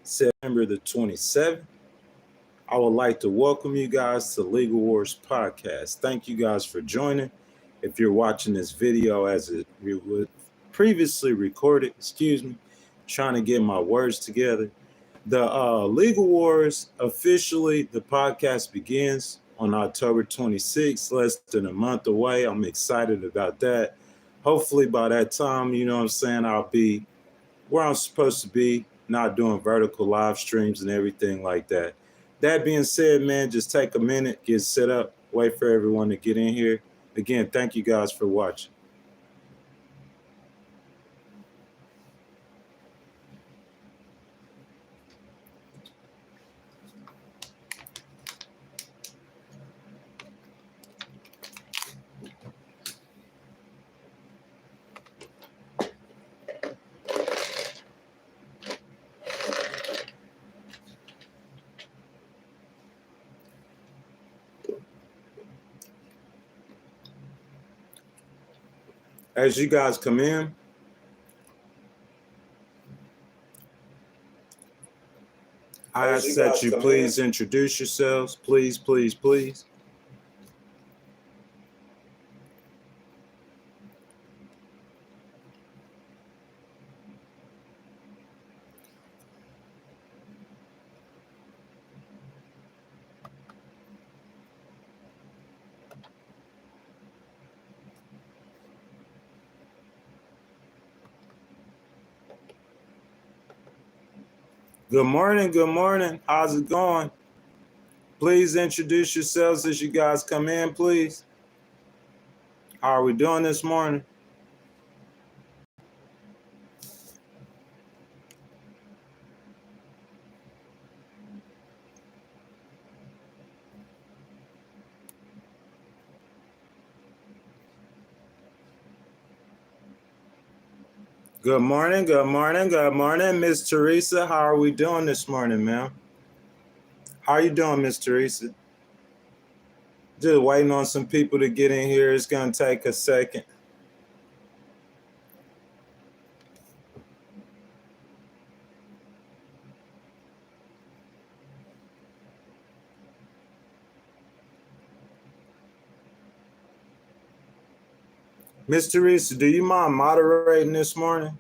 September the 27th. I would like to welcome you guys to Legal Wars Podcast. Thank you guys for joining. If you're watching this video as it was previously recorded, trying to get my words together. The Legal Wars, officially, the podcast begins on October 26th, less than a month away. I'm excited about that. Hopefully by that time, I'll be where I'm supposed to be, not doing vertical live streams and everything like that. That being said, man, just take a minute, get set up, wait for everyone to get in here. Again, thank you guys for watching. As you guys come in, I ask that you please introduce yourselves. Please, please, please. Good morning, good morning. How's it going? Please introduce yourselves as you guys come in, please. How are we doing this morning? Good morning, good morning, good morning, Miss Teresa. How are we doing this morning, ma'am? How are you doing, Miss Teresa? Just waiting on some people to get in here. It's going to take a second. Miss Teresa, do you mind moderating this morning?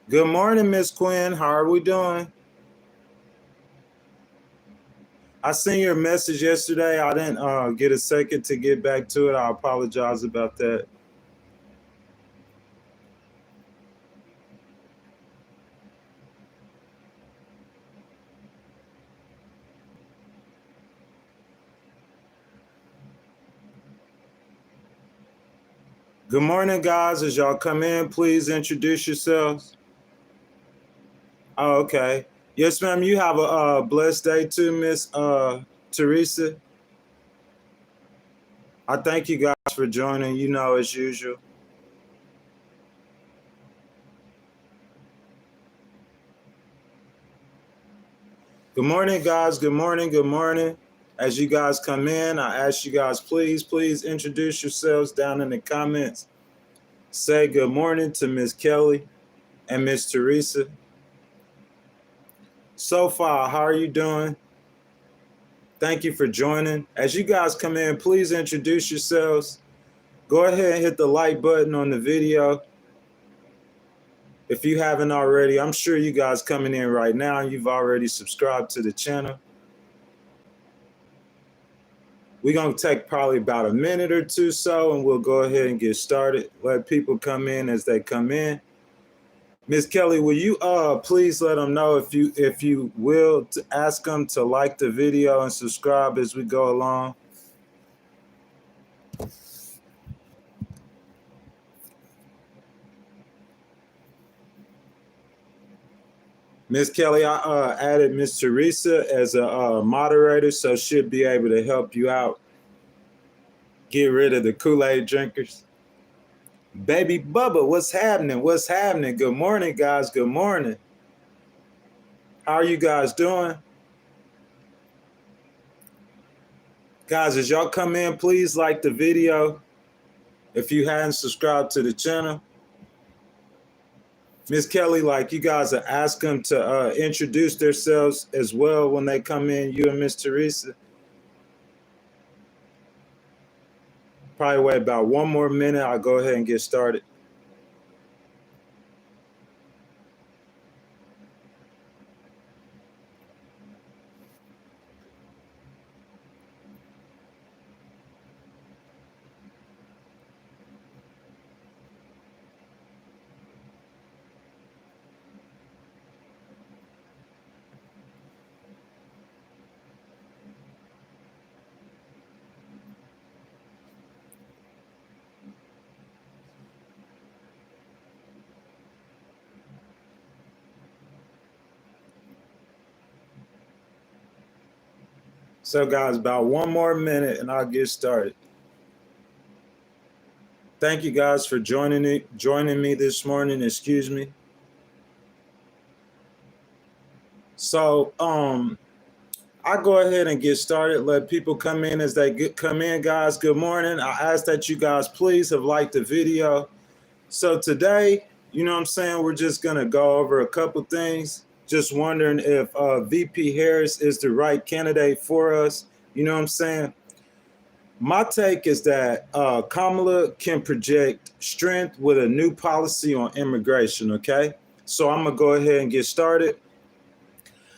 Good morning, Miss Quinn. How are we doing? I sent your message yesterday. I didn't get a second to get back to it. I apologize about that. Good morning, guys. As y'all come in, please introduce yourselves. Oh, okay. Yes, ma'am. You have a blessed day too, Miss Teresa. I thank you guys for joining, as usual. Good morning, guys. Good morning. Good morning. As you guys come in, I ask you guys, please introduce yourselves down in the comments. Say good morning to Miss Kelly and Miss Teresa. So far, how are you doing? Thank you for joining. As you guys come in, please introduce yourselves. Go ahead and hit the like button on the video. If you haven't already, I'm sure you guys coming in right now, you've already subscribed to the channel. We're going to take probably about a minute or two and we'll go ahead and get started. Let people come in as they come in. Miss Kelly, will you please let them know if you will to ask them to like the video and subscribe as we go along? Miss Kelly, I added Miss Teresa as a moderator, so she'll be able to help you out. Get rid of the Kool-Aid drinkers. Baby Bubba, what's happening? What's happening? Good morning, guys. Good morning. How are you guys doing? Guys, as y'all come in, please like the video. If you hadn't subscribed to the channel, Miss Kelly, like you guys are ask them to introduce themselves as well when they come in, you and Miss Teresa. Probably wait about one more minute. I'll go ahead and get started. So, guys, about one more minute and I'll get started. Thank you guys for joining me this morning. Excuse me. So, I go ahead and get started. Let people come in as they come in, guys. Good morning. I ask that you guys please have liked the video. So today, you know what I'm saying, we're just going to go over a couple things. Just wondering if VP Harris is the right candidate for us. You know what I'm saying? My take is that Kamala can project strength with a new policy on immigration, okay? So I'm going to go ahead and get started.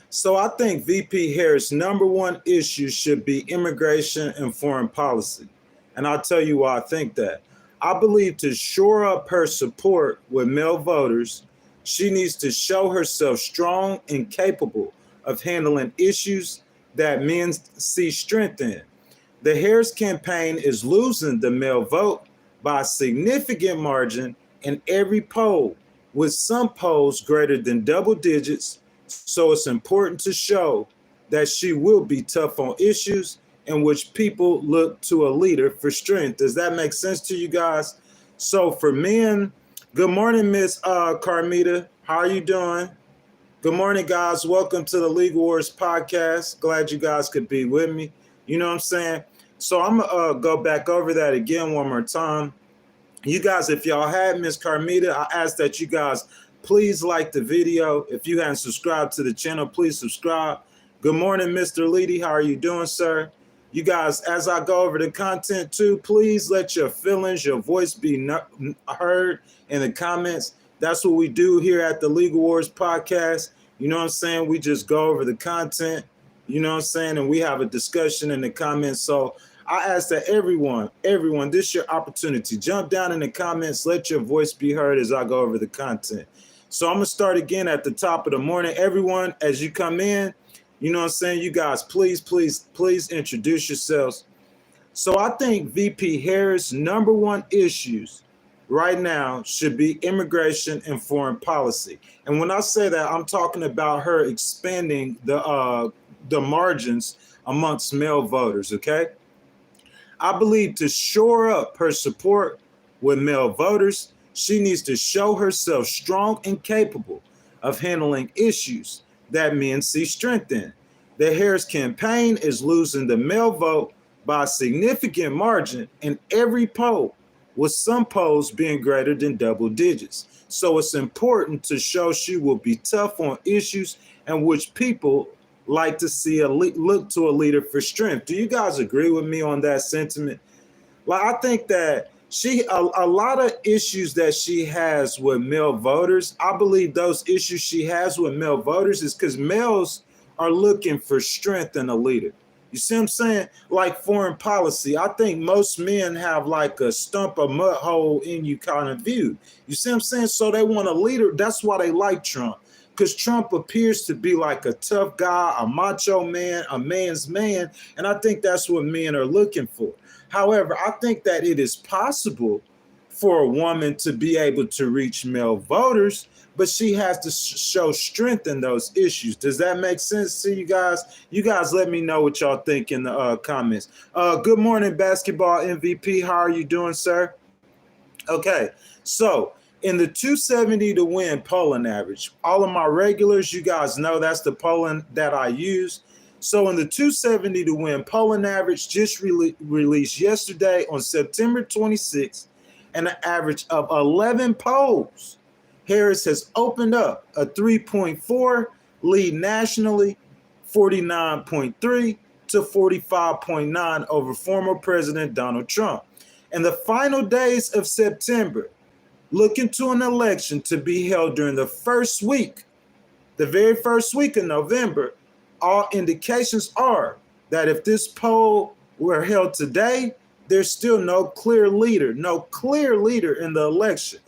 So I think VP Harris' number one issue should be immigration and foreign policy. And I'll tell you why I think that. I believe to shore up her support with male voters, she needs to show herself strong and capable of handling issues that men see strength in. The Harris campaign is losing the male vote by a significant margin in every poll, with some polls greater than double digits. So it's important to show that she will be tough on issues in which people look to a leader for strength. Does that make sense to you guys? So for men, good morning, Miss Carmita. How are you doing? Good morning, guys. Welcome to the Legal Wars podcast. Glad you guys could be with me. You know what I'm saying? So I'm going to go back over that again one more time. You guys, if y'all had Miss Carmita, I ask that you guys please like the video. If you haven't subscribed to the channel, please subscribe. Good morning, Mr. Leedy. How are you doing, sir? You guys, as I go over the content too, please let your feelings, your voice be heard in the comments. That's what we do here at the Legal Wars podcast. You know what I'm saying? We just go over the content, you know what I'm saying? And we have a discussion in the comments. So I ask that everyone, this is your opportunity. Jump down in the comments. Let your voice be heard as I go over the content. So I'm going to start again at the top of the morning. Everyone, as you come in, you know what I'm saying? You guys, please introduce yourselves. So I think VP Harris' number one issues right now should be immigration and foreign policy. And when I say that, I'm talking about her expanding the margins amongst male voters, okay? I believe to shore up her support with male voters, she needs to show herself strong and capable of handling issues that men see strength in. The Harris campaign is losing the male vote by a significant margin in every poll, with some polls being greater than double digits. So it's important to show she will be tough on issues in which people like to see look to a leader for strength. Do you guys agree with me on that sentiment? Like, I think that a lot of issues that she has with male voters, I believe those issues she has with male voters is because males are looking for strength in a leader. You see what I'm saying? Like foreign policy, I think most men have like a stump of mud hole in you kind of view. You see what I'm saying? So they want a leader. That's why they like Trump. Because Trump appears to be like a tough guy, a macho man, a man's man. And I think that's what men are looking for. However, I think that it is possible for a woman to be able to reach male voters, but she has to show strength in those issues. Does that make sense to you guys? You guys let me know what y'all think in the comments. Good morning, basketball MVP. How are you doing, sir? Okay, so in the 270 to win polling average, all of my regulars, you guys know that's the polling that I use. So in the 270 to win polling average just released yesterday on September 26th, and an average of 11 polls Harris has opened up a 3.4 lead nationally, 49.3 to 45.9 over former President Donald Trump. In the final days of September, looking to an election to be held during the first week, the very first week of November, all indications are that if this poll were held today, there's still no clear leader in the election.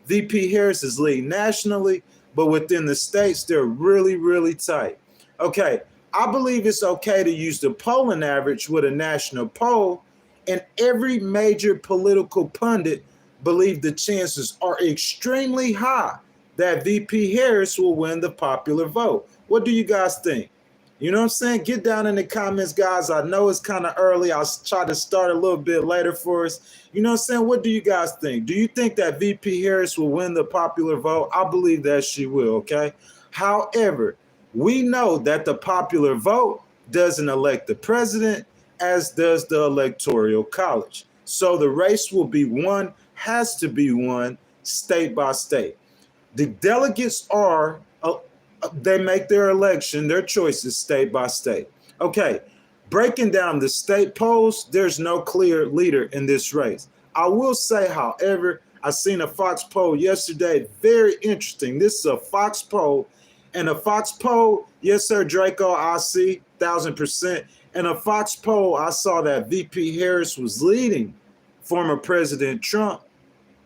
VP Harris is leading nationally, but within the states, they're really, really tight. Okay, I believe it's okay to use the polling average with a national poll, and every major political pundit believe the chances are extremely high that VP Harris will win the popular vote. What do you guys think? You know what I'm saying? Get down in the comments, guys. I know it's kind of early. I'll try to start a little bit later for us. You know what I'm saying? What do you guys think? Do you think that VP Harris will win the popular vote? I believe that she will, okay? However, we know that the popular vote doesn't elect the president, as does the Electoral College. So the race will be won, has to be won state by state. The delegates are they make their election, their choices state by state. Okay, breaking down the state polls, there's no clear leader in this race. I will say, however, I seen a Fox poll yesterday, very interesting. This is a Fox poll, and a Fox poll, yes, sir, Draco, I see, 1,000%. And a Fox poll, I saw that VP Harris was leading former President Trump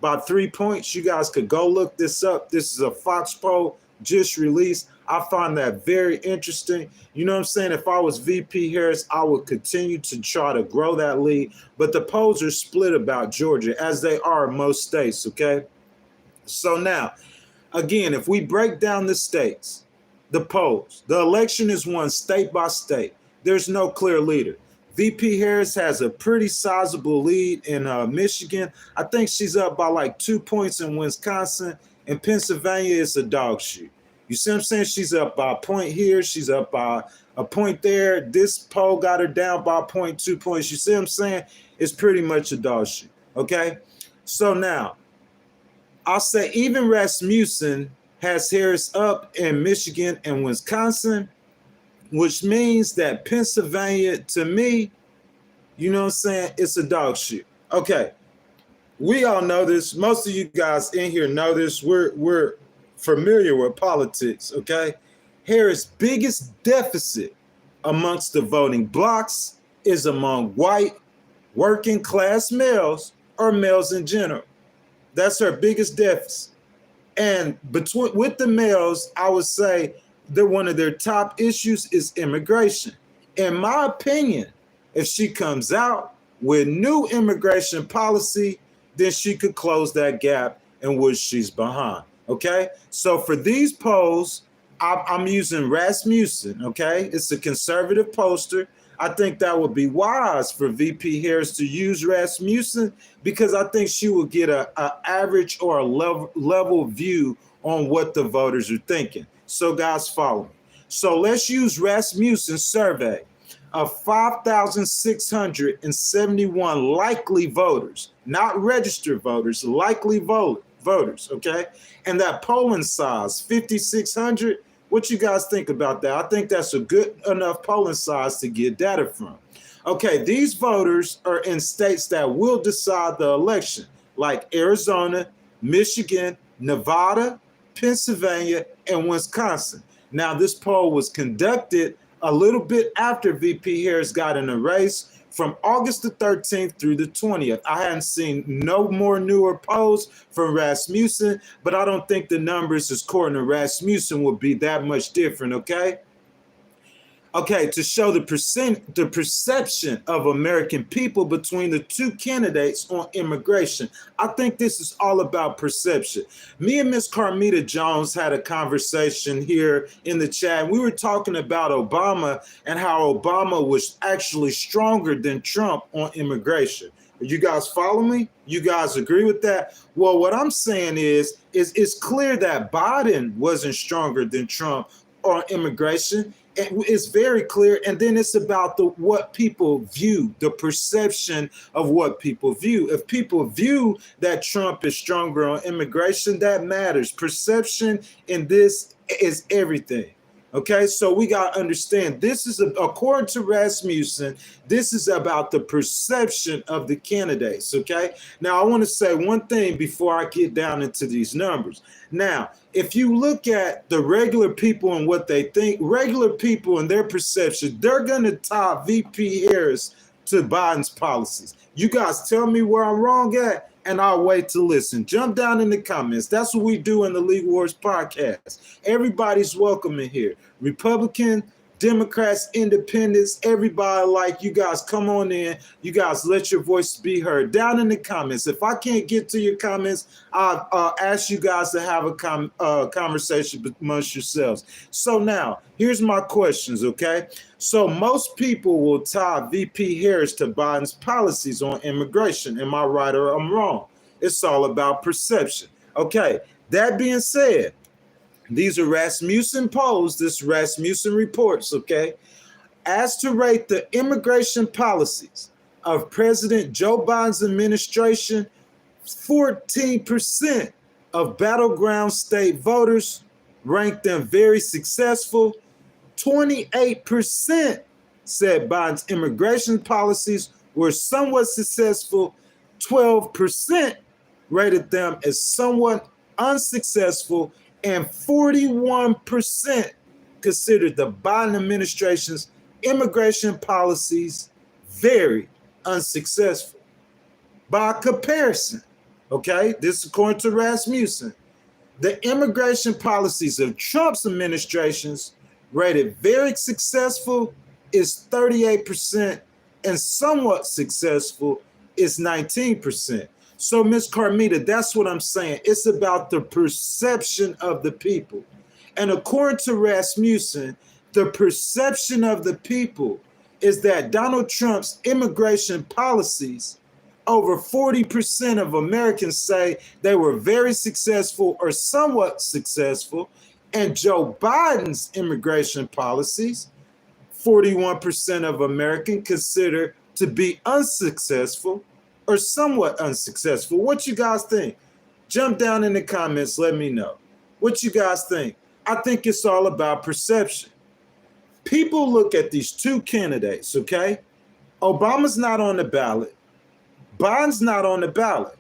by 3 points. You guys could go look this up. This is a Fox poll just released. I find that very interesting. You know what I'm saying? If I was VP Harris, I would continue to try to grow that lead. But the polls are split about Georgia, as they are in most states, okay? So now, again, if we break down the states, the polls, the election is won state by state. There's no clear leader. VP Harris has a pretty sizable lead in Michigan. I think she's up by like 2 points in Wisconsin. In Pennsylvania, it's a dog shoot. You see what I'm saying? She's up by a point here. She's up by a point there. This poll got her down by 0.2 points. You see what I'm saying? It's pretty much a dog shoot, okay? So now, I'll say even Rasmussen has Harris up in Michigan and Wisconsin, which means that Pennsylvania, to me, you know what I'm saying, it's a dog shoot. Okay. We all know this. Most of you guys in here know this. We're familiar with politics, okay? Harris' biggest deficit amongst the voting blocks is among white, working class males or males in general. That's her biggest deficit. And with the males, I would say that one of their top issues is immigration. In my opinion, if she comes out with new immigration policy, then she could close that gap in which she's behind, okay? So for these polls, I'm using Rasmussen, okay? It's a conservative pollster. I think that would be wise for VP Harris to use Rasmussen because I think she will get an average or a level view on what the voters are thinking. So guys, follow me. So let's use Rasmussen's survey of 5,671 likely voters, not registered voters, likely voters, okay? And that polling size, 5,600, what you guys think about that? I think that's a good enough polling size to get data from. Okay, these voters are in states that will decide the election, like Arizona, Michigan, Nevada, Pennsylvania, and Wisconsin. Now, this poll was conducted a little bit after VP Harris got in the race from August the 13th through the 20th. I hadn't seen no more newer polls from Rasmussen, but I don't think the numbers according to Rasmussen will be that much different, okay? Okay, to show the perception of American people between the two candidates on immigration. I think this is all about perception. Me and Miss Carmita Jones had a conversation here in the chat. We were talking about Obama and how Obama was actually stronger than Trump on immigration. You guys follow me? You guys agree with that? Well, what I'm saying is it's clear that Biden wasn't stronger than Trump on immigration. It's very clear. And then it's about what people view, the perception of what people view. If people view that Trump is stronger on immigration, that matters. Perception in this is everything. Okay, so we got to understand this is, according to Rasmussen, this is about the perception of the candidates. Okay, now I want to say one thing before I get down into these numbers. Now, if you look at the regular people and what they think, regular people and their perception, they're going to tie VP Harris to Biden's policies. You guys tell me where I'm wrong at, and I'll wait to listen. Jump down in the comments. That's what we do in the Legal Wars podcast. Everybody's welcome in here. Republican, Democrats, independents, everybody, like, you guys come on in. You guys let your voice be heard down in the comments. If I can't get to your comments, I'll ask you guys to have a conversation amongst yourselves. So now, here's my questions, okay? So most people will tie VP Harris to Biden's policies on immigration. Am I right or I'm wrong? It's all about perception. Okay, that being said, these are Rasmussen polls, this Rasmussen reports, okay? As to rate the immigration policies of President Joe Biden's administration, 14% of battleground state voters ranked them very successful. 28% said Biden's immigration policies were somewhat successful. 12% rated them as somewhat unsuccessful, and 41% considered the Biden administration's immigration policies very unsuccessful. By comparison, okay, this is according to Rasmussen, the immigration policies of Trump's administrations rated very successful is 38% and somewhat successful is 19%. So, Ms. Carmita, that's what I'm saying. It's about the perception of the people. And according to Rasmussen, the perception of the people is that Donald Trump's immigration policies, over 40% of Americans say they were very successful or somewhat successful. And Joe Biden's immigration policies, 41% of Americans consider to be unsuccessful or somewhat unsuccessful. What you guys think? Jump down in the comments, let me know. What you guys think? I think it's all about perception. People look at these two candidates, okay? Obama's not on the ballot. Biden's not on the ballot.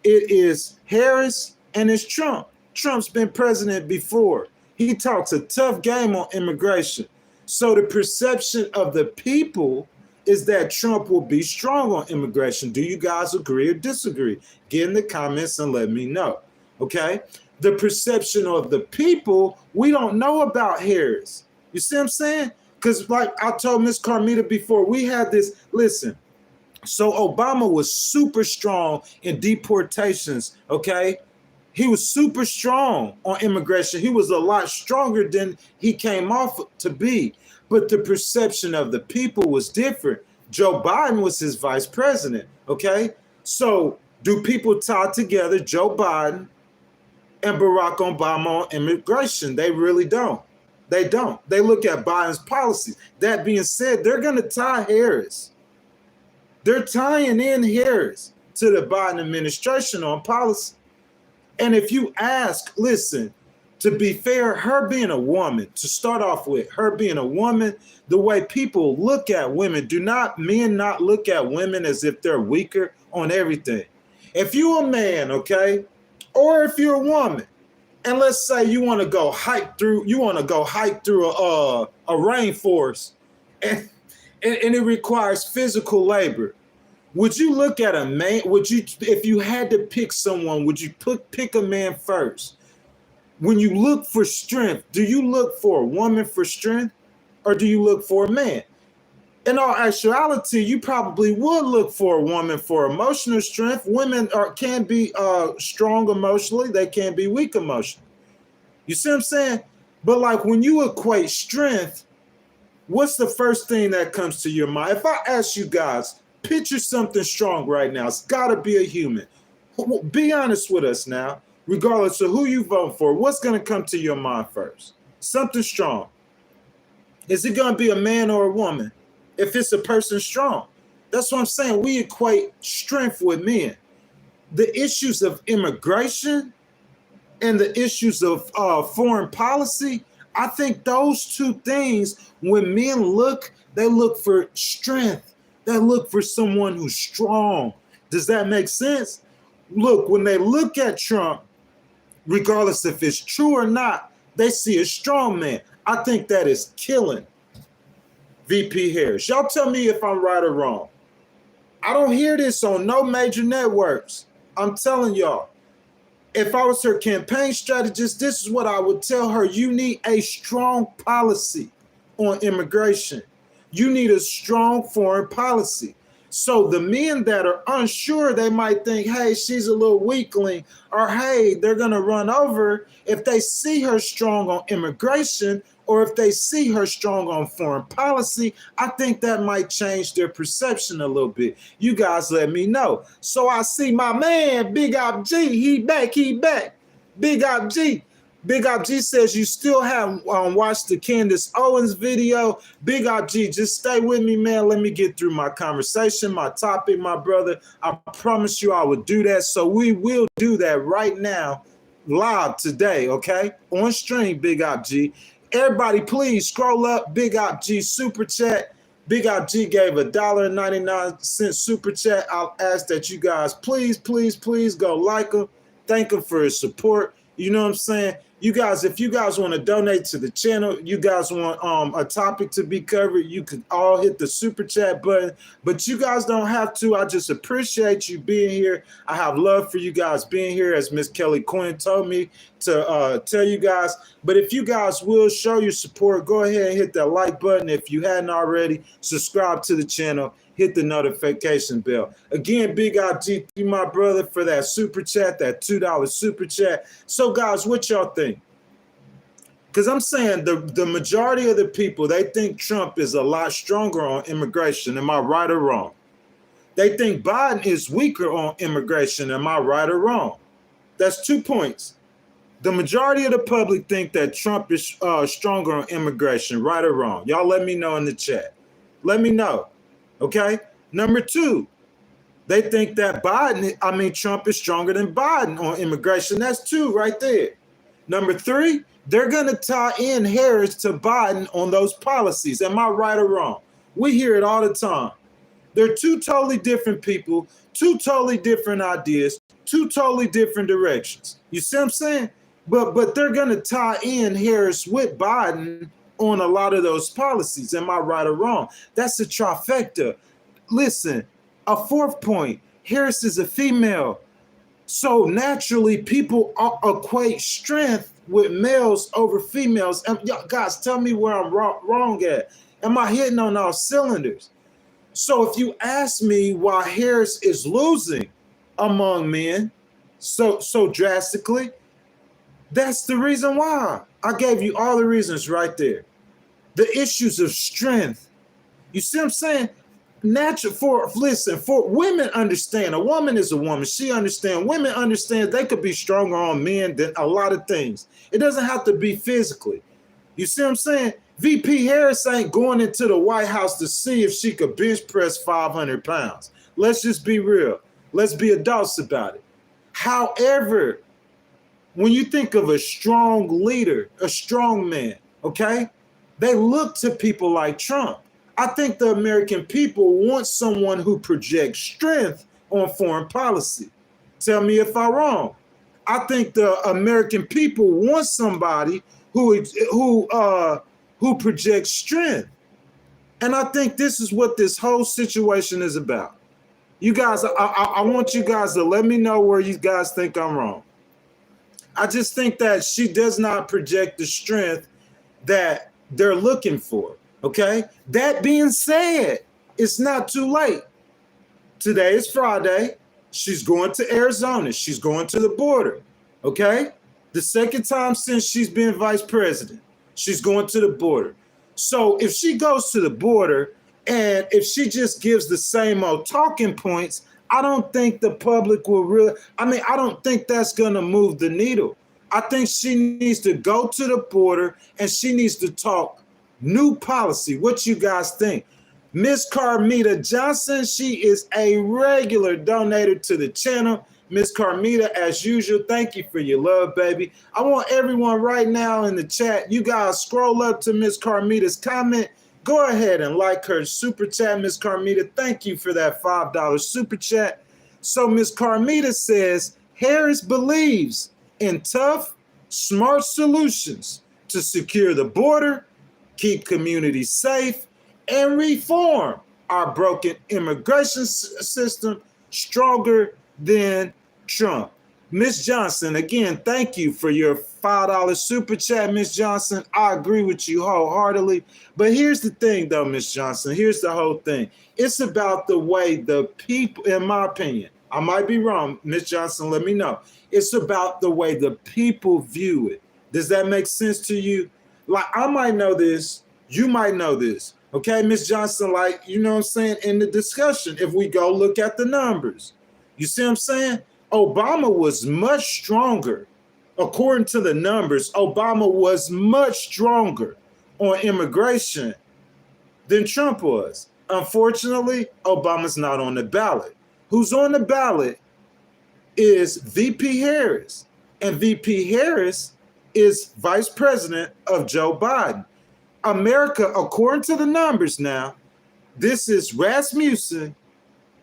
It is Harris and it's Trump. Trump's been president before. He talks a tough game on immigration. So the perception of the people is that Trump will be strong on immigration. Do you guys agree or disagree? Get in the comments and let me know, okay? The perception of the people, we don't know about Harris. You see what I'm saying? Because like I told Ms. Carmita before, we had this, listen, so Obama was super strong in deportations, okay? He was super strong on immigration. He was a lot stronger than he came off to be. But the perception of the people was different. Joe Biden was his vice president, okay? So do people tie together Joe Biden and Barack Obama on immigration? They really don't. They don't. They look at Biden's policies. That being said, they're going to tie Harris. They're tying in Harris to the Biden administration on policy. And if you ask, listen, to be fair, her being a woman, to start off with, her being a woman, the way people look at women, men not look at women as if they're weaker on everything. If you're a man, okay, or if you're a woman, and let's say you want to go hike through a rainforest, and it requires physical labor, would you look at a man? Would you, if you had to pick someone, would you pick a man first? When you look for strength, do you look for a woman for strength or do you look for a man? In all actuality, you probably would look for a woman for emotional strength. Women can be strong emotionally. They can be weak emotionally. You see what I'm saying? But like when you equate strength, what's the first thing that comes to your mind? If I ask you guys, picture something strong right now. It's got to be a human. Be honest with us now. Regardless of who you vote for, what's going to come to your mind first? Something strong. Is it going to be a man or a woman? If it's a person strong. That's what I'm saying. We equate strength with men. The issues of immigration and the issues of foreign policy, I think those two things, when men look, they look for strength. They look for someone who's strong. Does that make sense? Look, when they look at Trump, regardless if it's true or not, they see a strong man. I think that is killing VP Harris. Y'all tell me if I'm right or wrong. I don't hear this on no major networks. I'm telling y'all. If I was her campaign strategist, this is what I would tell her. You need a strong policy on immigration. You need a strong foreign policy. So the men that are unsure, they might think, hey, she's a little weakling, or hey, they're going to run over. If they see her strong on immigration, or if they see her strong on foreign policy, I think that might change their perception a little bit. You guys let me know. So I see my man, Big Op G, he back. Big Op G. Big Op G says you still haven't watched the Candace Owens video. Big Op G, just stay with me, man. Let me get through my conversation, my topic, my brother. I promise you I would do that. So we will do that right now, live today, okay? On stream, Big Op G. Everybody, please scroll up. Big Op G super chat. Big Op G gave $1.99 super chat. I'll ask that you guys please go like him. Thank him for his support. You know what I'm saying? You guys, if you guys want to donate to the channel, you guys want a topic to be covered, you could all hit the super chat button, but you guys don't have to. I just appreciate you being here. I have love for you guys being here, as Miss Kelly Quinn told me to tell you guys. But if you guys will show your support, go ahead and hit that like button. If you hadn't already, subscribe to the channel. Hit the notification bell. Again, Big Op G, my brother, for that super chat, that $2 super chat. So, guys, what y'all think? Because I'm saying the majority of the people, they think Trump is a lot stronger on immigration. Am I right or wrong? They think Biden is weaker on immigration. Am I right or wrong? That's 2 points. The majority of the public think that Trump is stronger on immigration. Right or wrong? Y'all let me know in the chat. Let me know. Okay. Number 2, they think that Trump is stronger than Biden on immigration. That's 2 right there. Number 3, they're going to tie in Harris to Biden on those policies. Am I right or wrong? We hear it all the time. They're 2 totally different people, 2 totally different ideas, 2 totally different directions. You see what I'm saying? But they're going to tie in Harris with Biden on a lot of those policies. Am I right or wrong? That's a trifecta. Listen, a 4th point, Harris is a female. So naturally, people equate strength with males over females. And y'all guys, tell me where I'm wrong at. Am I hitting on all cylinders? So if you ask me why Harris is losing among men so drastically, that's the reason why. I gave you all the reasons right there. The issues of strength. You see what I'm saying? For women understand. A woman is a woman. She understands. Women understand they could be stronger on men than a lot of things. It doesn't have to be physically. You see what I'm saying? VP Harris ain't going into the White House to see if she could bench press 500 pounds. Let's just be real. Let's be adults about it. However, when you think of a strong leader, a strong man, okay, they look to people like Trump. I think the American people want someone who projects strength on foreign policy. Tell me if I'm wrong. I think the American people want somebody who projects strength. And I think this is what this whole situation is about. You guys, I want you guys to let me know where you guys think I'm wrong. I just think that she does not project the strength that they're looking for. Okay. That being said, it's not too late. Today is Friday. She's going to Arizona. She's going to the border. Okay. The 2nd time since she's been vice president, she's going to the border. So if she goes to the border and if she just gives the same old talking points, I don't think the public will really, I don't think that's going to move the needle. I think she needs to go to the border and she needs to talk new policy. What you guys think? Miss Carmita Johnson, she is a regular donator to the channel. Miss Carmita, as usual, thank you for your love, baby. I want everyone right now in the chat, you guys scroll up to Miss Carmita's comment. Go ahead and like her super chat, Miss Carmita. Thank you for that $5 super chat. So Miss Carmita says, Harris believes in tough, smart solutions to secure the border, keep communities safe, and reform our broken immigration system stronger than Trump. Miss Johnson, again, thank you for your $5 super chat, Miss Johnson. I agree with you wholeheartedly. But here's the thing, though, Miss Johnson. Here's the whole thing. It's about the way the people, in my opinion, I might be wrong, Miss Johnson, let me know. It's about the way the people view it. Does that make sense to you? Like, I might know this. You might know this. Okay, Miss Johnson, like, you know what I'm saying? In the discussion, if we go look at the numbers, you see what I'm saying? Obama was much stronger. According to the numbers, Obama was much stronger on immigration than Trump was. Unfortunately, Obama's not on the ballot. Who's on the ballot is VP Harris. And VP Harris is vice president of Joe Biden. America, according to the numbers now, this is Rasmussen,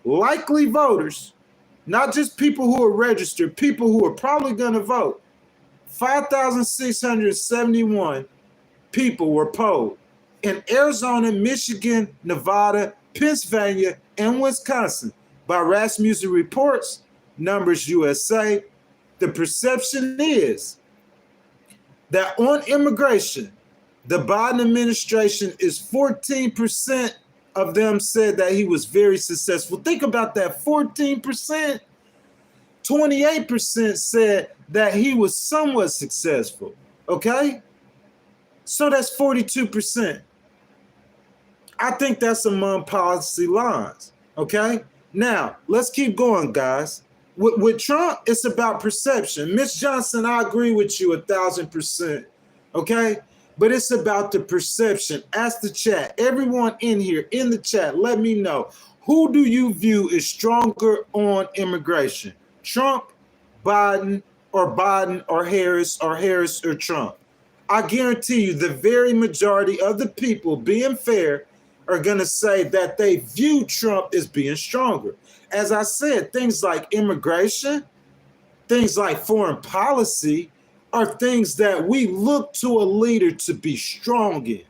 likely voters, not just people who are registered, people who are probably going to vote. 5,671 people were polled in Arizona, Michigan, Nevada, Pennsylvania, and Wisconsin by Rasmussen Reports, Numbers USA. The perception is that on immigration, the Biden administration is 14% of them said that he was very successful. Think about that, 14%. 28% said that he was somewhat successful, okay? So that's 42%. I think that's among policy lines, okay? Now, let's keep going, guys. With Trump, it's about perception. Miss Johnson, I agree with you 1,000%, okay? But it's about the perception. Ask the chat. Everyone in here, in the chat, let me know. Who do you view as stronger on immigration? Trump, Biden or Harris or Trump? I guarantee you the very majority of the people, being fair, are going to say that they view Trump as being stronger. As I said, things like immigration, things like foreign policy are things that we look to a leader to be strong in.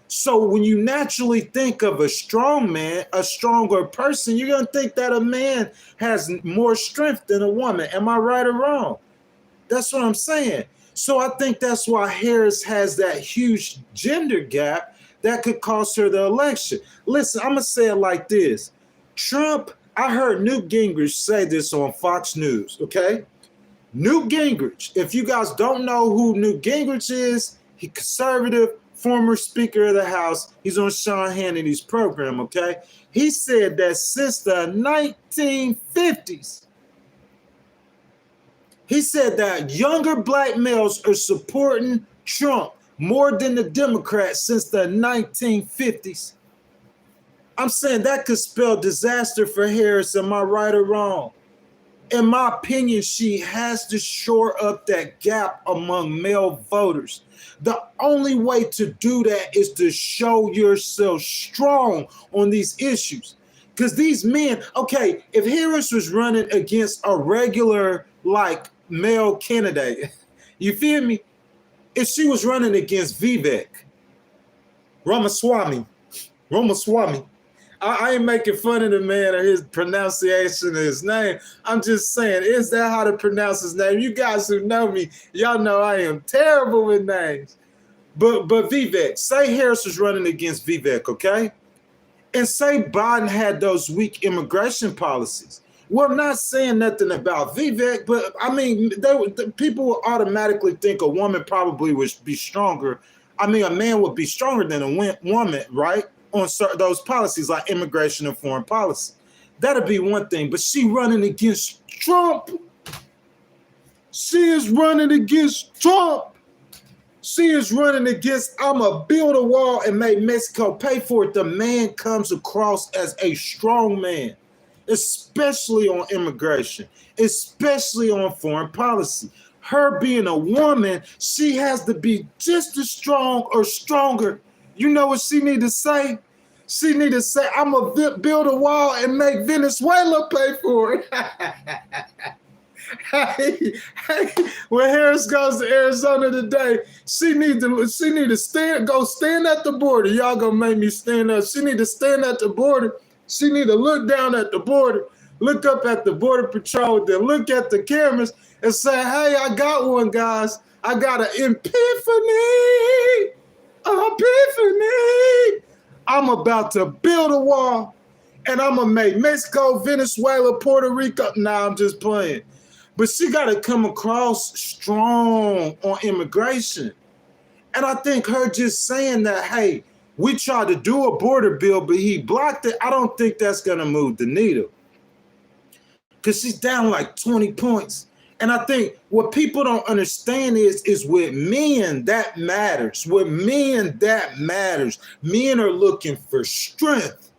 So when you naturally think of a strong man, a stronger person, you're going to think that a man has more strength than a woman. Am I right or wrong? That's what I'm saying. So I think that's why Harris has that huge gender gap that could cost her the election. Listen, I'm going to say it like this. Trump, I heard Newt Gingrich say this on Fox News, okay? Newt Gingrich, if you guys don't know who Newt Gingrich is, he's conservative, former Speaker of the House. He's on Sean Hannity's program, okay? He said that since the 1950s, he said that younger black males are supporting Trump more than the Democrats since the 1950s. I'm saying that could spell disaster for Harris. Am I right or wrong? In my opinion, she has to shore up that gap among male voters. The only way to do that is to show yourself strong on these issues. Because these men, okay, if Harris was running against a regular, like, male candidate, you feel me? If she was running against Vivek Ramaswamy, I ain't making fun of the man or his pronunciation of his name. I'm just saying, is that how to pronounce his name? You guys who know me, y'all know I am terrible with names. But Vivek, say Harris was running against Vivek, okay? And say Biden had those weak immigration policies. Well, I'm not saying nothing about Vivek, but I mean, people will automatically think a woman probably would be stronger. I mean, a man would be stronger than a woman, right? On those policies like immigration and foreign policy. That'd be one thing, but she running against Trump. She is running against Trump. She is running against, I'm going to build a wall and make Mexico pay for it. The man comes across as a strong man, especially on immigration, especially on foreign policy. Her being a woman, she has to be just as strong or stronger. You know what she need to say? She need to say, I'm going to build a wall and make Venezuela pay for it. Hey, when Harris goes to Arizona today, she need to go stand at the border. Y'all gonna make me stand up. She need to stand at the border. She need to look down at the border, look up at the Border Patrol, then look at the cameras and say, hey, I got one, guys. I got an epiphany. I'm about to build a wall, and I'm gonna make Mexico, Venezuela, Puerto Rico. Nah, I'm just playing. But she got to come across strong on immigration. And I think her just saying that, hey, we tried to do a border bill, but he blocked it. I don't think that's going to move the needle. Because she's down like 20 points. And I think what people don't understand is with men, that matters. With men, that matters. Men are looking for strength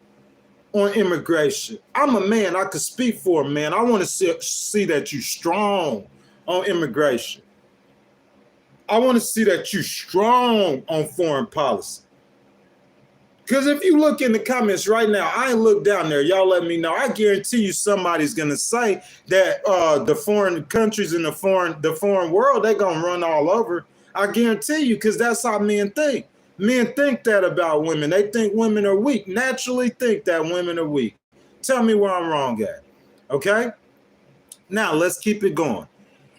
on immigration. I'm a man. I could speak for a man. I want to see that you're strong on immigration. I want to see that you're strong on foreign policy. Because if you look in the comments right now, I ain't look down there. Y'all let me know. I guarantee you somebody's going to say that the foreign countries in the foreign world, they're going to run all over. I guarantee you, because that's how men think. Men think that about women. They think women are weak. Naturally think that women are weak. Tell me where I'm wrong at. Okay? Now, let's keep it going.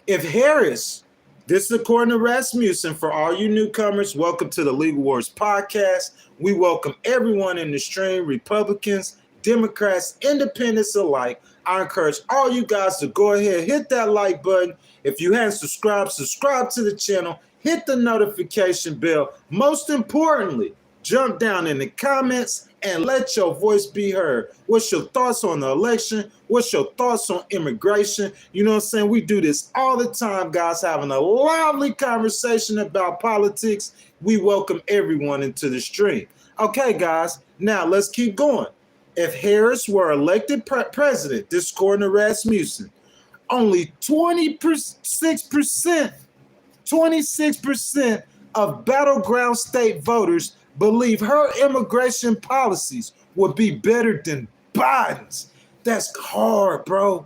If Harris, this is according to Rasmussen, for all you newcomers, welcome to the Legal Wars podcast. We welcome everyone in the stream, Republicans, Democrats, independents alike. I encourage all you guys to go ahead, hit that like button. If you haven't subscribed, subscribe to the channel. Hit the notification bell. Most importantly, jump down in the comments and let your voice be heard. What's your thoughts on the election? What's your thoughts on immigration? You know what I'm saying? We do this all the time, guys, having a lively conversation about politics. We welcome everyone into the stream. Okay, guys, now let's keep going. If Harris were elected president, this according to Rasmussen, only 26% of battleground state voters believe her immigration policies would be better than Biden's. That's hard, bro.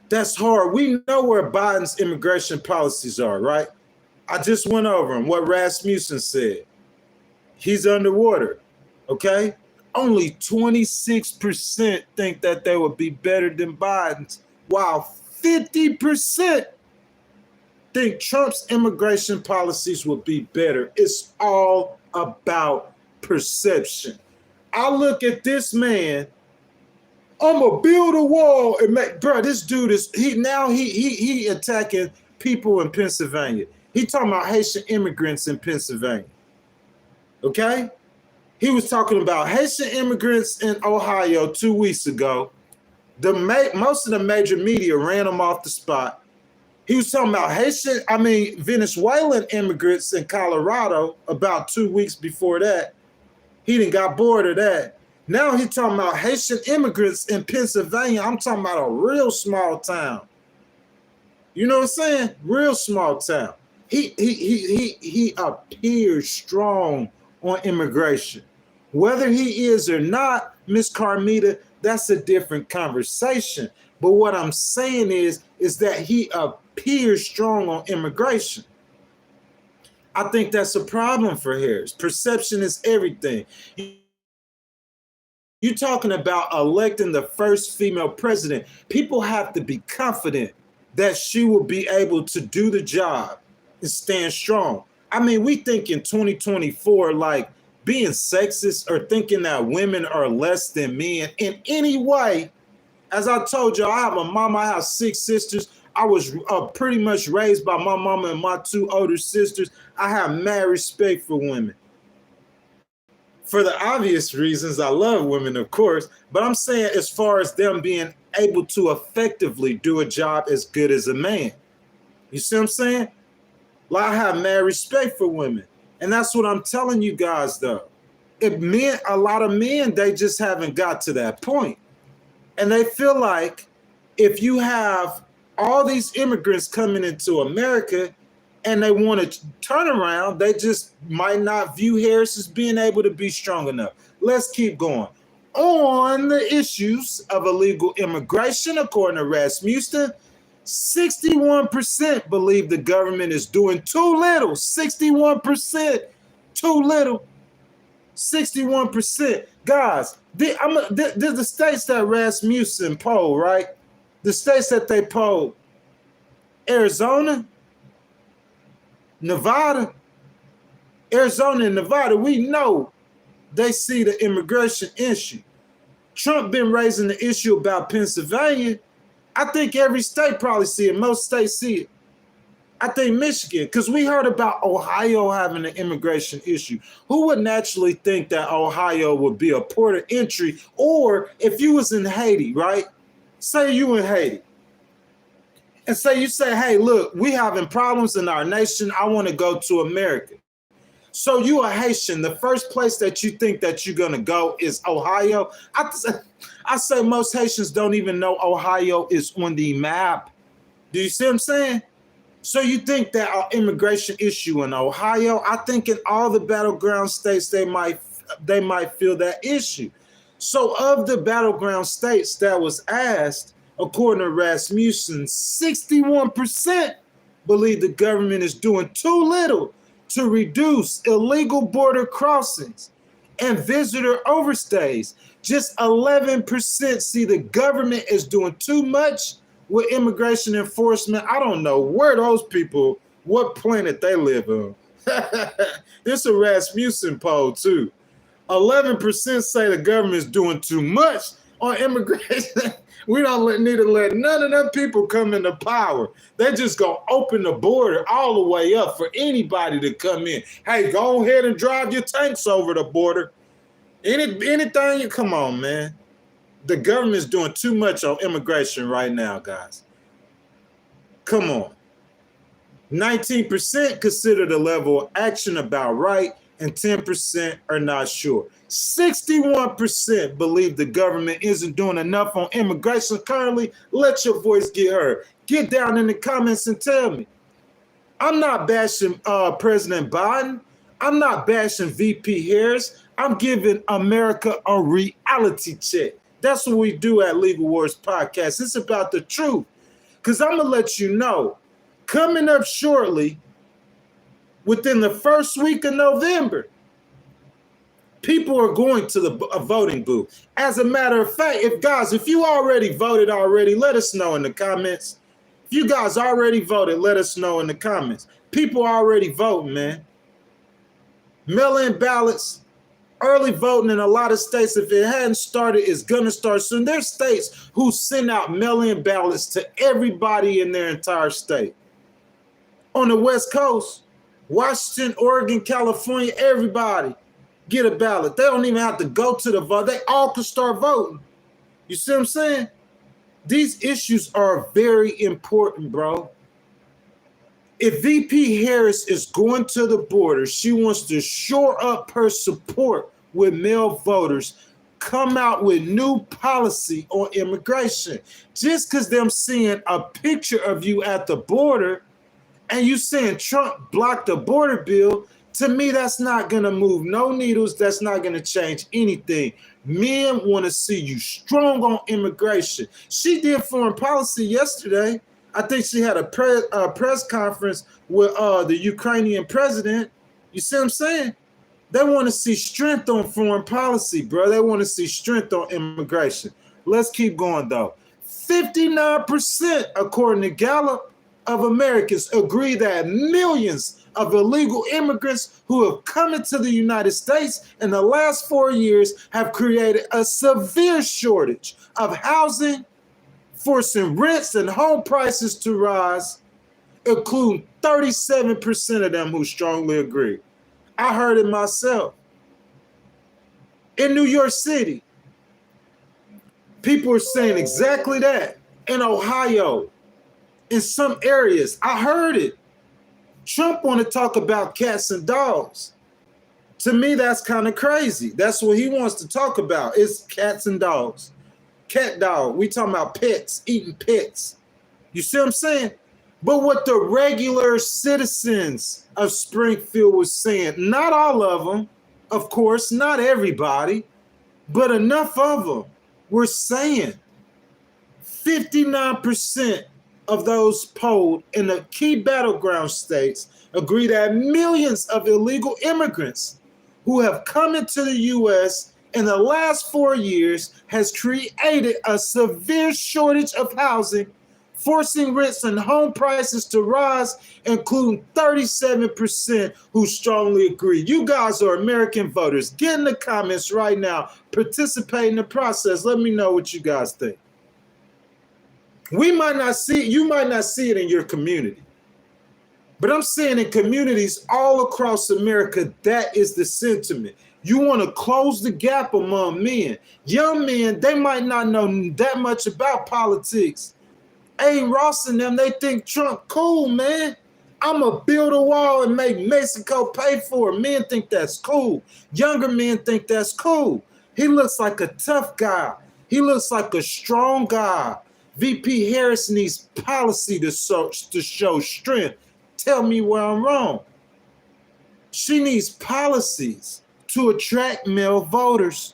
That's hard. We know where Biden's immigration policies are, right? I just went over them, what Rasmussen said. He's underwater, okay? Only 26% think that they would be better than Biden's, while 50% think Trump's immigration policies would be better. It's all about perception. I look at this man, I'm gonna build a wall and make, bro, this dude is, he attacking people in Pennsylvania. He talking about Haitian immigrants in Pennsylvania, okay? He was talking about Haitian immigrants in Ohio 2 weeks ago. Most of the major media ran him off the spot. He was talking about Venezuelan immigrants in Colorado about 2 weeks before that. He done got bored of that. Now he's talking about Haitian immigrants in Pennsylvania. I'm talking about a real small town. You know what I'm saying? Real small town. He appears strong on immigration. Whether he is or not, Miss Carmita, that's a different conversation. But what I'm saying is that he appears strong on immigration. I think that's a problem for Harris. Perception is everything. You're talking about electing the first female president. People have to be confident that she will be able to do the job and stand strong. I mean, we think in 2024, like being sexist or thinking that women are less than men in any way. As I told you, I have a mom, I have 6 sisters. I was pretty much raised by my mama and my 2 older sisters. I have mad respect for women. For the obvious reasons, I love women, of course, but I'm saying as far as them being able to effectively do a job as good as a man. You see what I'm saying? Like, I have mad respect for women. And that's what I'm telling you guys, though. A lot of men, they just haven't got to that point. And they feel like if you have all these immigrants coming into America and they want to turn around, they just might not view Harris as being able to be strong enough. Let's keep going. On the issues of illegal immigration, according to Rasmussen, 61% believe the government is doing too little. 61%, too little. 61%. Guys, the states that Rasmussen polled, right? The states that they polled: Arizona, Nevada. Arizona and Nevada, we know they see the immigration issue. Trump been raising the issue about Pennsylvania. I think every state probably see it. Most states see it. I think Michigan, because we heard about Ohio having an immigration issue. Who would naturally think that Ohio would be a port of entry? Or if you was in Haiti, right? Say you in Haiti. And say, hey, look, we having problems in our nation. I want to go to America. So you a Haitian. The first place that you think that you're going to go is Ohio. I say most Haitians don't even know Ohio is on the map. Do you see what I'm saying? So you think that our immigration issue in Ohio, I think in all the battleground states, they might feel that issue. So of the battleground states that was asked, according to Rasmussen, 61% believe the government is doing too little to reduce illegal border crossings and visitor overstays. Just 11% see the government is doing too much with immigration enforcement. I don't know where those people, what planet they live on. This is a Rasmussen poll too. 11% say the government is doing too much on immigration. We don't need to let none of them people come into power. They just gonna open the border all the way up for anybody to come in. Hey, go ahead and drive your tanks over the border. Anything you come on, man. The government's doing too much on immigration right now, guys. Come on. 19% consider the level of action about right, and 10% are not sure. 61% believe the government isn't doing enough on immigration currently. Let your voice get heard. Get down in the comments and tell me. I'm not bashing President Biden. I'm not bashing VP Harris. I'm giving America a reality check. That's what we do at Legal Wars Podcast. It's about the truth. Because I'm going to let you know, coming up shortly, within the first week of November, people are going to the voting booth. As a matter of fact, if you already voted, let us know in the comments. If you guys already voted, let us know in the comments. People are already voting, man. Mail-in ballots. Early voting in a lot of states, if it hadn't started, is going to start soon. There's states who send out mail-in ballots to everybody in their entire state. On the West Coast, Washington, Oregon, California, everybody get a ballot. They don't even have to go to the vote. They all can start voting. You see what I'm saying? These issues are very important, bro. If VP Harris is going to the border, she wants to shore up her support with male voters, come out with new policy on immigration. Just because them seeing a picture of you at the border and you saying Trump blocked the border bill, to me, that's not going to move no needles. That's not going to change anything. Men want to see you strong on immigration. She did foreign policy yesterday. I think she had a press conference with the Ukrainian president. You see what I'm saying? They want to see strength on foreign policy, bro. They want to see strength on immigration. Let's keep going, though. 59%, according to Gallup, of Americans agree that millions of illegal immigrants who have come into the United States in the last 4 years have created a severe shortage of housing, forcing rents and home prices to rise, including 37% of them who strongly agree. I heard it myself. In New York City, people are saying exactly that. In Ohio, in some areas, I heard it. Trump want to talk about cats and dogs. To me, that's kind of crazy. That's what he wants to talk about. It's cats and dogs. Cat dog. We talking about pets, eating pets. You see what I'm saying? But what the regular citizens of Springfield was saying, not all of them, of course, not everybody, but enough of them were saying 59% of those polled in the key battleground states agree that millions of illegal immigrants who have come into the U.S. in the last 4 years has created a severe shortage of housing, forcing rents and home prices to rise, including 37% who strongly agree. You guys are American voters. Get in the comments right now. Participate in the process. Let me know what you guys think. We might not see it. You might not see it in your community. But I'm saying in communities all across America, that is the sentiment. You want to close the gap among men. Young men, they might not know that much about politics. Hey, Ross and them, they think Trump cool, man. I'm going to build a wall and make Mexico pay for it. Men think that's cool. Younger men think that's cool. He looks like a tough guy. He looks like a strong guy. VP Harris needs policy to show strength. Tell me where I'm wrong. She needs policies to attract male voters.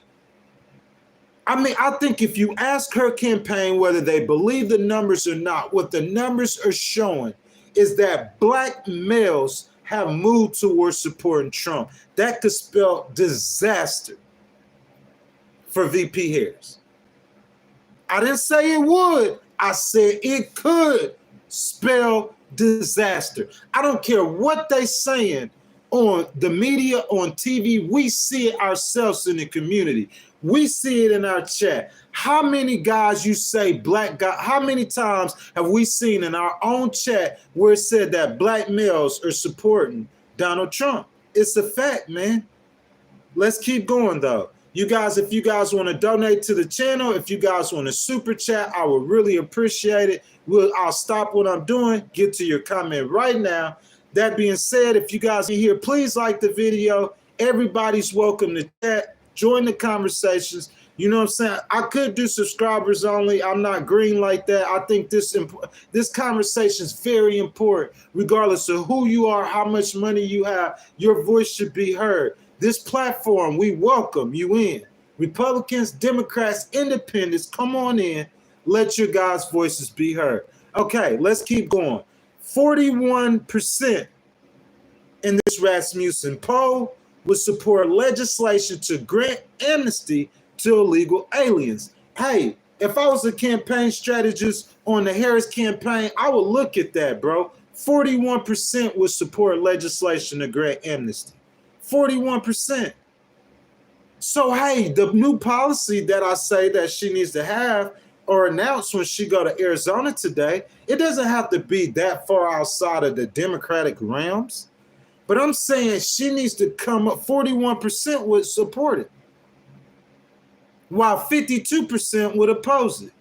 I mean, I think if you ask her campaign whether they believe the numbers or not, what the numbers are showing is that black males have moved towards supporting Trump. That could spell disaster for VP Harris. I didn't say it would. I said it could spell disaster. I don't care what they saying on the media, on TV. We see it ourselves in the community. We see it in our chat. How many guys you say black guy? How many times have we seen in our own chat where it said that black males are supporting Donald Trump? It's a fact, man. Let's keep going though. You guys, if you guys want to donate to the channel, if you guys want to super chat, I would really appreciate it. I'll stop what I'm doing, get to your comment right now. That being said, if you guys are here, please like the video. Everybody's welcome to chat. Join the conversations. You know what I'm saying? I could do subscribers only. I'm not green like that. I think this conversation is very important. Regardless of who you are, how much money you have, your voice should be heard. This platform, we welcome you in. Republicans, Democrats, Independents, come on in. Let your guys' voices be heard. Okay, let's keep going. 41% in this Rasmussen poll would support legislation to grant amnesty to illegal aliens. Hey, if I was a campaign strategist on the Harris campaign, I would look at that, bro. 41% would support legislation to grant amnesty. 41%. So, hey, the new policy that I say that she needs to have or announce when she go to Arizona today, it doesn't have to be that far outside of the Democratic realms. But I'm saying she needs to come up. 41% would support it, while 52% would oppose it.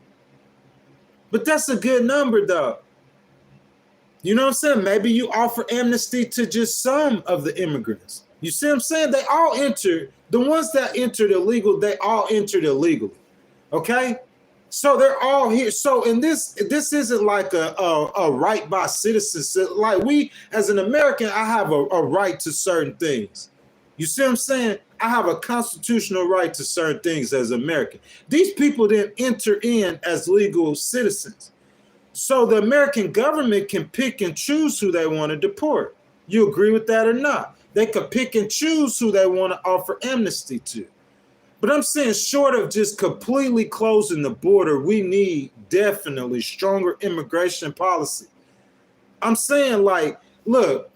But that's a good number, though. You know what I'm saying? Maybe you offer amnesty to just some of the immigrants. You see what I'm saying? They all enter. The ones that entered illegal, they all entered illegally. Okay? So they're all here. So in this isn't like a right by citizens. Like we, as an American, I have a right to certain things. You see what I'm saying? I have a constitutional right to certain things as an American. These people didn't enter in as legal citizens. So the American government can pick and choose who they want to deport. You agree with that or not? They could pick and choose who they want to offer amnesty to. But I'm saying short of just completely closing the border, we need definitely stronger immigration policy. I'm saying, like, look,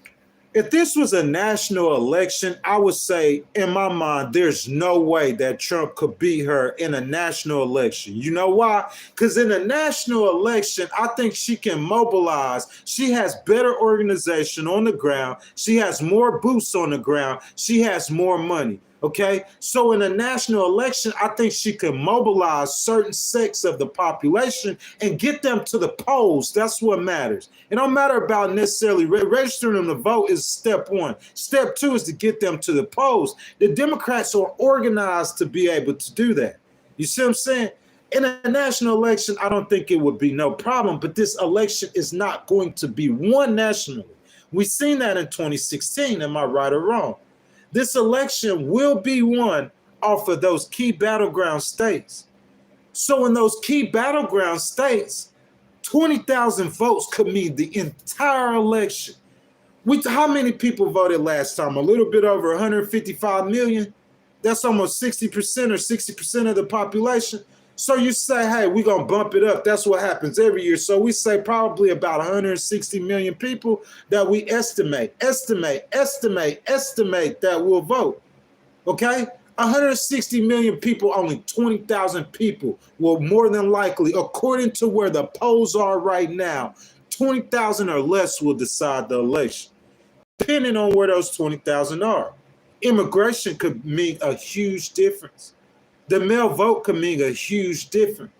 if this was a national election, I would say, in my mind, there's no way that Trump could beat her in a national election. You know why? Because in a national election, I think she can mobilize. She has better organization on the ground. She has more boots on the ground. She has more money. Okay, so in a national election, I think she could mobilize certain sects of the population and get them to the polls. That's what matters. It don't matter about necessarily registering them to vote is step one. Step two is to get them to the polls. The Democrats are organized to be able to do that. You see what I'm saying? In a national election, I don't think it would be no problem, but this election is not going to be won nationally. We've seen that in 2016. Am I right or wrong? This election will be won off of those key battleground states. So in those key battleground states, 20,000 votes could mean the entire election. How many people voted last time? A little bit over 155 million. That's almost 60% or 60% of the population. So you say, hey, we're going to bump it up. That's what happens every year. So we say probably about 160 million people that we estimate that will vote. Okay? 160 million people, only 20,000 people will more than likely, according to where the polls are right now, 20,000 or less will decide the election, depending on where those 20,000 are. Immigration could mean a huge difference. The male vote could mean a huge difference.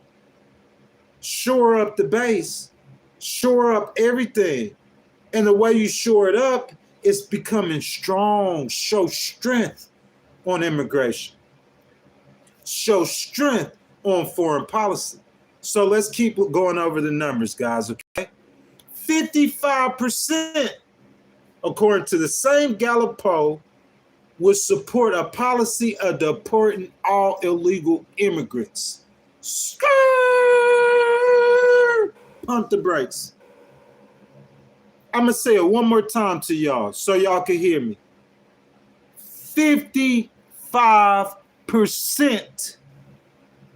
Shore up the base, shore up everything. And the way you shore it up is becoming strong, show strength on immigration, show strength on foreign policy. So let's keep going over the numbers, guys, okay? 55%, according to the same Gallup poll, would support a policy of deporting all illegal immigrants. Pump the brakes. I'm going to say it one more time to y'all so y'all can hear me. 55%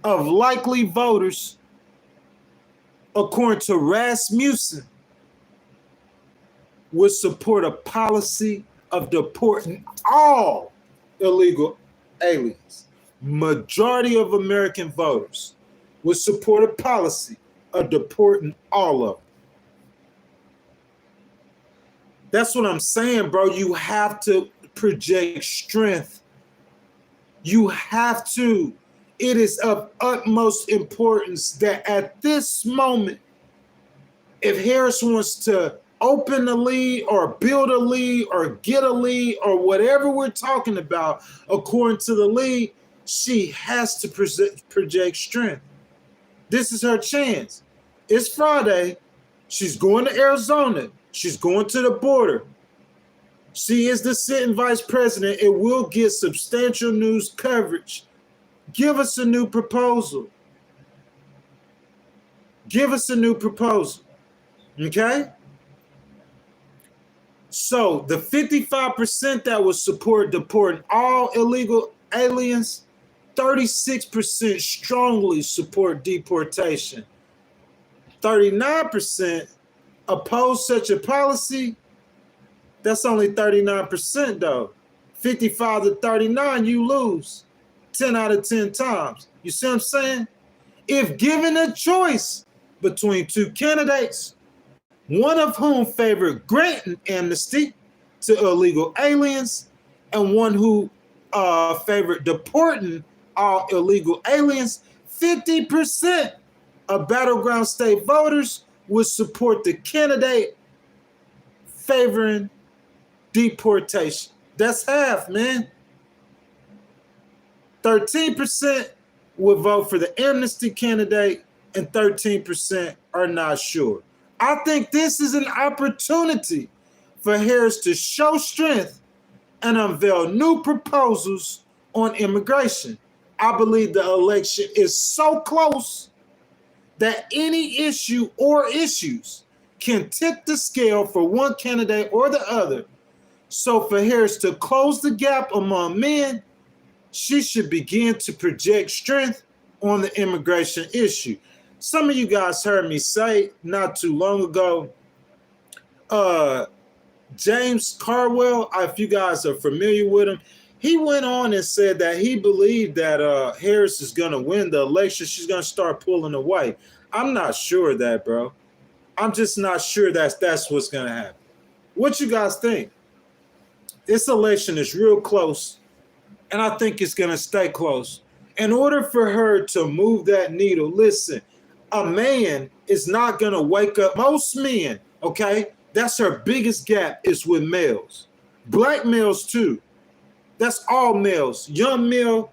of likely voters, according to Rasmussen, would support a policy of deporting all illegal aliens. Majority of American voters would support a policy of deporting all of them. That's what I'm saying, bro. You have to project strength. You have to. It is of utmost importance that at this moment, if Harris wants to open a lead or build a lead or get a lead or whatever we're talking about, according to the lead, she has to project strength. This is her chance. It's Friday. She's going to Arizona. She's going to the border. She is the sitting vice president. It will get substantial news coverage. Give us a new proposal. Give us a new proposal. Okay? So the 55% that would support deporting all illegal aliens, 36% strongly support deportation. 39% oppose such a policy. That's only 39% though. 55 to 39, you lose 10 out of 10 times. You see what I'm saying? If given a choice between two candidates, one of whom favored granting amnesty to illegal aliens and one who favored deporting all illegal aliens, 50% of battleground state voters would support the candidate favoring deportation. That's half, man. 13% would vote for the amnesty candidate and 13% are not sure. I think this is an opportunity for Harris to show strength and unveil new proposals on immigration. I believe the election is so close that any issue or issues can tip the scale for one candidate or the other. So for Harris to close the gap among men, she should begin to project strength on the immigration issue. Some of you guys heard me say not too long ago, James Carwell, if you guys are familiar with him, he went on and said that he believed that Harris is going to win the election. She's going to start pulling away. I'm not sure of that, bro. I'm just not sure that's what's going to happen. What you guys think? This election is real close, And I think it's going to stay close. In order for her to move that needle, listen, a man is not going to wake up. Most men, okay, that's her biggest gap is with males. Black males too. That's all males. Young male,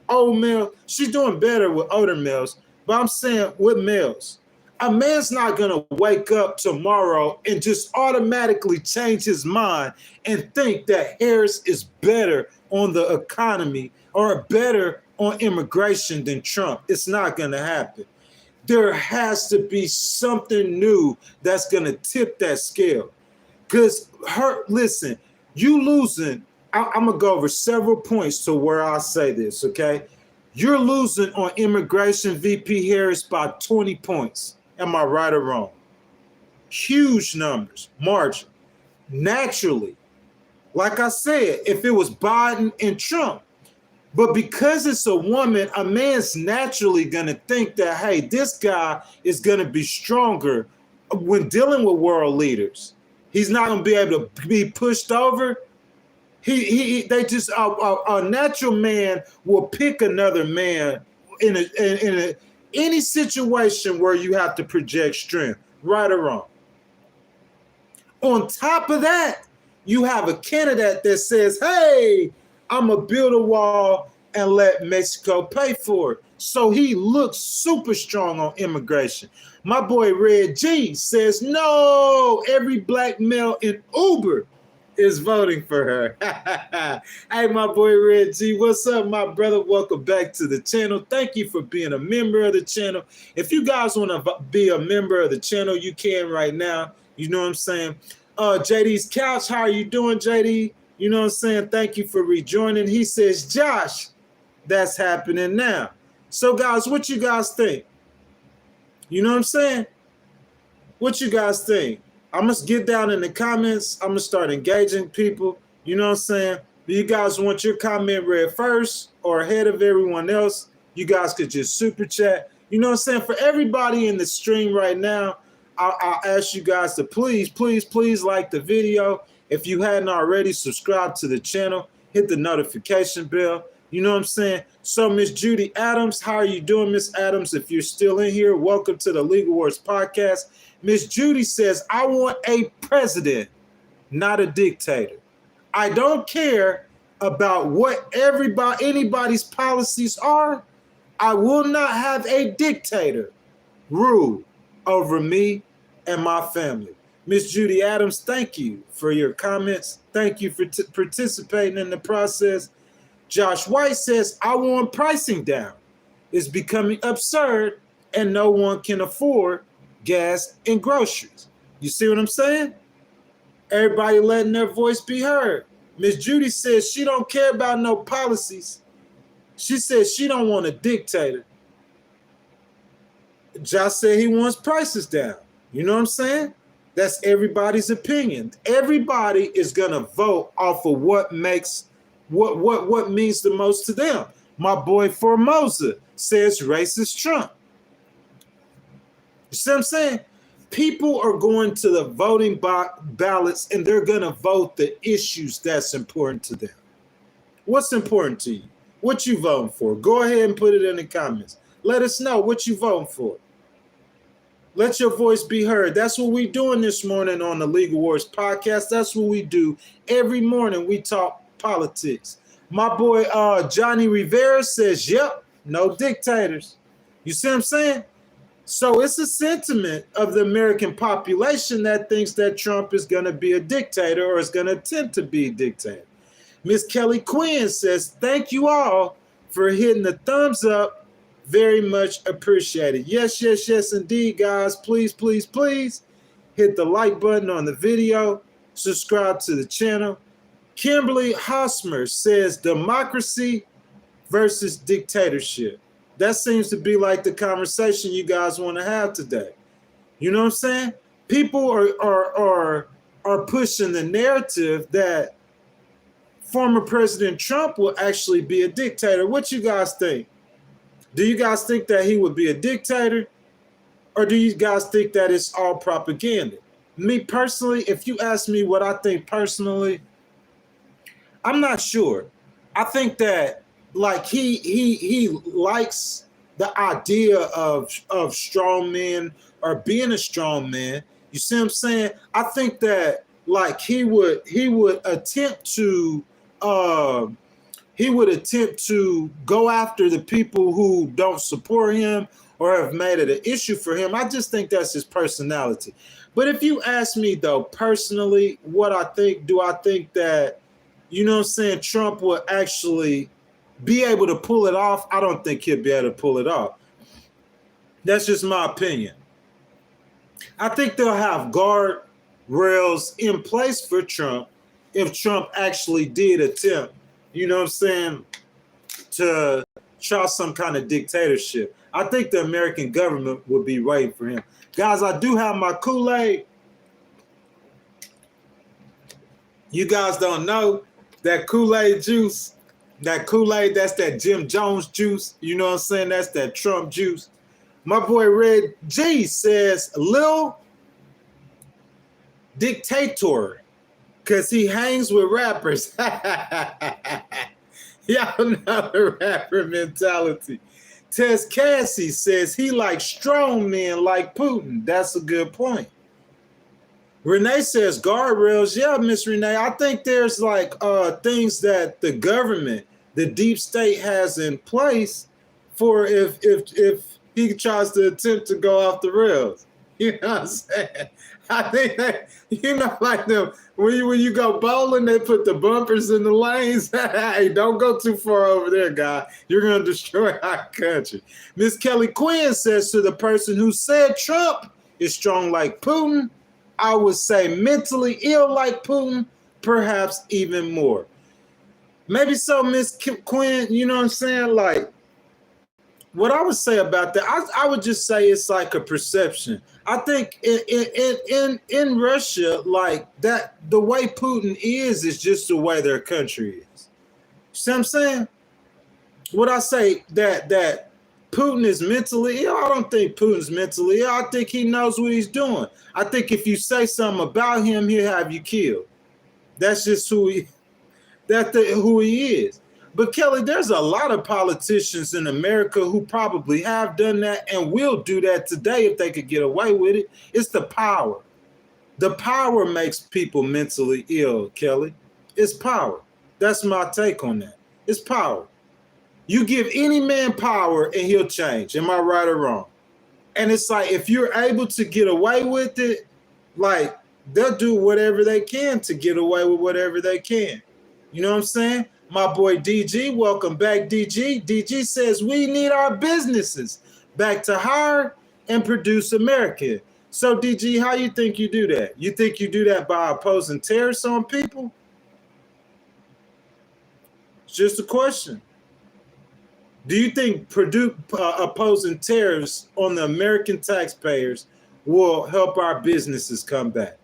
old male. She's doing better with older males. But I'm saying with males. A man's not going to wake up tomorrow and just automatically change his mind and think that Harris is better on the economy or better on immigration than Trump. It's not going to happen. There has to be something new that's going to tip that scale. Because listen, you losing, I'm going to go over several points to where I say this, okay? You're losing on immigration, VP Harris, by 20 points. Am I right or wrong? Huge numbers, margin. Naturally, like I said, if it was Biden and Trump, but because it's a woman, a man's naturally going to think that, hey, this guy is going to be stronger when dealing with world leaders. He's not going to be able to be pushed over. A natural man will pick another man in any situation where you have to project strength, right or wrong. On top of that, you have a candidate that says, hey, I'm going to build a wall and let Mexico pay for it. So he looks super strong on immigration. My boy Red G says, no, every black male in Uber is voting for her. Hey, my boy Red G, what's up, my brother? Welcome back to the channel. Thank you for being a member of the channel. If you guys want to be a member of the channel, you can right now. You know what I'm saying? JD's Couch, how are you doing, JD? You know what I'm saying? Thank you for rejoining. He says, Josh, that's happening now. So, guys, what you guys think? You know what I'm saying? What you guys think? I'm going to get down in the comments. I'm going to start engaging people. You know what I'm saying? Do you guys want your comment read first or ahead of everyone else? You guys could just super chat. You know what I'm saying? For everybody in the stream right now, I'll ask you guys to please like the video. If you hadn't already, subscribe to the channel. Hit the notification bell. You know what I'm saying? So, Miss Judy Adams, how are you doing, Miss Adams? If you're still in here, welcome to the Legal Wars Podcast. Miss Judy says, I want a president, not a dictator. I don't care about what anybody's policies are. I will not have a dictator rule over me and my family. Miss Judy Adams, thank you for your comments. Thank you for participating in the process. Josh White says, I want pricing down. It's becoming absurd and no one can afford gas and groceries. You see what I'm saying? Everybody letting their voice be heard. Miss Judy says she don't care about no policies. She says she don't want a dictator. Josh said he wants prices down. You know what I'm saying? That's everybody's opinion. Everybody is gonna vote off of what makes what means the most to them. My boy Formosa says racist Trump. You see what I'm saying? People are going to the voting ballots and they're gonna vote the issues that's important to them. What's important to you? What you voting for? Go ahead and put it in the comments. Let us know what you voting for. Let your voice be heard. That's what we're doing this morning on the Legal Wars Podcast. That's what we do. Every morning we talk politics. My boy Johnny Rivera says, yep, no dictators. You see what I'm saying? So it's a sentiment of the American population that thinks that Trump is going to be a dictator or is going to attempt to be a dictator. Miss Kelly Quinn says, thank you all for hitting the thumbs up. Very much appreciated. Yes, indeed, guys. Please hit the like button on the video. Subscribe to the channel. Kimberly Hosmer says democracy versus dictatorship. That seems to be like the conversation you guys want to have today. You know what I'm saying? People are pushing the narrative that former President Trump will actually be a dictator. What you guys think? Do you guys think that he would be a dictator? Or do you guys think that it's all propaganda? Me personally, if you ask me what I think personally, I'm not sure. I think that like he likes the idea of strong men or being a strong man. You see what I'm saying? I think that like he would attempt to go after the people who don't support him or have made it an issue for him. I just think that's his personality. But if you ask me though, personally, what I think, do I think that, you know what I'm saying, Trump will actually be able to pull it off? I don't think he'll be able to pull it off. That's just my opinion. I think they'll have guardrails in place for Trump if Trump actually did attempt, you know what I'm saying, to try some kind of dictatorship. I think the American government would be waiting for him. Guys, I do have my Kool-Aid. You guys don't know that Kool-Aid juice, that Kool-Aid, that's that Jim Jones juice. You know what I'm saying? That's that Trump juice. My boy Red G says, Lil Dictator, because he hangs with rappers. Y'all know the rapper mentality. Tess Cassie says he likes strong men like Putin. That's a good point. Renee says guardrails. Yeah, Miss Renee, I think there's like things that the government, the deep state has in place for if he tries to attempt to go off the rails. You know what I'm saying? I think that, you know, like them, when you go bowling, they put the bumpers in the lanes. Hey, don't go too far over there, guy. You're going to destroy our country. Miss Kelly Quinn says to the person who said Trump is strong like Putin, I would say mentally ill like Putin, perhaps even more. Maybe so, Miss Quinn, you know what I'm saying? Like, what I would say about that, I would just say it's like a perception. I think in Russia, like that, the way Putin is just the way their country is. See what I'm saying? Would I say that Putin is mentally ill? I don't think Putin's mentally ill. I think he knows what he's doing. I think if you say something about him, he'll have you killed. That's just who he is. But Kelly, there's a lot of politicians in America who probably have done that and will do that today if they could get away with it. It's the power. The power makes people mentally ill, Kelly. It's power. That's my take on that. It's power. You give any man power and he'll change. Am I right or wrong? And it's like, if you're able to get away with it, like they'll do whatever they can to get away with whatever they can. You know what I'm saying? My boy DG, welcome back, DG. DG says we need our businesses back to hire and produce America. So DG, how you think you do that? You think you do that by opposing tariffs on people? It's just a question. Do you think opposing tariffs on the American taxpayers will help our businesses come back?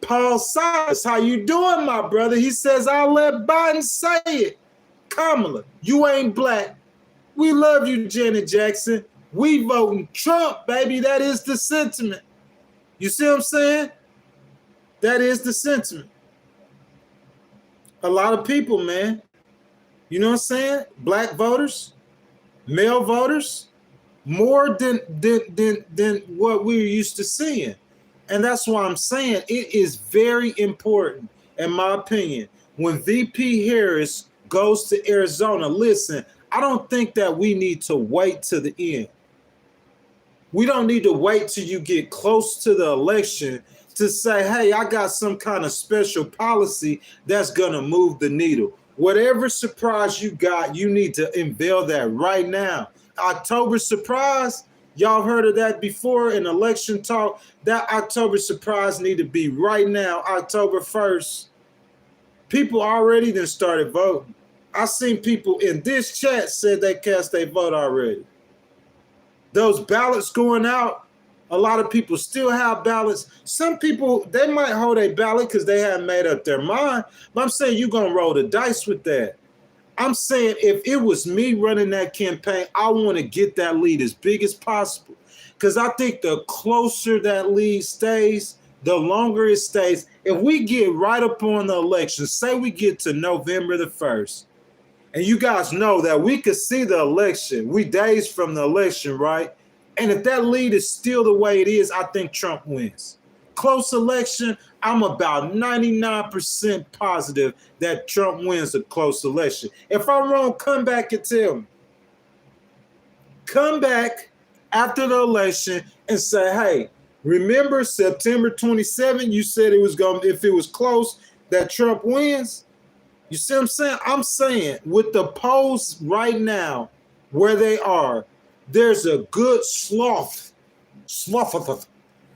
Paul Silas, how you doing, my brother? He says, I'll let Biden say it. Kamala, you ain't black. We love you, Janet Jackson. We voting Trump, baby. That is the sentiment. You see what I'm saying? That is the sentiment. A lot of people, man. You know what I'm saying? Black voters, male voters, more than what we're used to seeing. And that's why I'm saying it is very important, in my opinion, when VP Harris goes to Arizona. Listen, I don't think that we need to wait to the end. We don't need to wait till you get close to the election to say, hey, I got some kind of special policy that's going to move the needle. Whatever surprise you got, you need to unveil that right now. October surprise, y'all heard of that before in election talk? That October surprise need to be right now, October 1st. People already done started voting. I seen people in this chat said they cast their vote already. Those ballots going out, a lot of people still have ballots. Some people, they might hold a ballot because they haven't made up their mind. But I'm saying you're going to roll the dice with that. I'm saying if it was me running that campaign, I want to get that lead as big as possible. Because I think the closer that lead stays, the longer it stays. If we get right up on the election, say we get to November the 1st, And you guys know that we could see the election. We days from the election, right? And if that lead is still the way it is, I think Trump wins. Close election, I'm about 99% positive that Trump wins a close election. If I'm wrong, come back and tell me. Come back after the election and say, hey, remember September 27th, you said it was going to, if it was close, that Trump wins? You see what I'm saying? I'm saying with the polls right now, where they are, there's a good slough of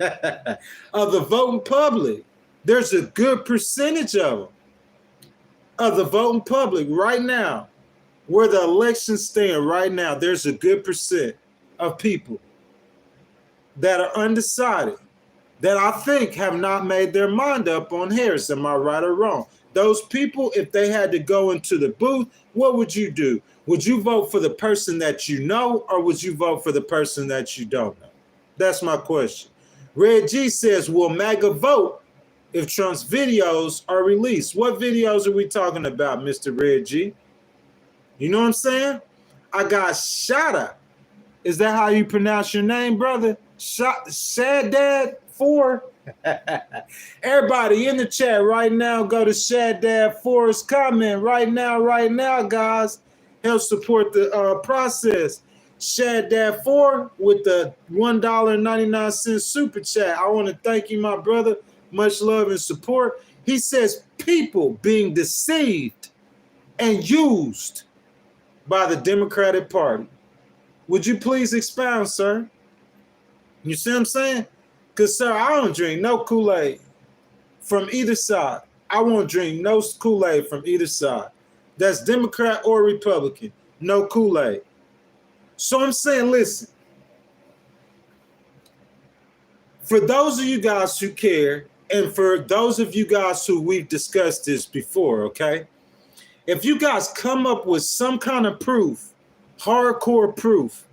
the voting public. There's a good percentage of them, of the voting public right now, where the elections stand right now. There's a good percent of people that are undecided, that I think have not made their mind up on Harris. Am I right or wrong? Those people, if they had to go into the booth, what would you do? Would you vote for the person that you know, or would you vote for the person that you don't know? That's my question. Red G says, will MAGA vote if Trump's videos are released? What videos are we talking about, Mr. Red G? You know what I'm saying? I got Shada. Is that how you pronounce your name, brother? Shaddad 4. Everybody in the chat right now, go to Shaddad 4's comment right now, guys. Help support the process. Shaddad 4 with the $1.99 super chat. I want to thank you, my brother. Much love and support. He says people being deceived and used by the Democratic Party. Would you please expound, sir? You see what I'm saying? Because, sir, I don't drink no Kool-Aid from either side. I won't drink no Kool-Aid from either side. That's Democrat or Republican. No Kool-Aid. So I'm saying, listen. For those of you guys who care, and for those of you guys who we've discussed this before, okay? If you guys come up with some kind of proof, hardcore proof,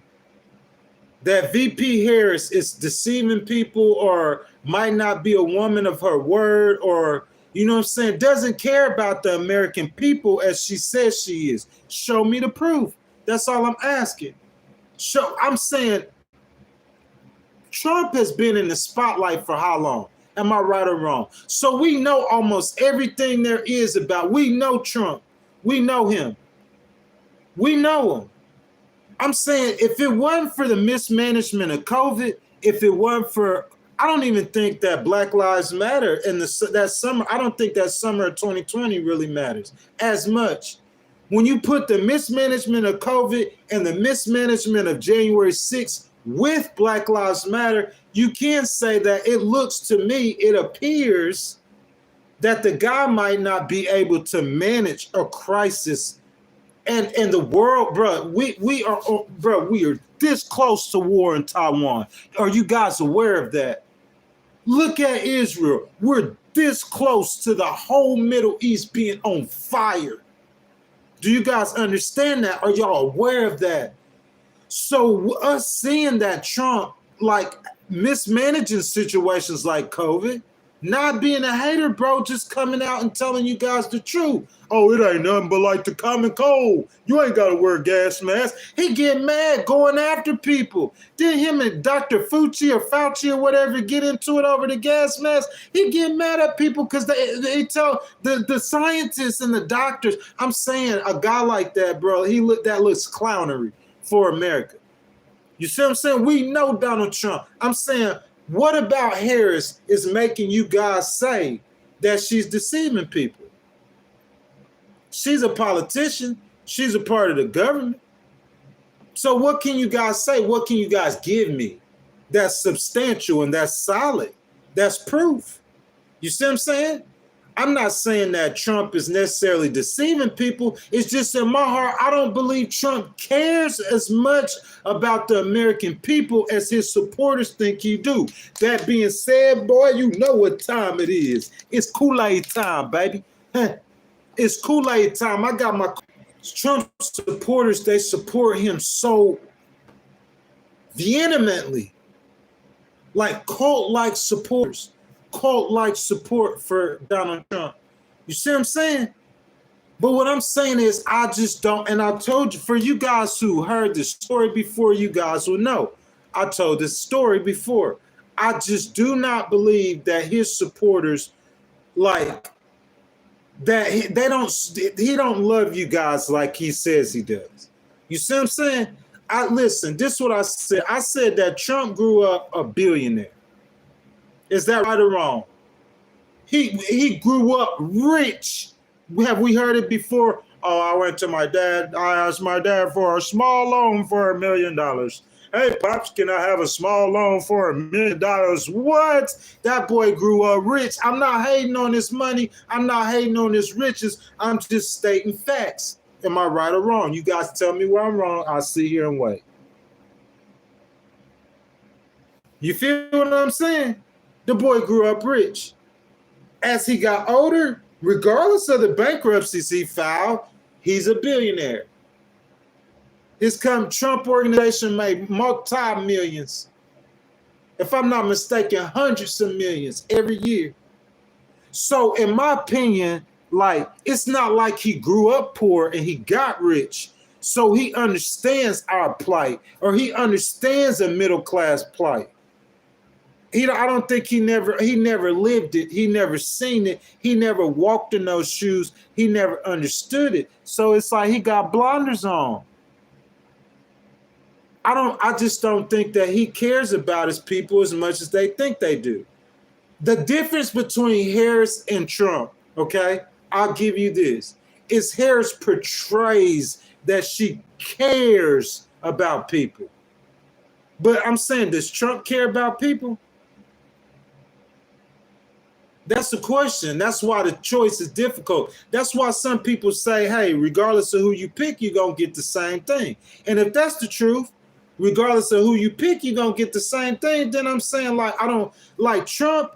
that VP Harris is deceiving people or might not be a woman of her word, or, you know what I'm saying, doesn't care about the American people as she says she is, show me the proof. That's all I'm asking. I'm saying Trump has been in the spotlight for how long? Am I right or wrong? So we know almost everything there is about. We know Trump. We know him. We know him. I'm saying if it wasn't for the mismanagement of COVID, if it wasn't for, I don't even think that Black Lives Matter in that summer, I don't think that summer of 2020 really matters as much. When you put the mismanagement of COVID and the mismanagement of January 6th with Black Lives Matter, you can say that it looks to me, it appears that the guy might not be able to manage a crisis. And the world, bro, we are this close to war in Taiwan. Are you guys aware of that? Look at Israel. We're this close to the whole Middle East being on fire. Do you guys understand that? Are y'all aware of that? So us seeing that Trump, like, mismanaging situations like COVID, not being a hater, bro, just coming out and telling you guys the truth. Oh, it ain't nothing but like the common cold. You ain't got to wear a gas mask. He get mad going after people. Did him and Dr. Fauci or whatever get into it over the gas mask? He get mad at people because they tell the scientists and the doctors. I'm saying a guy like that, bro, that looks clownery for America. You see what I'm saying? We know Donald Trump. I'm saying, what about Harris is making you guys say that she's deceiving people? She's a politician. She's a part of the government. So what can you guys say? What can you guys give me that's substantial and that's solid? That's proof. You see what I'm saying? I'm not saying that Trump is necessarily deceiving people. It's just in my heart, I don't believe Trump cares as much about the American people as his supporters think he do. That being said, boy, you know what time it is. It's Kool-Aid time, baby. It's Kool-Aid time. I got my Trump supporters. They support him so vehemently, like cult-like supporters. Cult-like support for Donald Trump. You see what I'm saying? But what I'm saying is, I just don't. And I told you, for you guys who heard the story before, you guys will know. I told this story before. I just do not believe that his supporters, like, that he don't love you guys like he says he does. You see what I'm saying? Listen, this is what I said. I said that Trump grew up a billionaire. Is that right or wrong? He grew up rich. Have we heard it before? Oh, I went to my dad. I asked my dad for a small loan for $1 million. Hey, Pops, can I have a small loan for $1 million? What? That boy grew up rich. I'm not hating on his money. I'm not hating on his riches. I'm just stating facts. Am I right or wrong? You guys tell me where I'm wrong. I'll sit here and wait. You feel what I'm saying? The boy grew up rich. As he got older, regardless of the bankruptcies he filed, he's a billionaire. His Trump organization made multi-millions. If I'm not mistaken, hundreds of millions every year. So in my opinion, like, it's not like he grew up poor and he got rich. So he understands our plight, or he understands a middle-class plight. I don't think he never lived it. He never seen it. He never walked in those shoes. He never understood it. So it's like he got blinders on. I just don't think that he cares about his people as much as they think they do. The difference between Harris and Trump, okay, I'll give you this, is Harris portrays that she cares about people. But I'm saying, does Trump care about people? That's the question. That's why the choice is difficult. That's why some people say, hey, regardless of who you pick, you're going to get the same thing. And if that's the truth, regardless of who you pick, you're going to get the same thing. Then I'm saying, like, I don't like Trump.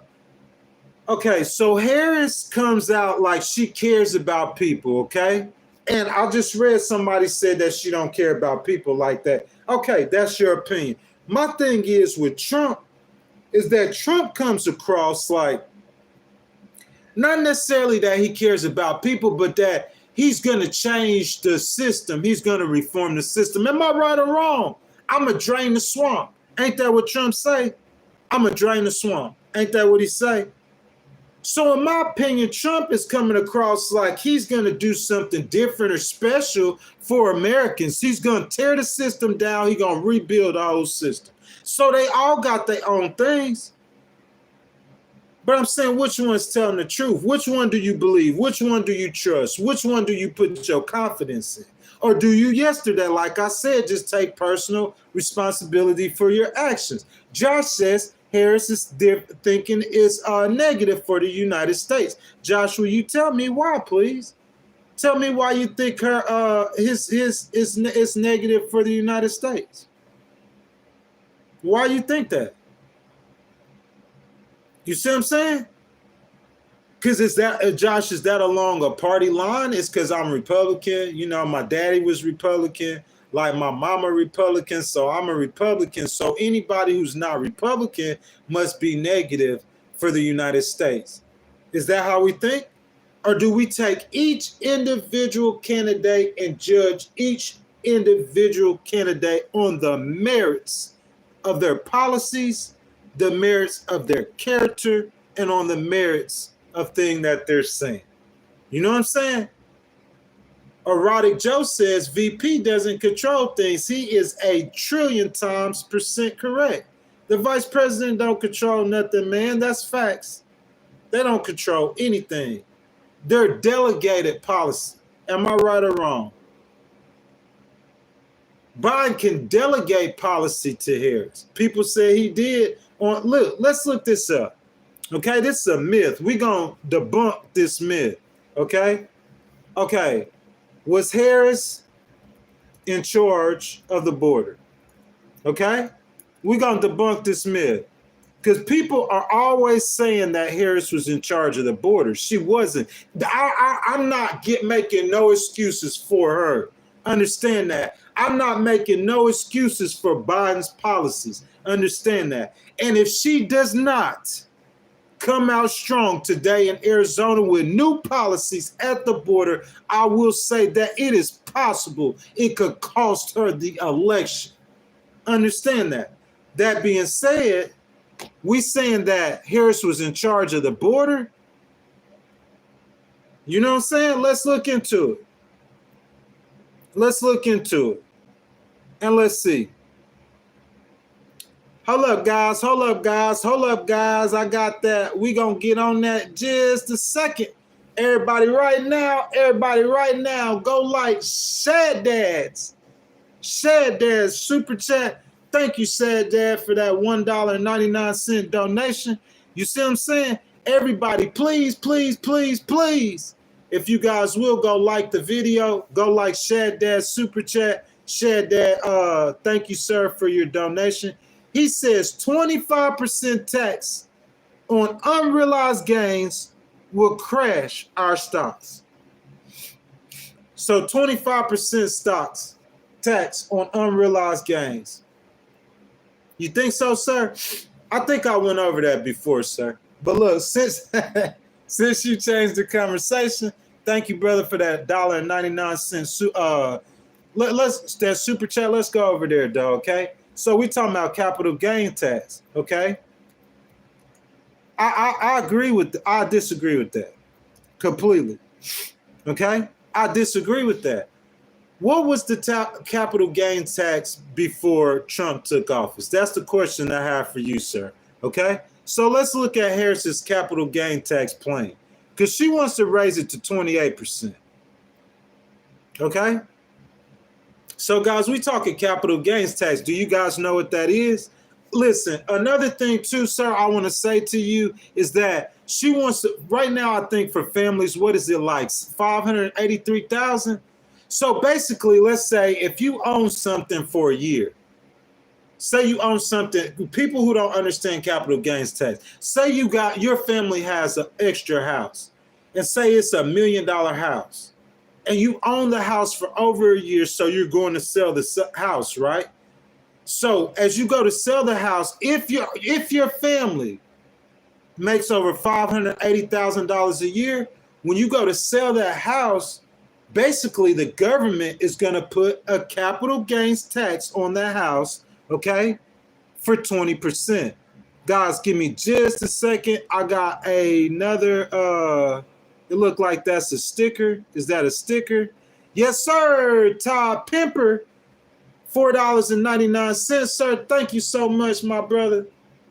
Okay, so Harris comes out like she cares about people, okay? And I just read somebody said that she don't care about people like that. Okay, that's your opinion. My thing is with Trump is that Trump comes across like, not necessarily that he cares about people, but that he's going to change the system. He's going to reform the system. Am I right or wrong? I'm going to drain the swamp. Ain't that what Trump say? I'm going to drain the swamp. Ain't that what he say? So in my opinion, Trump is coming across like he's going to do something different or special for Americans. He's going to tear the system down. He's going to rebuild the whole system. So they all got their own things. But I'm saying, which one's telling the truth? Which one do you believe? Which one do you trust? Which one do you put your confidence in? Or do you yesterday, like I said, just take personal responsibility for your actions? Josh says Harris is thinking is negative for the United States. Josh, will you tell me why, please? Tell me why you think her his is negative for the United States. Why you think that? You see what I'm saying? Because is that, Josh, is that along a party line? It's because I'm Republican. You know, my daddy was Republican, like my mama Republican, so I'm a Republican. So anybody who's not Republican must be negative for the United States. Is that how we think? Or do we take each individual candidate and judge each individual candidate on the merits of their policies, the merits of their character, and on the merits of things that they're saying? You know what I'm saying? Erotic Joe says VP doesn't control things. He is 1,000,000,000,000% correct. The vice president don't control nothing, man. That's facts. They don't control anything. They're delegated policy. Am I right or wrong? Biden can delegate policy to Harris. People say he did. Look, let's look this up. Okay, this is a myth. We're going to debunk this myth. Okay? Okay. Was Harris in charge of the border? Okay? We're going to debunk this myth. Because people are always saying that Harris was in charge of the border. She wasn't. I'm not making no excuses for her. Understand that. I'm not making no excuses for Biden's policies. Understand that. And if she does not come out strong today in Arizona with new policies at the border, I will say that it is possible it could cost her the election. Understand that. That being said, we saying that Harris was in charge of the border. You know what I'm saying? Let's look into it. Let's look into it. And let's see. Hold up, guys. Hold up, guys. Hold up, guys. I got that. We gonna get on that just a second. Everybody right now, go like Sad Dads. Sad Dads super chat. Thank you, Sad Dad, for that $1.99 donation. You see what I'm saying? Everybody, please, please, please, please. If you guys will go like the video, go like Shad Dad super chat. Shad Dad, thank you, sir, for your donation. He says 25% tax on unrealized gains will crash our stocks. So 25% stocks tax on unrealized gains. You think so, sir? I think I went over that before, sir. But look, since you changed the conversation, thank you, brother, for that $1.99. Let's that super chat. Let's go over there, though. Okay. So we talking about capital gain tax. Okay. I agree with. I disagree with that completely. Okay. I disagree with that. What was the capital gain tax before Trump took office? That's the question I have for you, sir. Okay. So let's look at Harris's capital gain tax plan, because she wants to raise it to 28%. Okay? So, guys, we talking capital gains tax. Do you guys know what that is? Listen, another thing, too, sir, I want to say to you is that she wants to, right now, I think for families, what is it like, $583,000? So, basically, let's say if you own something for a year, say you own something, people who don't understand capital gains tax, say you got, your family has an extra house, and say it's $1 million house, and you own the house for over a year, so you're going to sell the house, right? So as you go to sell the house, if your family makes over $580,000 a year, when you go to sell that house, basically the government is going to put a capital gains tax on that house, okay, for 20%. Guys, give me just a second. I got another, it looked like that's a sticker. Is that a sticker? Yes, sir. Todd Pimper, $4.99, sir. Thank you so much, my brother.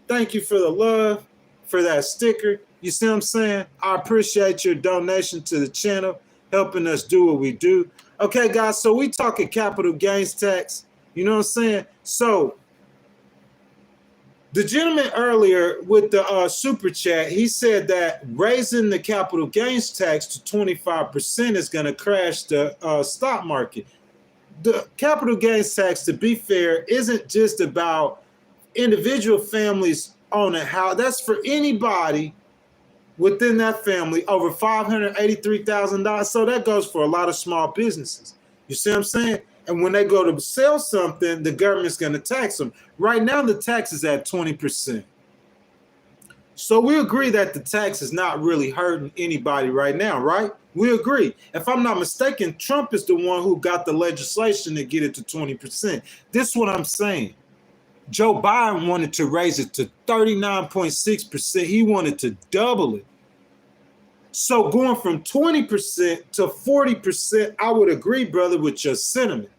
Thank you for the love, for that sticker. You see what I'm saying? I appreciate your donation to the channel, helping us do what we do. Okay, guys, so we talking capital gains tax. You know what I'm saying? So the gentleman earlier with the super chat, he said that raising the capital gains tax to 25% is going to crash the stock market. The capital gains tax, to be fair, isn't just about individual families owning a house. That's for anybody within that family over $583,000. So that goes for a lot of small businesses. You see what I'm saying? And when they go to sell something, the government's going to tax them. Right now, the tax is at 20%. So we agree that the tax is not really hurting anybody right now, right? We agree. If I'm not mistaken, Trump is the one who got the legislation to get it to 20%. This is what I'm saying. Joe Biden wanted to raise it to 39.6%. He wanted to double it. So going from 20% to 40%, I would agree, brother, with your sentiment.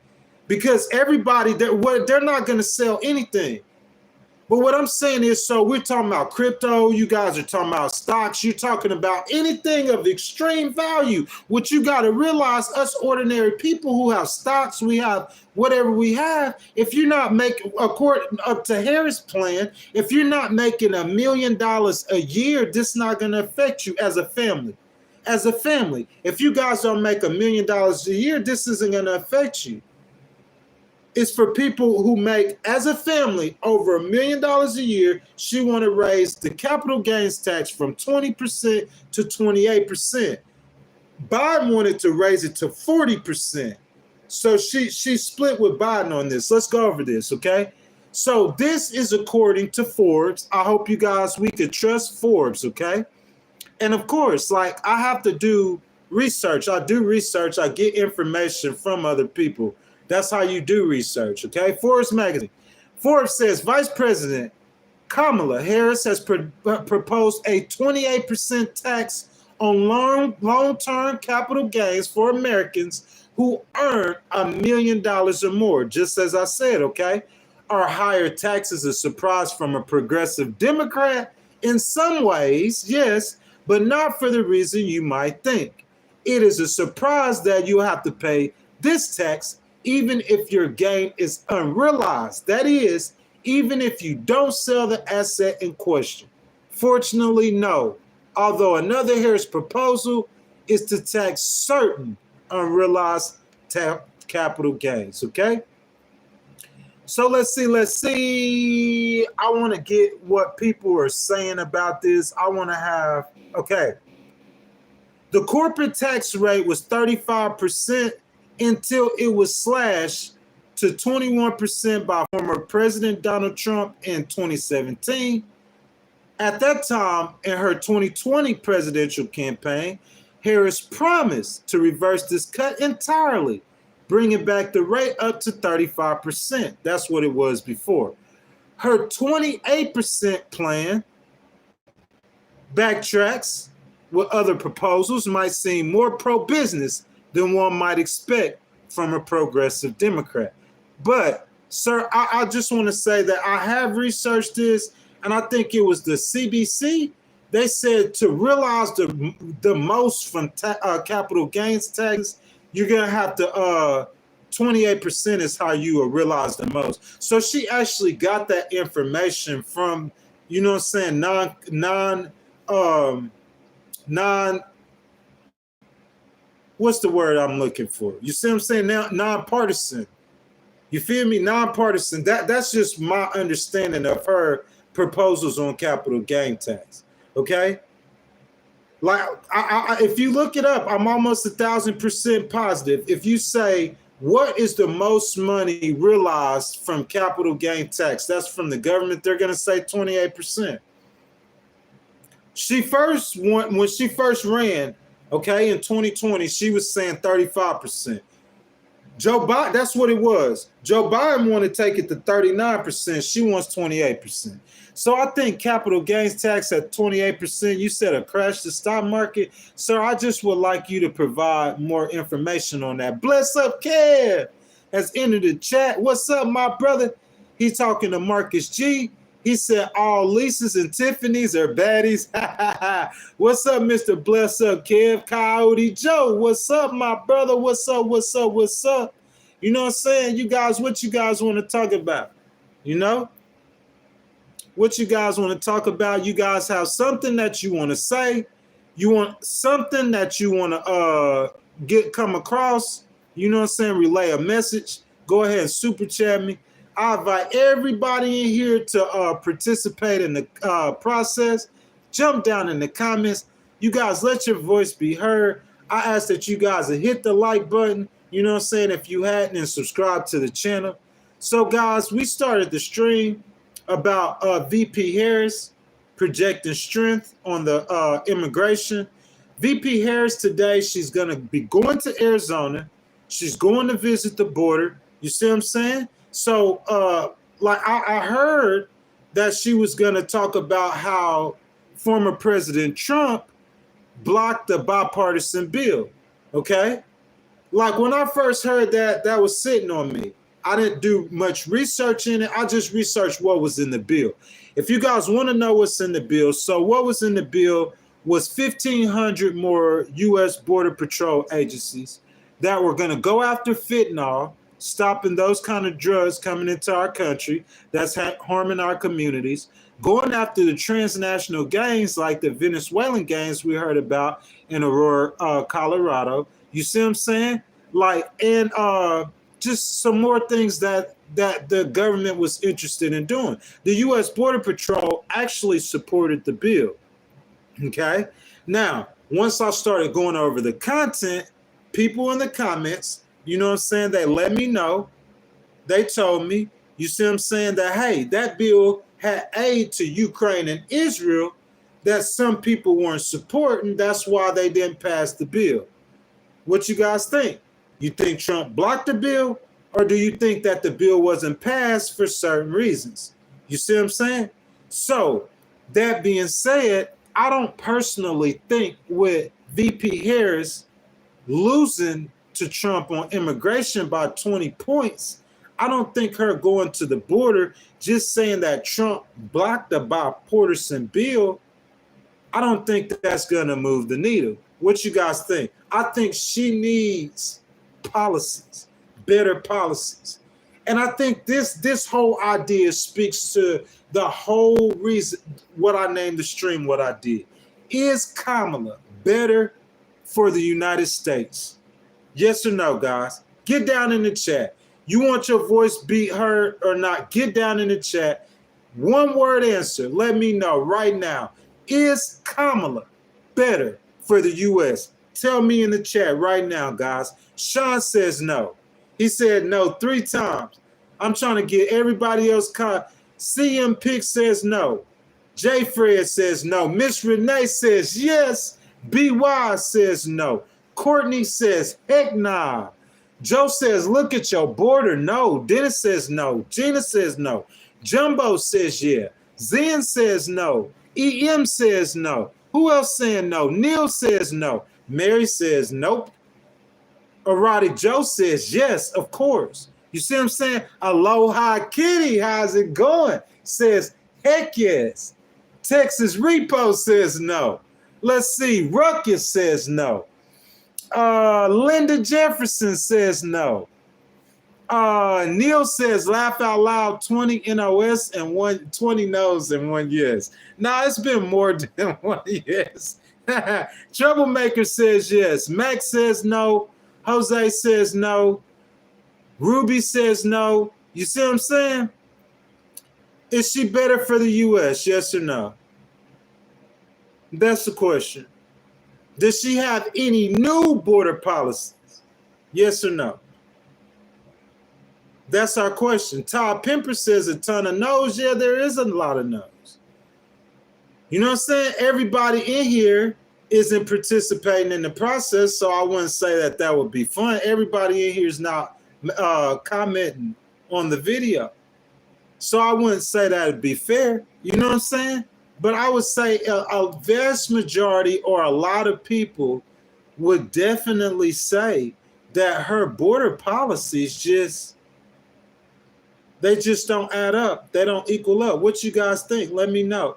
Because everybody, they're not going to sell anything. But what I'm saying is, so we're talking about crypto, you guys are talking about stocks, you're talking about anything of extreme value. What you got to realize, us ordinary people who have stocks, we have whatever we have, if you're not making, according up to Harris' plan, if you're not making $1 million a year, this is not going to affect you as a family. As a family, if you guys don't make $1 million a year, this isn't going to affect you. It's for people who make, as a family, over $1 million a year. She want to raise the capital gains tax from 20% to 28%. Biden wanted to raise it to 40%. So she split with Biden on this. Let's go over this, okay? So this is according to Forbes. I hope you guys, we could trust Forbes, okay? And of course, like I have to do research. I do research. I get information from other people. That's how you do research, okay? Forbes magazine. Forbes says Vice President Kamala Harris has proposed a 28% tax on long-term capital gains for Americans who earn $1 million or more. Just as I said, okay? Are higher taxes a surprise from a progressive Democrat? In some ways, yes, but not for the reason you might think. It is a surprise that you have to pay this tax even if your gain is unrealized. That is, even if you don't sell the asset in question. Fortunately, no. Although another Harris proposal is to tax certain unrealized capital gains, okay? So let's see. I want to get what people are saying about this. I want to have, okay. The corporate tax rate was 35% until it was slashed to 21% by former President Donald Trump in 2017. At that time, in her 2020 presidential campaign, Harris promised to reverse this cut entirely, bringing back the rate up to 35%. That's what it was before. Her 28% plan backtracks with other proposals might seem more pro-business than one might expect from a progressive Democrat. But, sir, I just want to say that I have researched this, and I think it was the CBC. They said to realize the most from capital gains taxes, you're going to have to 28% is how you realize the most. So she actually got that information from, you know what I'm saying, what's the word I'm looking for? You see what I'm saying? Now, nonpartisan. You feel me? Nonpartisan. That's just my understanding of her proposals on capital gain tax. Okay? Like, if you look it up, I'm almost 1,000% positive. If you say, what is the most money realized from capital gain tax? That's from the government. They're going to say 28%. When she first ran, okay, in 2020, she was saying 35%. Joe Biden, that's what it was. Joe Biden wanted to take it to 39%. She wants 28%. So I think capital gains tax at 28%, you said a crash the stock market. Sir, I just would like you to provide more information on that. Bless up, Kev has entered the chat. What's up, my brother? He's talking to Marcus G. He said all Lisa's and Tiffany's are baddies. What's up, Mr. Bless Up, Kev? Coyote Joe, what's up, my brother? What's up? You know what I'm saying? You guys, what you guys want to talk about? You know? What you guys want to talk about? You guys have something that you want to say? You want something that you want to come across? You know what I'm saying? Relay a message. Go ahead and super chat me. I invite everybody in here to participate in the process. Jump down in the comments. You guys, let your voice be heard. I ask that you guys hit the like button, you know what I'm saying, if you hadn't, and subscribe to the channel. So, guys, we started the stream about VP Harris projecting strength on the immigration. VP Harris today, she's going to be going to Arizona. She's going to visit the border. You see what I'm saying? So, I heard that she was going to talk about how former President Trump blocked the bipartisan bill, okay? Like, when I first heard that, that was sitting on me. I didn't do much research in it. I just researched what was in the bill. If you guys want to know what's in the bill, so what was in the bill was 1,500 more U.S. Border Patrol agencies that were going to go after fentanyl, stopping those kind of drugs coming into our country that's harming our communities, going after the transnational gangs like the Venezuelan gangs we heard about in Aurora, Colorado. You see what I'm saying? Like, and just some more things that the government was interested in doing. The U.S. Border Patrol actually supported the bill. Okay? Now, once I started going over the content, people in the comments, you know what I'm saying, they let me know. They told me You see what I'm saying? That, hey, that bill had aid to Ukraine and Israel that some people weren't supporting. That's why they didn't pass the bill. What you guys think? You think Trump blocked the bill, or do you think that the bill wasn't passed for certain reasons? You see what I'm saying? So, that being said, I don't personally think with VP Harris losing to Trump on immigration by 20 points, I don't think her going to the border, just saying that Trump blocked a bipartisan bill, I don't think that's going to move the needle. What you guys think? I think she needs policies, better policies. And I think this whole idea speaks to the whole reason what I named the stream, what I did. Is Kamala better for the United States? Yes or no, guys? Get down in the chat. You want your voice be heard or not? Get down in the chat. One word answer. Let me know right now. Is Kamala better for the U.S.? Tell me in the chat right now, guys. Sean says no. He said no 3 times. I'm trying to get everybody else caught. CM Pick says no. J. Fred says no. Miss Renee says yes. BY says no. Courtney says heck nah. Joe says look at your border. No. Dennis says no. Gina says no. Jumbo says yeah. Zen says no. EM says no. Who else saying no? Neil says no. Mary says nope. Arati Joe says yes, of course. You see what I'm saying? Aloha Kitty, how's it going? Says heck yes. Texas Repo says no. Let's see. Ruckus says no. Linda Jefferson says no. Neil says laugh out loud 20 NOS and 20 no's and 1 yes. Nah, it's been more than 1 yes. Troublemaker says yes. Max says no. Jose says no. Ruby says no. You see what I'm saying? Is she better for the U.S.? Yes or no? That's the question. Does she have any new border policies? Yes or no? That's our question. Todd Pimper says a ton of no's. Yeah, there is a lot of no's. You know what I'm saying? Everybody in here isn't participating in the process, so I wouldn't say that that would be fun. Everybody in here is not commenting on the video. So I wouldn't say that would be fair. You know what I'm saying? But I would say a vast majority or a lot of people would definitely say that her border policies they just don't add up. They don't equal up. What you guys think? Let me know.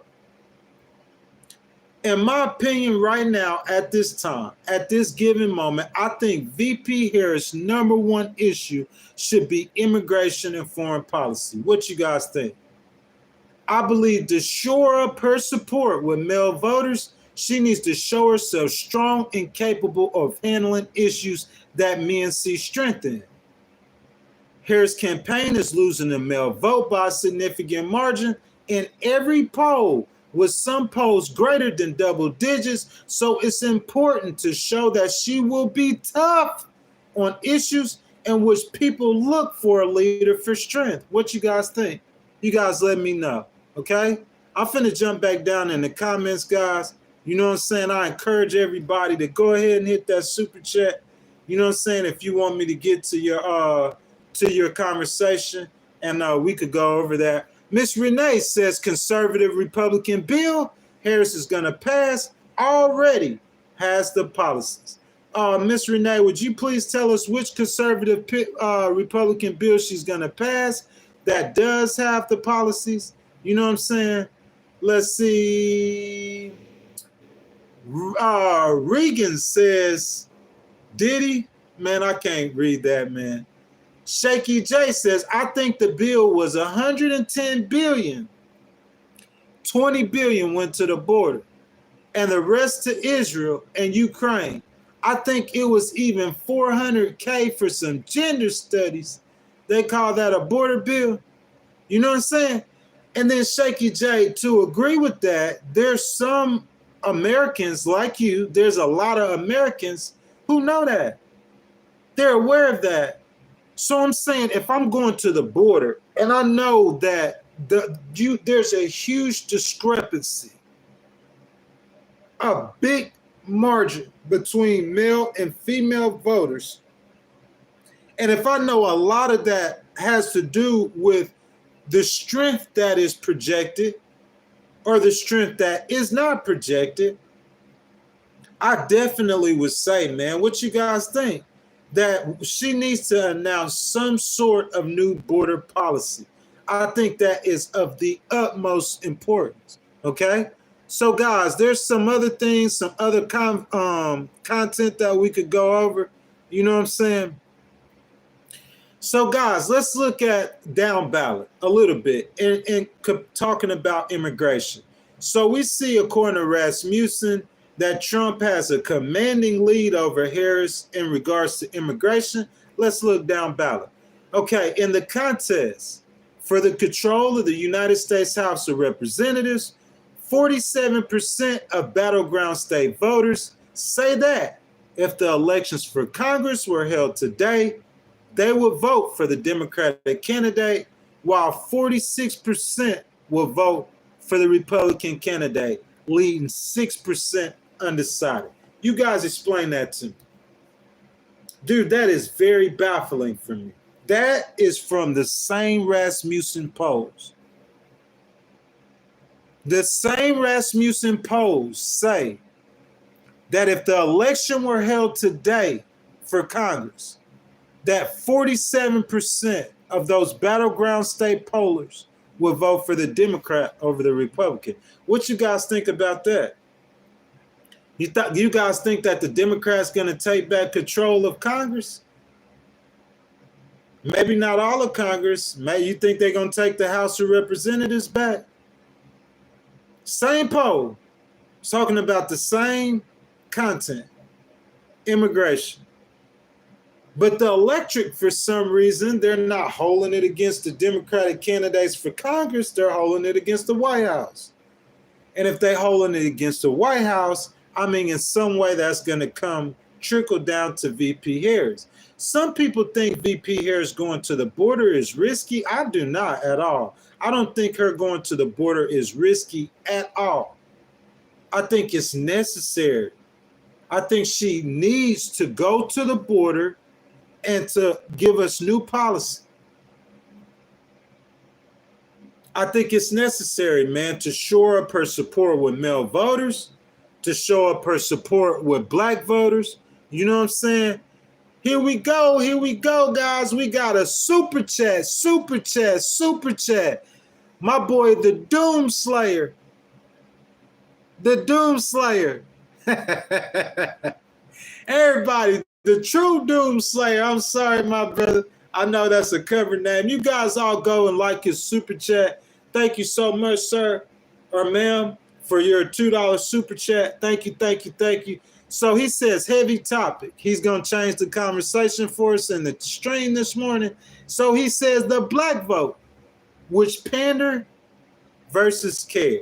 In my opinion, right now, at this time, at this given moment, I think VP Harris' #1 issue should be immigration and foreign policy. What you guys think? I believe to shore up her support with male voters, she needs to show herself strong and capable of handling issues that men see strength in. Harris' campaign is losing the male vote by a significant margin in every poll, with some polls greater than double digits. So it's important to show that she will be tough on issues in which people look for a leader for strength. What you guys think? You guys let me know, okay? I'm finna jump back down in the comments, guys. You know what I'm saying? I encourage everybody to go ahead and hit that super chat. You know what I'm saying? If you want me to get to your conversation, and we could go over that. Miss Renee says conservative Republican bill Harris is going to pass already has the policies. Miss Renee, would you please tell us which conservative Republican bill she's going to pass that does have the policies? You know what I'm saying? Let's see. Regan says, did he? Man, I can't read that, man. Shaky J says, I think the bill was 110 billion. 20 billion went to the border and the rest to Israel and Ukraine. I think it was even 400K for some gender studies. They call that a border bill. You know what I'm saying? And then Shaky J, to agree with that, there's some Americans like you, there's a lot of Americans who know that. They're aware of that. So I'm saying if I'm going to the border and I know that there's a huge discrepancy, a big margin between male and female voters, and if I know a lot of that has to do with the strength that is projected or the strength that is not projected, I definitely would say, man, what you guys think? That she needs to announce some sort of new border policy. I think that is of the utmost importance. Okay? So, guys, there's some other things, some other content that we could go over. You know what I'm saying? So, guys, let's look at down ballot a little bit and talking about immigration. So we see, according to Rasmussen, that Trump has a commanding lead over Harris in regards to immigration. Let's look down ballot. Okay, in the contest for the control of the United States House of Representatives, 47% of battleground state voters say that if the elections for Congress were held today, they would vote for the Democratic candidate, while 46% will vote for the Republican candidate, leaving 6% undecided. You guys explain that to me. Dude, that is very baffling for me. That is from the same Rasmussen polls. The same Rasmussen polls say that if the election were held today for Congress, that 47% of those battleground state pollers will vote for the Democrat over the Republican. What you guys think about that? You guys think that the Democrats going to take back control of Congress? Maybe not all of Congress. Maybe you think they're going to take the House of Representatives back? Same poll, talking about the same content, immigration. But the electric, for some reason, they're not holding it against the Democratic candidates for Congress. They're holding it against the White House. And if they're holding it against the White House, I mean, in some way that's going to trickle down to VP Harris. Some people think VP Harris going to the border is risky. I do not at all. I don't think her going to the border is risky at all. I think it's necessary. I think she needs to go to the border and to give us new policy. I think it's necessary, man, to shore up her support with male voters, to show up her support with black voters. You know what I'm saying? Here we go, guys. We got a super chat. My boy, the Doomslayer. Everybody, the true Doomslayer. I'm sorry, my brother. I know that's a cover name. You guys all go and like his super chat. Thank you so much, sir or ma'am, for your $2 super chat. Thank you. So he says, heavy topic. He's going to change the conversation for us in the stream this morning. So he says the black vote, which pander versus care.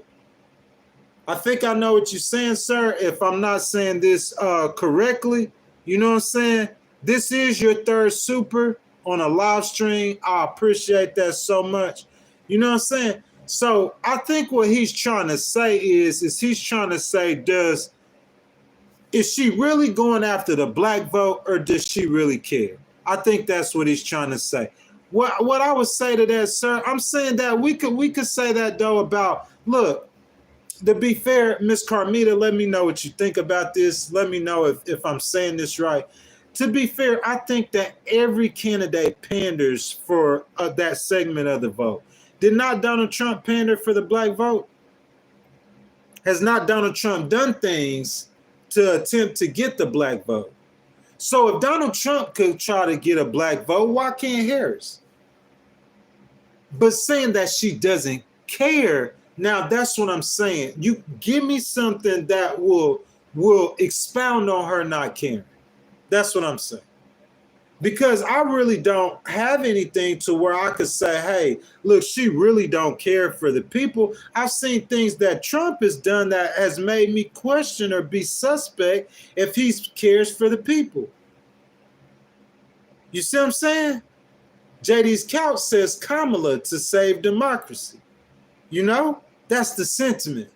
I think I know what you're saying, sir. If I'm not saying this correctly, you know what I'm saying? This is your third super on a live stream. I appreciate that so much. You know what I'm saying? So I think what he's trying to say is he's trying to say, is she really going after the black vote, or does she really care? I think that's what he's trying to say. What I would say to that, sir, I'm saying that we could say that though about, look, to be fair, Miss Carmita, let me know what you think about this. Let me know if I'm saying this right. To be fair, I think that every candidate panders for that segment of the vote. Did not Donald Trump pander for the black vote? Has not Donald Trump done things to attempt to get the black vote? So if Donald Trump could try to get a black vote, why can't Harris? But saying that she doesn't care, now that's what I'm saying. You give me something that will expound on her not caring. That's what I'm saying. Because I really don't have anything to where I could say, hey, look, she really don't care for the people. I've seen things that Trump has done that has made me question or be suspect if he cares for the people. You see what I'm saying? JD's couch says Kamala to save democracy. You know, that's the sentiment.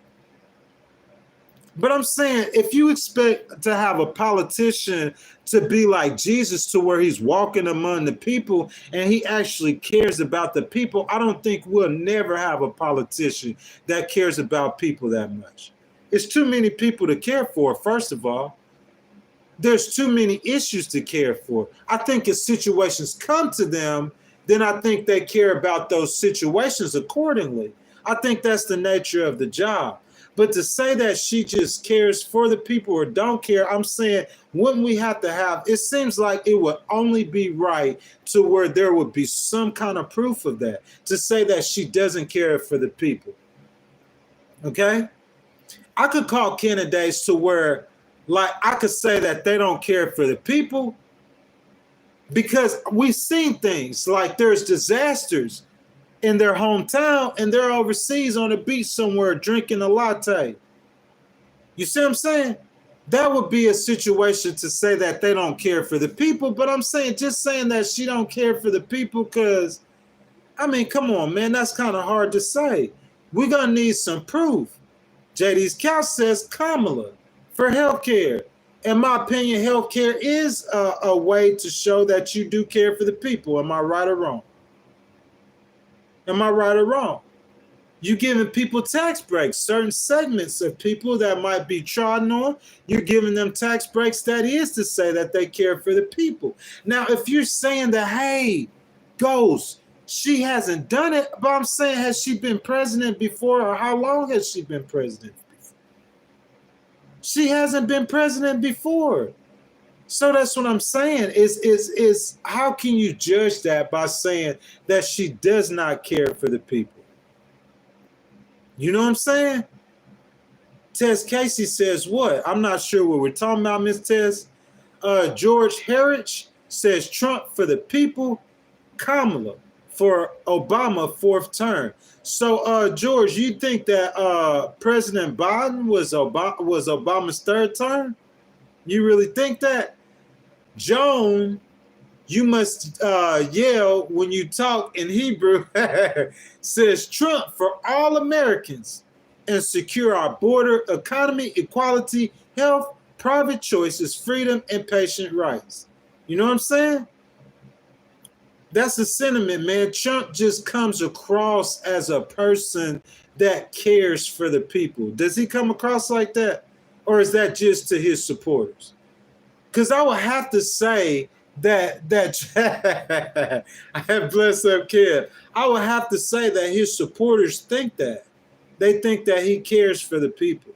But I'm saying, if you expect to have a politician to be like Jesus, to where he's walking among the people and he actually cares about the people, I don't think we'll never have a politician that cares about people that much. It's too many people to care for, first of all. There's too many issues to care for. I think if situations come to them, then I think they care about those situations accordingly. I think that's the nature of the job. But to say that she just cares for the people or don't care, I'm saying, wouldn't we have to have, it seems like it would only be right to where there would be some kind of proof of that, to say that she doesn't care for the people. Okay? I could call candidates to where, like, I could say that they don't care for the people because we've seen things like there's disasters in their hometown and they're overseas on the beach somewhere drinking a latte. You see what I'm saying? That would be a situation to say that they don't care for the people. But I'm saying, just saying that she don't care for the people, because, I mean, come on, man, that's kind of hard to say. We're going to need some proof. JD's couch says Kamala for healthcare. In my opinion, healthcare is a way to show that you do care for the people. Am I right or wrong? Am I right or wrong? You're giving people tax breaks, certain segments of people that might be trodden on, you're giving them tax breaks. That is to say that they care for the people. Now, if you're saying that, hey, Ghost, she hasn't done it, but I'm saying, has she been president before, or how long has she been president before? She hasn't been president before. So that's what I'm saying, is how can you judge that by saying that she does not care for the people? You know what I'm saying? Tess Casey says what? I'm not sure what we're talking about, Miss Tess. George Herridge says Trump for the people, Kamala for Obama fourth term. So, George, you think that President Biden was Obama's third term? You really think that? Joan, you must yell when you talk in Hebrew, says Trump for all Americans and secure our border, economy, equality, health, private choices, freedom, and patient rights. You know what I'm saying? That's the sentiment, man. Trump just comes across as a person that cares for the people. Does he come across like that? Or is that just to his supporters? Because I would have to say that I have blessed up kid. I would have to say that his supporters think that. They think that he cares for the people.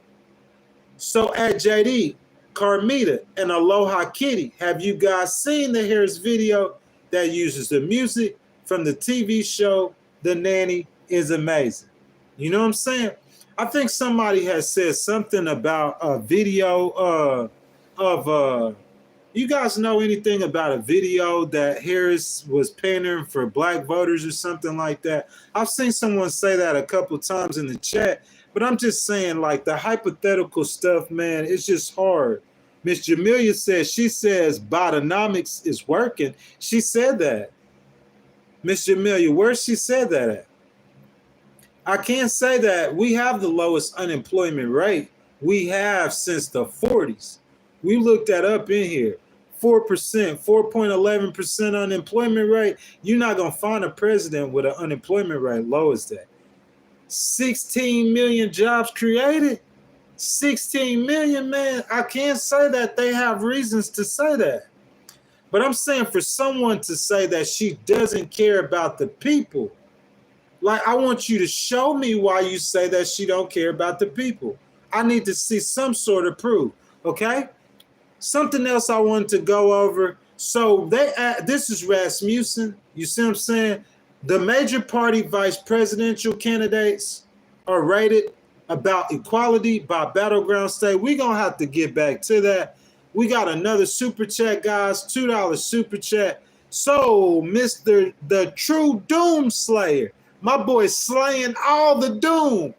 So at JD, Carmita, and Aloha Kitty, have you guys seen the Harris video that uses the music from the TV show The Nanny is Amazing? You know what I'm saying? I think somebody has said something about a video of you guys know anything about a video that Harris was pandering for black voters or something like that? I've seen someone say that a couple times in the chat, but I'm just saying, like, the hypothetical stuff, man, it's just hard. Miss Jamelia says, she says Bidenomics is working. She said that. Miss Jamelia, where she said that at? I can't say that we have the lowest unemployment rate we have since the 40s. We looked that up in here. 4%, 4.11% unemployment rate. You're not going to find a president with an unemployment rate low as that. 16 million jobs created. 16 million, man. I can't say that they have reasons to say that. But I'm saying, for someone to say that she doesn't care about the people, like, I want you to show me why you say that she don't care about the people. I need to see some sort of proof, okay? Something else I wanted to go over. So this is Rasmussen. You see what I'm saying? The major party vice presidential candidates are rated about equality by battleground state. We're going to have to get back to that. We got another super chat, guys. $2 super chat. So, Mr. The True Doom Slayer, my boy slaying all the doom.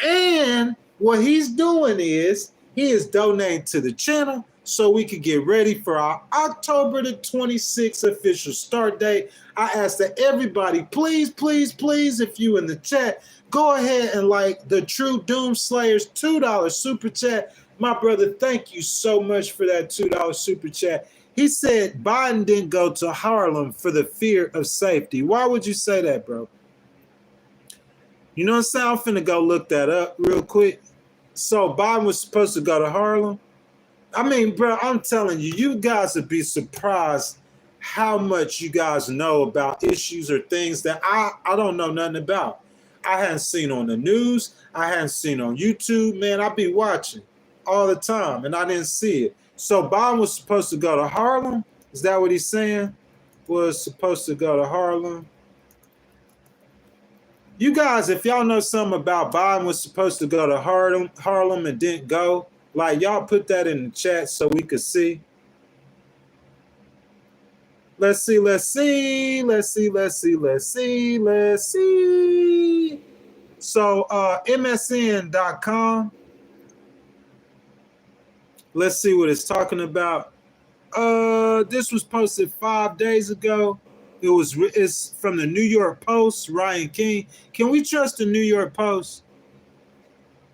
And what he's doing is he is donating to the channel so we could get ready for our October the 26th official start date. I ask that everybody, please, please, please, if you in the chat, go ahead and like the True Doom Slayers $2 super chat. My brother, thank you so much for that $2 super chat. He said Biden didn't go to Harlem for the fear of safety. Why would you say that, bro? You know what I'm saying? I'm finna go look that up real quick. So Biden was supposed to go to Harlem. I mean, bro, I'm telling you, you guys would be surprised how much you guys know about issues or things that I don't know nothing about. I hadn't seen on the news. I hadn't seen on YouTube. Man, I be watching all the time, and I didn't see it. So Biden was supposed to go to Harlem. Is that what he's saying? Was supposed to go to Harlem. You guys, if y'all know something about Biden was supposed to go to Harlem and didn't go, like y'all put that in the chat so we could see. Let's see. So MSN.com. Let's see what it's talking about. This was posted 5 days ago. It's from the New York Post, Ryan King. Can we trust the New York Post?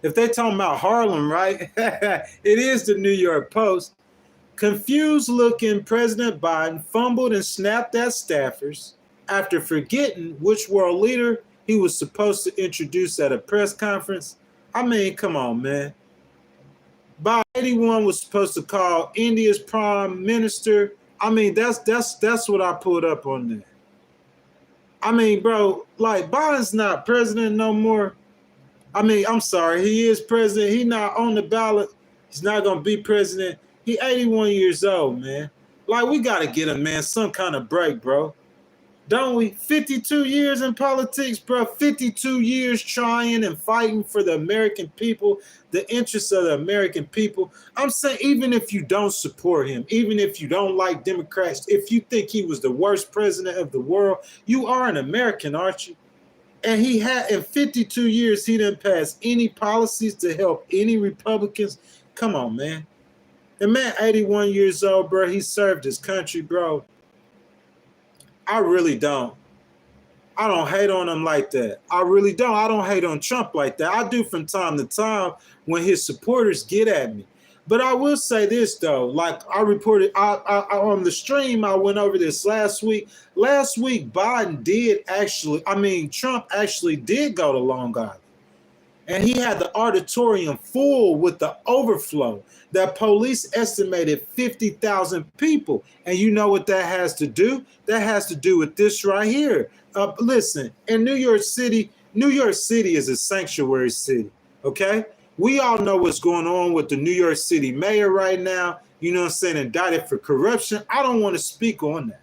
If they're talking about Harlem, right? It is the New York Post. Confused looking President Biden fumbled and snapped at staffers after forgetting which world leader he was supposed to introduce at a press conference. I mean, come on, man. Biden 81 was supposed to call India's prime minister. I mean, that's what I pulled up on there. I mean, bro, like Biden's not president no more. I mean, I'm sorry, he is president. He's not on the ballot. He's not gonna be president. He 81 years old, man. Like, we gotta get him, man, some kind of break, bro. Don't we? 52 years in politics, bro. 52 years trying and fighting for the American people, the interests of the American people. I'm saying, even if you don't support him, even if you don't like Democrats, if you think he was the worst president of the world, you are an American, aren't you? And he had, in 52 years, he didn't pass any policies to help any Republicans. Come on, man. The man, 81 years old, bro. He served his country, bro. I really don't. I don't hate on him like that. I really don't. I don't hate on Trump like that. I do from time to time when his supporters get at me. But I will say this, though. Like I reported I on the stream, I went over this last week. Last week, Trump actually did go to Long Island. And he had the auditorium full with the overflow. That police estimated 50,000 people. And you know what that has to do? That has to do with this right here. Listen, in New York City is a sanctuary city, okay? We all know what's going on with the New York City mayor right now, you know what I'm saying, indicted for corruption. I don't want to speak on that.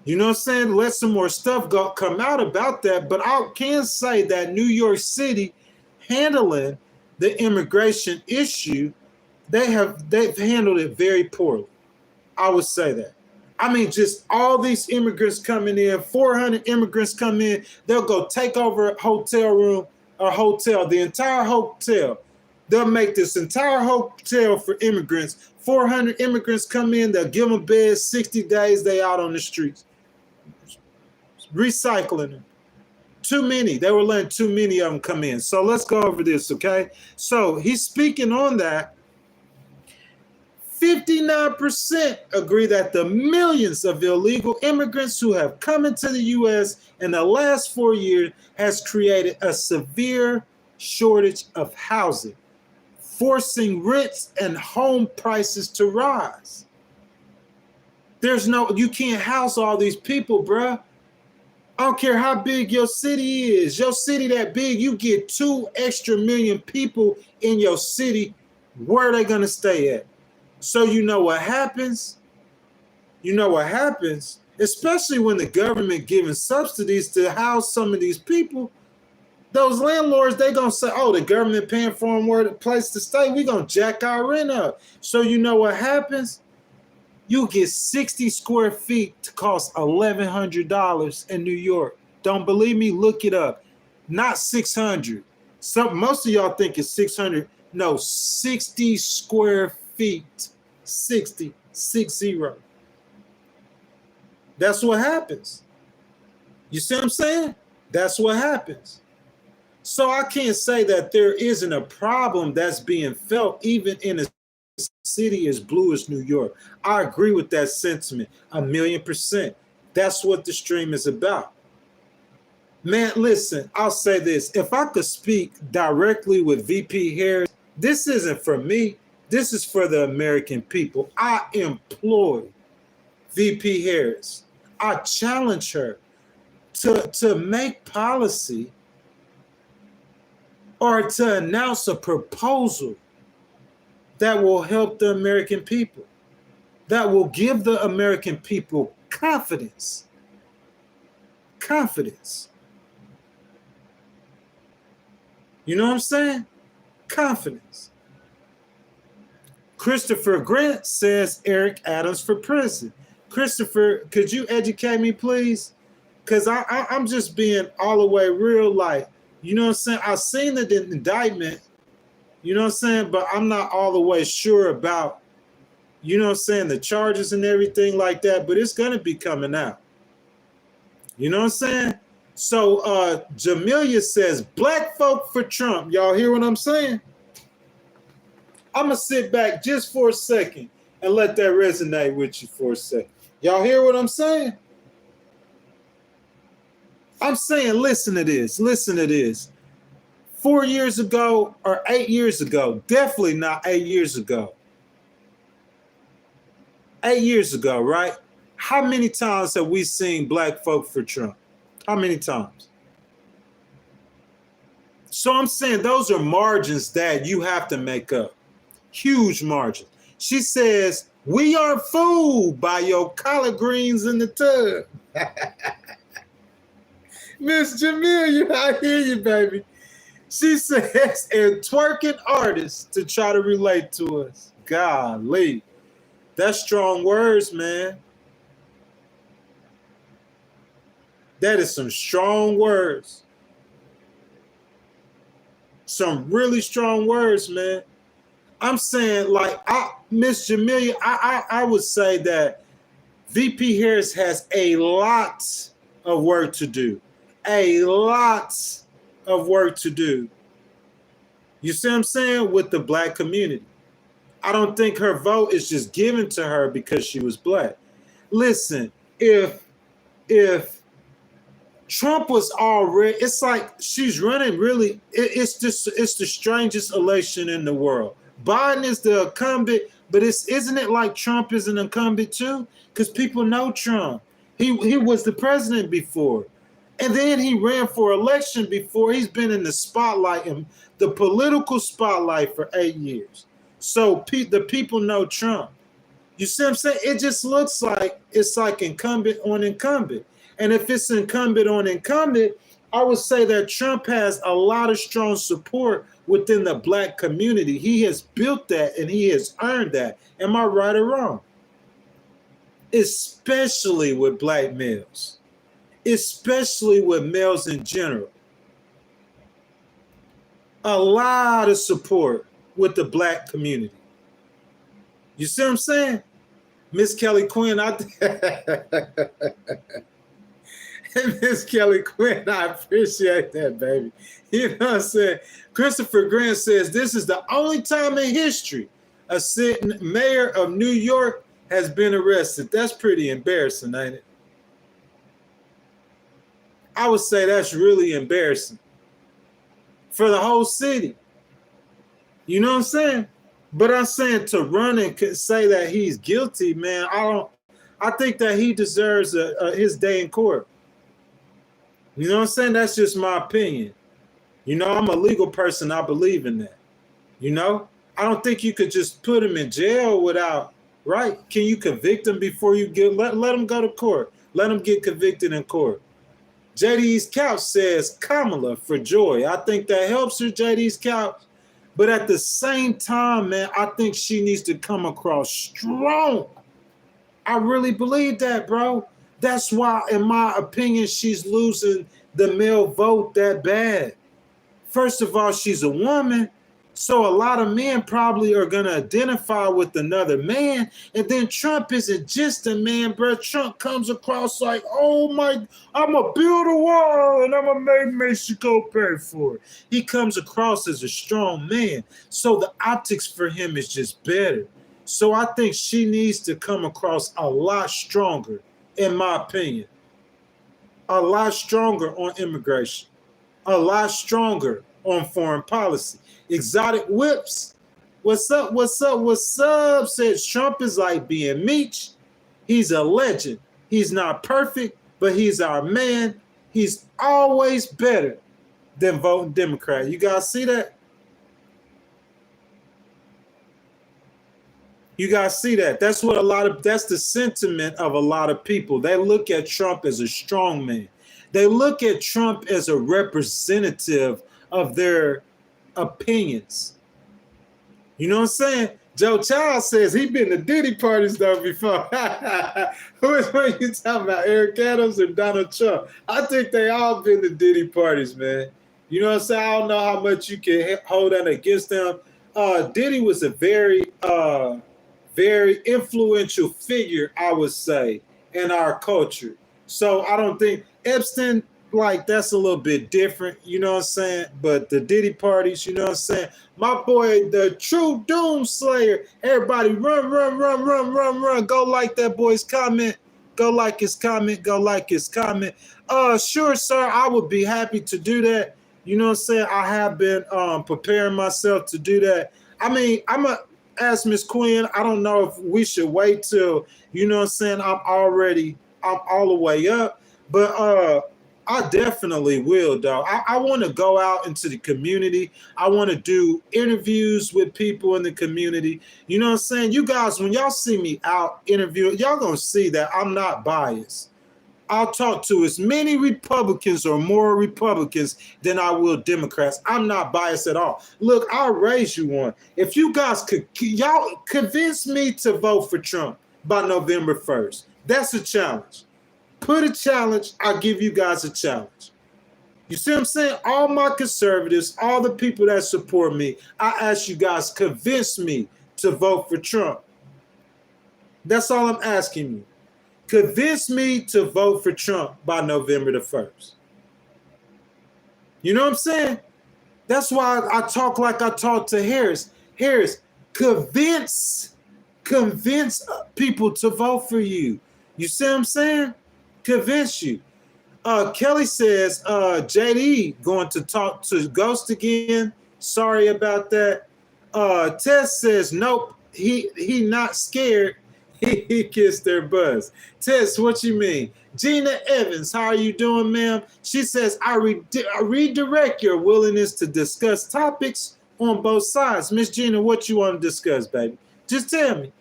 You know what I'm saying? Let some more stuff come out about that. But I can say that New York City handling the immigration issue, they've handled it very poorly. I would say that. I mean, just all these immigrants coming in, 400 immigrants come in, they'll go take over a hotel room, the entire hotel. They'll make this entire hotel for immigrants. 400 immigrants come in, they'll give them beds, 60 days, they out on the streets. Recycling them. Too many. They were letting too many of them come in. So let's go over this, okay? So he's speaking on that. 59% agree that the millions of illegal immigrants who have come into the U.S. in the last 4 years has created a severe shortage of housing, forcing rents and home prices to rise. You can't house all these people, bruh. I don't care how big your city is. Your city that big, you get 2 extra million people in your city. Where are they going to stay at? So you know what happens? Especially when the government giving subsidies to house some of these people. Those landlords, they going to say, oh, the government paying for them where the place to stay. We going to jack our rent up. So you know what happens? You get 60 square feet to cost $1,100 in New York. Don't believe me? Look it up. Not 600. Most of y'all think it's 600. No, 60 square feet. 60. That's what happens. You see what I'm saying? That's what happens. So I can't say that there isn't a problem that's being felt even in a city as blue as New York. I agree with that sentiment 1,000,000%. That's what the stream is about. Man, listen, I'll say this. If I could speak directly with VP Harris, this isn't for me. This is for the American people. I implore VP Harris. I challenge her to make policy or to announce a proposal that will help the American people, that will give the American people confidence. Confidence. You know what I'm saying? Confidence. Christopher Grant says Eric Adams for president. Christopher, could you educate me, please? Because I'm just being all the way real, like, you know what I'm saying? I've seen the indictment, you know what I'm saying? But I'm not all the way sure about, you know what I'm saying, the charges and everything like that. But it's going to be coming out. You know what I'm saying? So Jamelia says, black folk for Trump. Y'all hear what I'm saying? I'm going to sit back just for a second and let that resonate with you for a second. Y'all hear what I'm saying? I'm saying, listen to this. Listen to this. 4 years ago or 8 years ago, definitely not 8 years ago. 8 years ago, right? How many times have we seen black folk for Trump? How many times? So I'm saying those are margins that you have to make up. Huge margins. She says, we are fooled by your collard greens in the tub. Miss Jamelia, I hear you, baby. She says, and twerking artists to try to relate to us. Golly. That's strong words, man. That is some strong words. Some really strong words, man. I'm saying, like, Miss Jamelia, I would say that VP Harris has a lot of work to do. A lot of work to do. You see what I'm saying? With the black community. I don't think her vote is just given to her because she was black. Listen, if Trump was already, it's like she's running really, it's the strangest election in the world. Biden is the incumbent, but isn't it like Trump is an incumbent too? Because people know Trump. He was the president before. And then he ran for election before. He's been in the spotlight, and the political spotlight for 8 years. So the people know Trump. You see what I'm saying? It just looks like it's like incumbent on incumbent. And if it's incumbent on incumbent, I would say that Trump has a lot of strong support within the black community. He has built that and he has earned that. Am I right or wrong? Especially with black males. Especially with males in general. A lot of support with the black community. You see what I'm saying? Miss Kelly Quinn, Miss Kelly Quinn, I appreciate that, baby. You know what I'm saying? Christopher Grant says this is the only time in history a sitting mayor of New York has been arrested. That's pretty embarrassing, ain't it? I would say that's really embarrassing for the whole city. You know what I'm saying? But I'm saying to run and say that he's guilty, man, I think that he deserves his day in court. You know what I'm saying? That's just my opinion. You know, I'm a legal person. I believe in that. You know? I don't think you could just put him in jail without, right? Can you convict him before you let him go to court? Let him get convicted in court. JD's Couch says Kamala for joy. I think that helps her, JD's Couch. But at the same time, man, I think she needs to come across strong. I really believe that, bro. That's why, in my opinion, she's losing the male vote that bad. First of all, she's a woman. So a lot of men probably are going to identify with another man. And then Trump isn't just a man, bro. Trump comes across like, oh my, I'm going to build a wall and I'm going to make Mexico pay for it. He comes across as a strong man. So the optics for him is just better. So I think she needs to come across a lot stronger, in my opinion. A lot stronger on immigration. A lot stronger on foreign policy. Exotic whips. What's up? What's up? What's up? Says Trump is like being Meech. He's a legend. He's not perfect, but he's our man. He's always better than voting Democrat. You guys see that? You guys see that? That's the sentiment of a lot of people. They look at Trump as a strong man. They look at Trump as a representative of their opinions. You know what I'm saying? Joe Child says he been to Diddy parties though before. Who is what you talking about? Eric Adams or Donald Trump? I think they all been to Diddy parties, man. You know what I'm saying? I don't know how much you can hold that against them. Diddy was a very influential figure, I would say, in our culture. So I don't think Epstein, like, that's a little bit different, you know what I'm saying? But the Diddy parties, you know what I'm saying? My boy, the true doom slayer, everybody run, run, run, run, run, run. Go like that boy's comment. Go like his comment. Go like his comment. Sure, sir, I would be happy to do that. You know what I'm saying? I have been preparing myself to do that. I mean, I'm a ask Miss Quinn, I don't know if we should wait till, you know what I'm saying, I'm all the way up, but I definitely will, though. I want to go out into the community. I want to do interviews with people in the community. You know what I'm saying? You guys, when y'all see me out interviewing, y'all going to see that I'm not biased. I'll talk to as many Republicans or more Republicans than I will Democrats. I'm not biased at all. Look, I'll raise you one. If you guys y'all convince me to vote for Trump by November 1st. That's a challenge. Put a challenge. I'll give you guys a challenge. You see what I'm saying? All my conservatives, all the people that support me, I ask you guys, convince me to vote for Trump. That's all I'm asking you. Convince me to vote for Trump by November the 1st. You know what I'm saying? That's why I talk like I talk to Harris. Harris, convince people to vote for you. You see what I'm saying? Convince you. Kelly says, JD going to talk to Ghost again. Sorry about that. Tess says, nope, he not scared. He kissed their buzz. Tess, what you mean? Gina Evans, how are you doing, ma'am? She says, I redirect your willingness to discuss topics on both sides. Miss Gina, what you want to discuss, baby? Just tell me.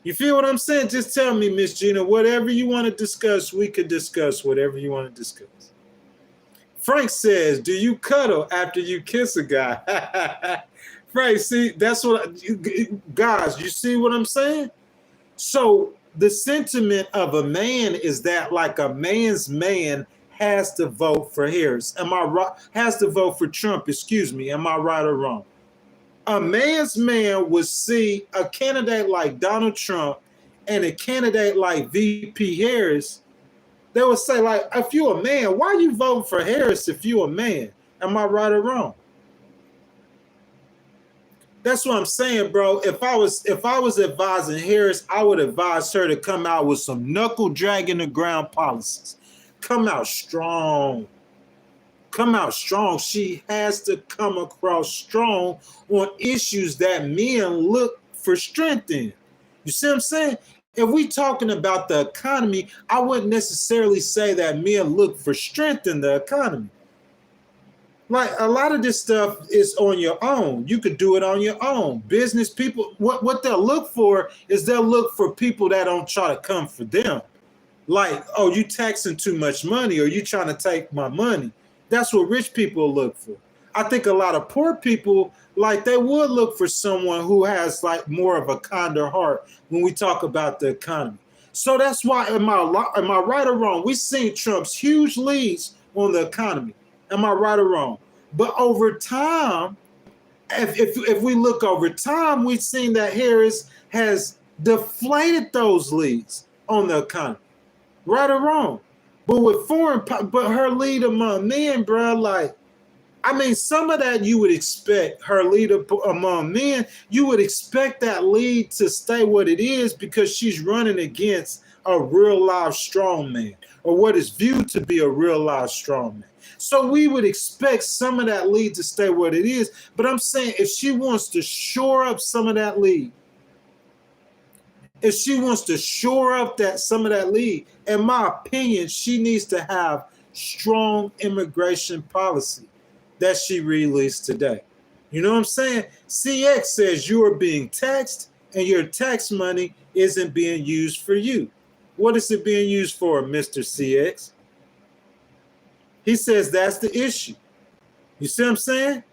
You feel what I'm saying? Just tell me, Miss Gina, whatever you want to discuss, we could discuss whatever you want to discuss. Frank says, do you cuddle after you kiss a guy? Frank, see, that's what, guys, you see what I'm saying? So the sentiment of a man is that, like, a man's man has to vote for Harris. Am I right? Has to vote for Trump, excuse me. Am I right or wrong? A man's man would see a candidate like Donald Trump and a candidate like VP Harris. They would say, like, if you're a man, why are you voting for Harris if you're a man? Am I right or wrong? That's what I'm saying, bro. If I was advising Harris, I would advise her to come out with some knuckle dragging the ground policies. Come out strong. Come out strong. She has to come across strong on issues that men look for strength in. You see what I'm saying? If we talking about the economy, I wouldn't necessarily say that men look for strength in the economy. Like, a lot of this stuff is on your own. You could do it on your own. Business people, what they'll look for is they'll look for people that don't try to come for them. Like, oh, you taxing too much money, or you trying to take my money. That's what rich people look for. I think a lot of poor people, like, they would look for someone who has, like, more of a kinder heart when we talk about the economy. So that's why, am I right or wrong? We've seen Trump's huge leads on the economy. Am I right or wrong? But over time, if we look over time, we've seen that Harris has deflated those leads on the economy, right or wrong. But with but her lead among men, bro, like, I mean, some of that you would expect her lead among men. You would expect that lead to stay what it is because she's running against a real live strongman, or what is viewed to be a real live strongman. So we would expect some of that lead to stay what it is. But I'm saying if she wants to shore up some of that lead, if she wants to shore up some of that lead, in my opinion, she needs to have strong immigration policy that she released today. You know what I'm saying? CX says you are being taxed and your tax money isn't being used for you. What is it being used for, Mr. CX? He says that's the issue. You see what I'm saying?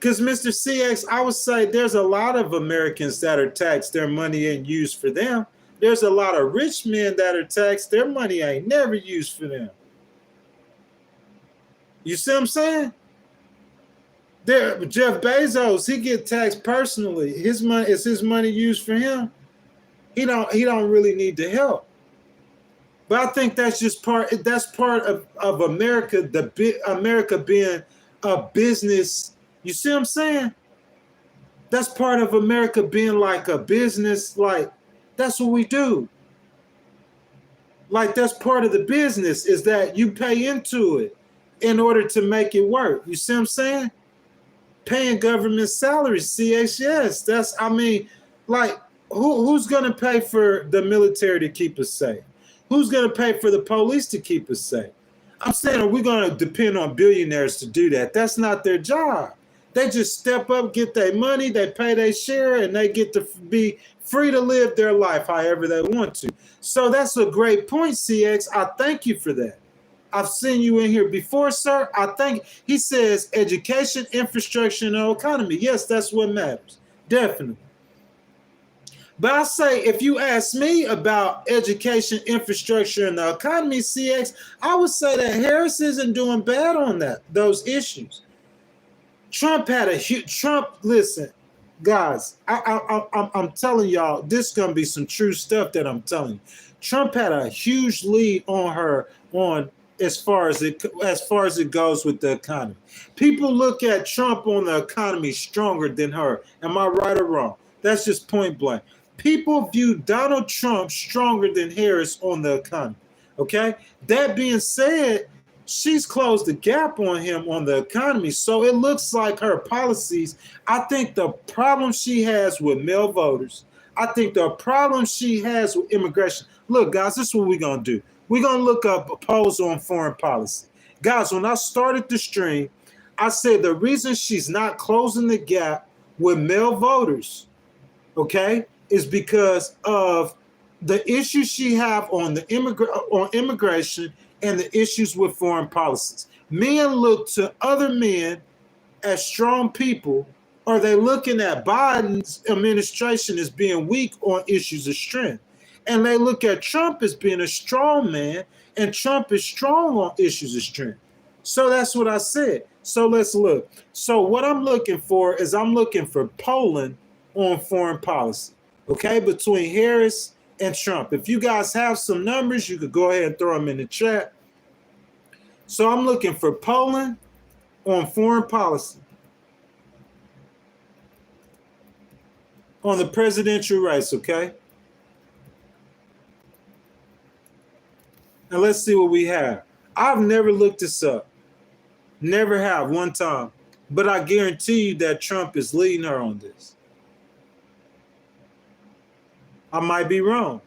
Because Mr. CX, I would say there's a lot of Americans that are taxed, their money ain't used for them. There's a lot of rich men that are taxed, their money ain't never used for them. You see what I'm saying? Jeff Bezos, he get taxed personally. His money is his money used for him. He don't really need the help. But I think that's just part of America, America being a business. You see what I'm saying? That's part of America being like a business. Like, that's what we do. Like, that's part of the business, is that you pay into it in order to make it work. You see what I'm saying? Paying government salaries, CHS. That's, I mean, like, who's going to pay for the military to keep us safe? Who's going to pay for the police to keep us safe? I'm saying, are we going to depend on billionaires to do that? That's not their job. They just step up, get their money, they pay their share, and they get to be free to live their life however they want to. So that's a great point, CX. I thank you for that. I've seen you in here before, sir. I think he says education, infrastructure, and economy. Yes, that's what matters. Definitely. But I say, if you ask me about education, infrastructure, and the economy, CX, I would say that Harris isn't doing bad on those issues. Trump had a huge, listen, guys, I'm telling y'all, this is going to be some true stuff that I'm telling you. Trump had a huge lead on her as far as it goes with the economy. People look at Trump on the economy stronger than her. Am I right or wrong? That's just point blank. People view Donald Trump stronger than Harris on the economy. Okay? That being said, she's closed the gap on him on the economy. So it looks like her policies, I think the problem she has with male voters, I think the problem she has with immigration. Look, guys, this is what we're going to do. We're going to look up a polls on foreign policy. Guys, when I started the stream, I said the reason she's not closing the gap with male voters, okay, is because of the issues she have on immigration and the issues with foreign policies. Men look to other men as strong people, or they looking at Biden's administration as being weak on issues of strength. And they look at Trump as being a strong man, and Trump is strong on issues of strength. So that's what I said. So let's look. So what I'm looking for is I'm looking for polling on foreign policy, okay, between Harris and Trump. If you guys have some numbers, you could go ahead and throw them in the chat. So I'm looking for polling on foreign policy on the presidential race, okay? And let's see what we have. I've never looked this up. Never have, one time. But I guarantee you that Trump is leading her on this. I might be wrong.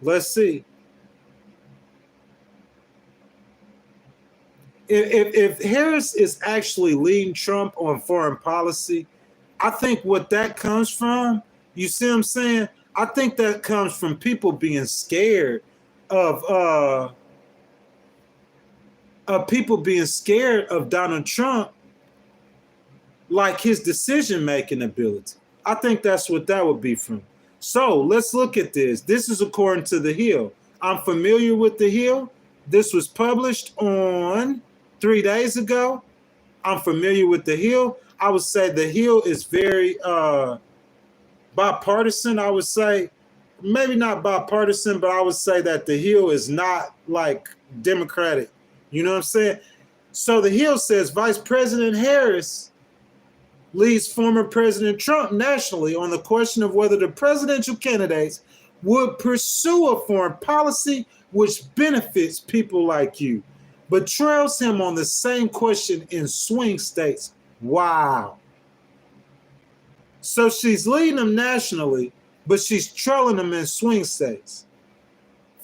Let's see. If Harris is actually leading Trump on foreign policy, I think what that comes from, you see what I'm saying? I think that comes from people being scared of Donald Trump, like his decision-making ability. I think that's what that would be from. So let's look at this. This is according to The Hill. I'm familiar with The Hill. This was published on 3 days ago. I'm familiar with the Hill. I would say the Hill is very bipartisan. I would say maybe not bipartisan, but I would say that the Hill is not like Democratic. You know what I'm saying? So the Hill says Vice President Harris leads former President Trump nationally on the question of whether the presidential candidates would pursue a foreign policy which benefits people like you, but trails him on the same question in swing states. Wow. So she's leading them nationally, but she's trailing them in swing states.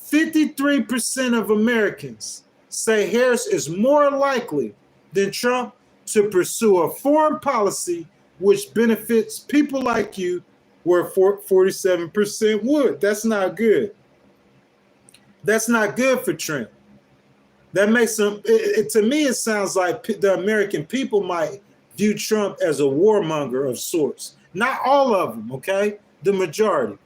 53% of Americans say Harris is more likely than Trump to pursue a foreign policy which benefits people like you, where 47% would. That's not good. That's not good for Trump. That makes him, to me, it sounds like the American people might view Trump as a warmonger of sorts. Not all of them, okay? The majority.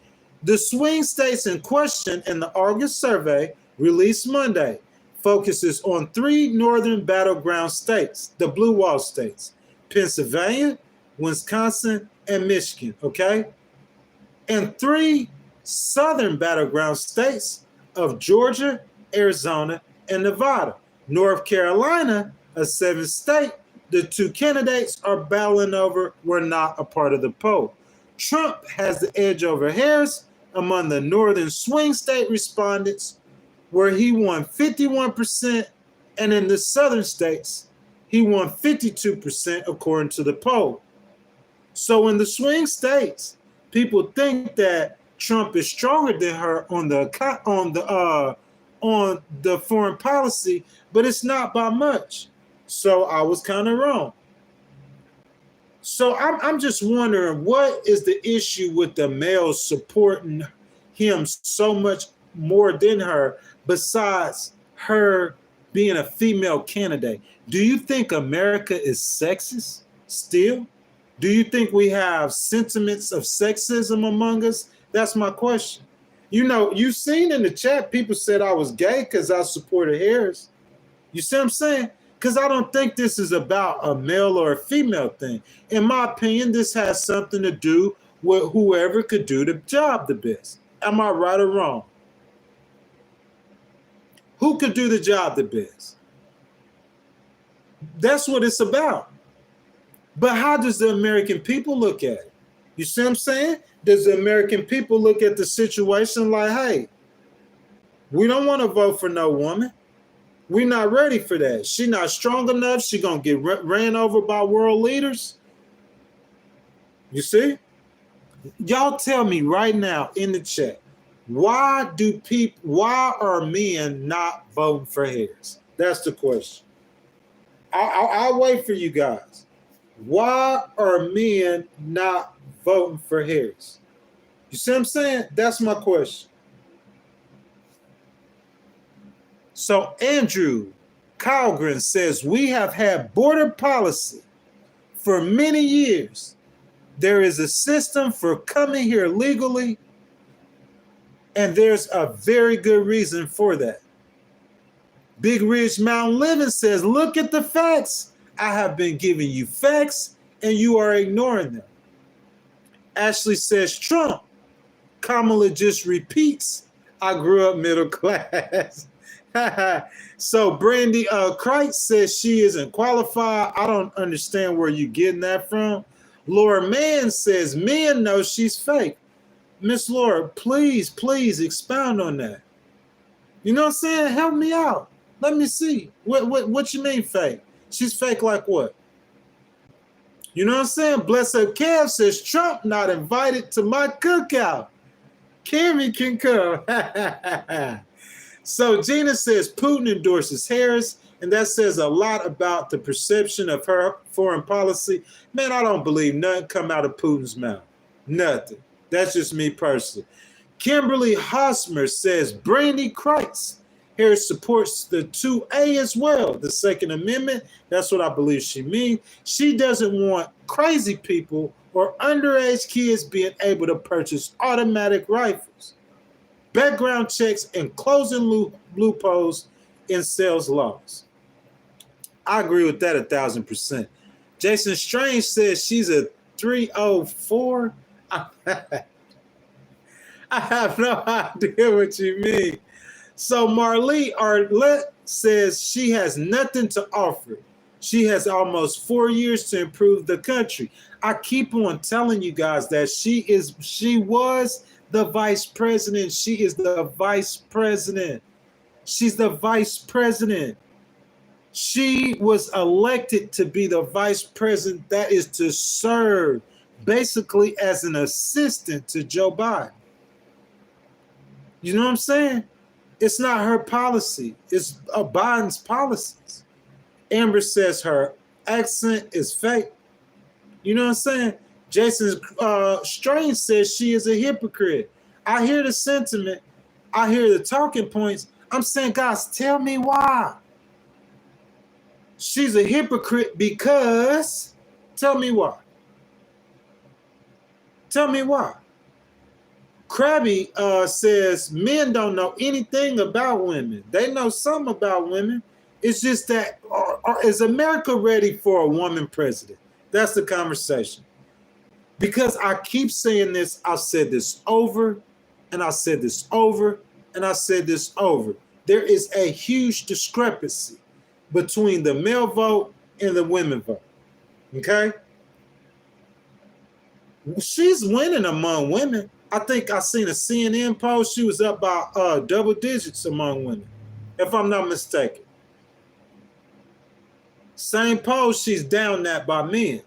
The swing states in question in the August survey released Monday focuses on 3 northern battleground states, the blue wall states, Pennsylvania, Wisconsin, and Michigan, okay? And 3 southern battleground states of Georgia, Arizona, and Nevada. North Carolina, a 7th state, the 2 candidates are battling over were not a part of the poll. Trump has the edge over Harris among the northern swing state respondents, where he won 51%, and in the southern states, he won 52% according to the poll. So in the swing states, people think that Trump is stronger than her on the foreign policy, but it's not by much. So I was kind of wrong. So I'm just wondering, what is the issue with the males supporting him so much more than her, besides her being a female candidate? Do you think America is sexist still? Do you think we have sentiments of sexism among us? That's my question. You know, you've seen in the chat, people said I was gay because I supported Harris. You see what I'm saying? Because I don't think this is about a male or a female thing. In my opinion, this has something to do with whoever could do the job the best. Am I right or wrong? Who could do the job the best? That's what it's about. But how does the American people look at it? You see what I'm saying? Does the American people look at the situation like, hey, we don't want to vote for no woman. We're not ready for that. She's not strong enough. She's going to get ran over by world leaders. You see? Y'all tell me right now in the chat, why are men not voting for Harris? That's the question. I'll wait for you guys. Why are men not voting for Harris? You see what I'm saying? That's my question. So Andrew Calgren says, we have had border policy for many years. There is a system for coming here legally, and there's a very good reason for that. Big Ridge Mountain Living says, look at the facts. I have been giving you facts, and you are ignoring them. Ashley says, Trump. Kamala just repeats, I grew up middle class. So Brandy Kreitz says she isn't qualified. I don't understand where you're getting that from. Laura Mann says men know she's fake. Miss Laura, please expound on that. You know what I'm saying? Help me out. Let me see. What you mean fake? She's fake like what? You know what I'm saying? Bless Up Kev says Trump not invited to my cookout. Kimmy can come. So Gina says Putin endorses Harris, and that says a lot about the perception of her foreign policy. Man, I don't believe nothing come out of Putin's mouth. Nothing. That's just me personally. Kimberly Hosmer says Brandy Kreitz. Harris supports the 2A as well, the Second Amendment. That's what I believe she means. She doesn't want crazy people or underage kids being able to purchase automatic rifles. Background checks and closing loopholes in sales laws. I agree with that 1,000%. Jason Strange says she's a 304. I have no idea what you mean. So Marlee Arlette says she has nothing to offer. She has almost 4 years to improve the country. I keep on telling you guys that she was the vice president. She is the vice president. She's the vice president. She was elected to be the vice president, that is to serve basically as an assistant to Joe Biden. You know what I'm saying? It's not her policy. It's Biden's policies. Amber says her accent is fake. You know what I'm saying? Jason Strange says she is a hypocrite. I hear the sentiment. I hear the talking points. I'm saying, guys, tell me why. She's a hypocrite because, tell me why. Tell me why. Krabby says men don't know anything about women. They know something about women. It's just that, is America ready for a woman president? That's the conversation. Because I keep saying this, I've said this over, and I said this over, and I said this over. There is a huge discrepancy between the male vote and the women vote. Okay? She's winning among women. I think I seen a CNN post. She was up by double digits among women, if I'm not mistaken. Same post, she's down that by men.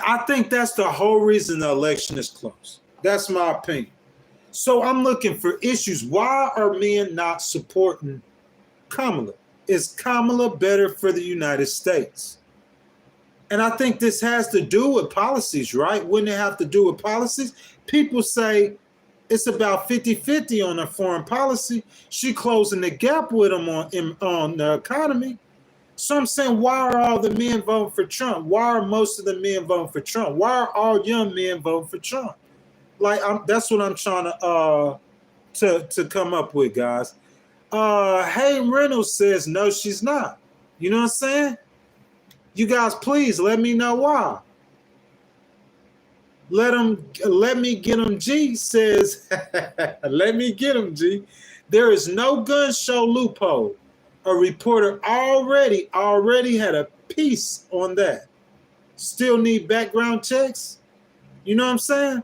I think that's the whole reason the election is close. That's my opinion. So I'm looking for issues. Why are men not supporting Kamala? Is Kamala better for the United States? And I think this has to do with policies, right? Wouldn't it have to do with policies? People say it's about 50-50 on her foreign policy. She closing the gap with them on the economy. So I'm saying, why are all the men voting for Trump? Why are most of the men voting for Trump? Why are all young men voting for Trump? Like, that's what I'm trying to come up with, guys. Hayden Reynolds says, no, she's not. You know what I'm saying? You guys, please let me know why. Let me get him, G says, let me get him, G. There is no gun show loophole. A reporter already had a piece on that. Still need background checks? You know what I'm saying?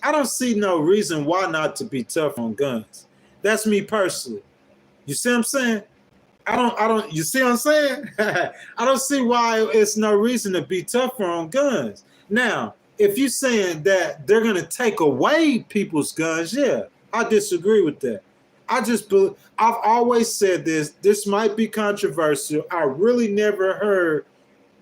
I don't see no reason why not to be tough on guns. That's me personally. You see what I'm saying? You see what I'm saying? I don't see why it's no reason to be tougher on guns. Now, if you're saying that they're going to take away people's guns, yeah, I disagree with that. I've always said this might be controversial. I really never heard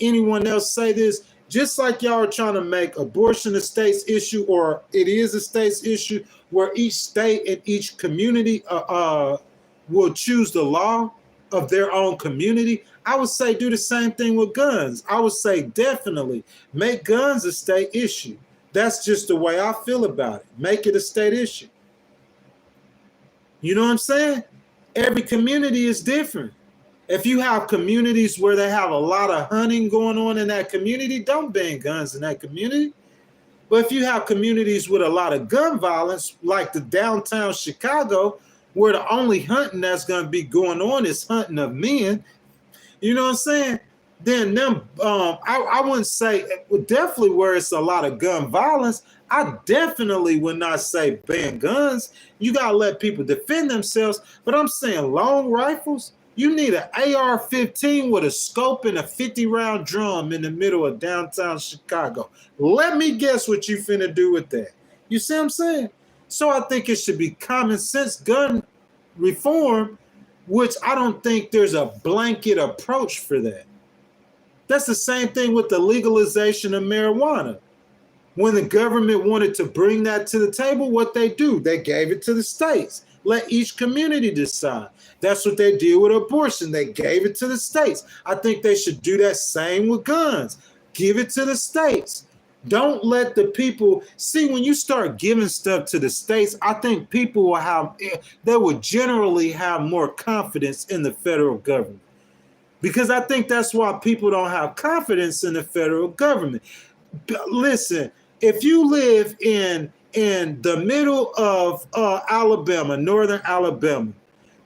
anyone else say this. Just like y'all are trying to make abortion a state's issue, or it is a state's issue, where each state and each community will choose the law of their own community. I would say do the same thing with guns. I would say definitely make guns a state issue. That's just the way I feel about it. Make it a state issue. You know what I'm saying? Every community is different. If you have communities where they have a lot of hunting going on in that community, don't ban guns in that community. But if you have communities with a lot of gun violence, like the downtown Chicago, where the only hunting that's going to be going on is hunting of men, you know what I'm saying? Then I wouldn't say, definitely where it's a lot of gun violence, I definitely would not say ban guns. You got to let people defend themselves. But I'm saying long rifles, you need an AR-15 with a scope and a 50-round drum in the middle of downtown Chicago. Let me guess what you finna do with that. You see what I'm saying? So I think it should be common sense gun reform, which I don't think there's a blanket approach for that. That's the same thing with the legalization of marijuana. When the government wanted to bring that to the table, what they do? They gave it to the states. Let each community decide. That's what they did with abortion. They gave it to the states. I think they should do that same with guns. Give it to the states. Don't let the people see when you start giving stuff to the states. I think people will generally have more confidence in the federal government. because I think that's why people don't have confidence in the federal government. Listen, if you live in the middle of Alabama, northern Alabama,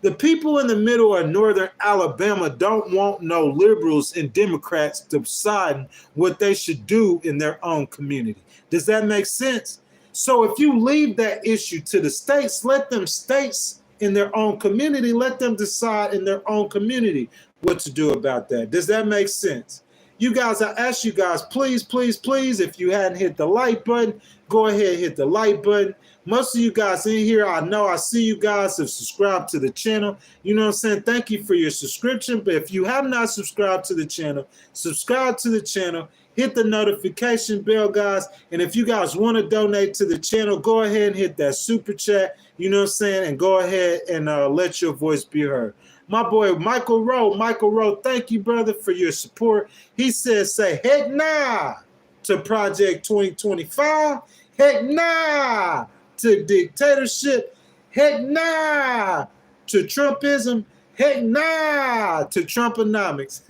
the people in the middle of northern Alabama don't want no liberals and Democrats deciding what they should do in their own community. Does that make sense? So if you leave that issue to the states, let them states in their own community, let them decide in their own community what to do about that. Does that make sense? You guys, I ask you guys, please, please, please, if you hadn't hit the like button, go ahead and hit the like button. Most of you guys in here, I know I see you guys have subscribed to the channel. You know what I'm saying? Thank you for your subscription. But if you have not subscribed to the channel, subscribe to the channel. Hit the notification bell, guys. And if you guys want to donate to the channel, go ahead and hit that super chat. You know what I'm saying? And go ahead and let your voice be heard. My boy, Michael Rowe, thank you, brother, for your support. He says, say heck nah to Project 2025. Heck nah to dictatorship. Heck nah to Trumpism. Heck nah to Trumponomics.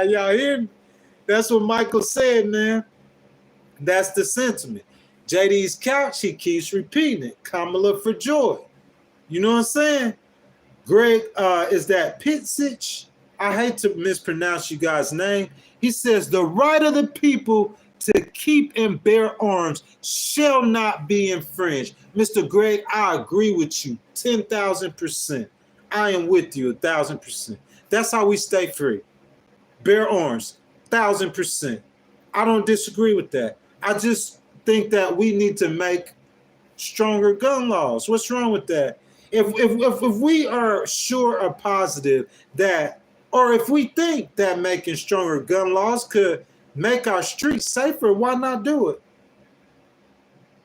Y'all hear me? That's what Michael said, man. That's the sentiment. JD's couch, he keeps repeating it. Kamala for joy. You know what I'm saying? Greg, is that Pitsich? I hate to mispronounce you guys' name. He says, the right of the people to keep and bear arms shall not be infringed. Mr. Greg, I agree with you 10,000%. I am with you 1,000%. That's how we stay free. Bear arms, 1,000%. I don't disagree with that. I just think that we need to make stronger gun laws. What's wrong with that? If we are sure or positive that, or if we think that making stronger gun laws could make our streets safer, why not do it?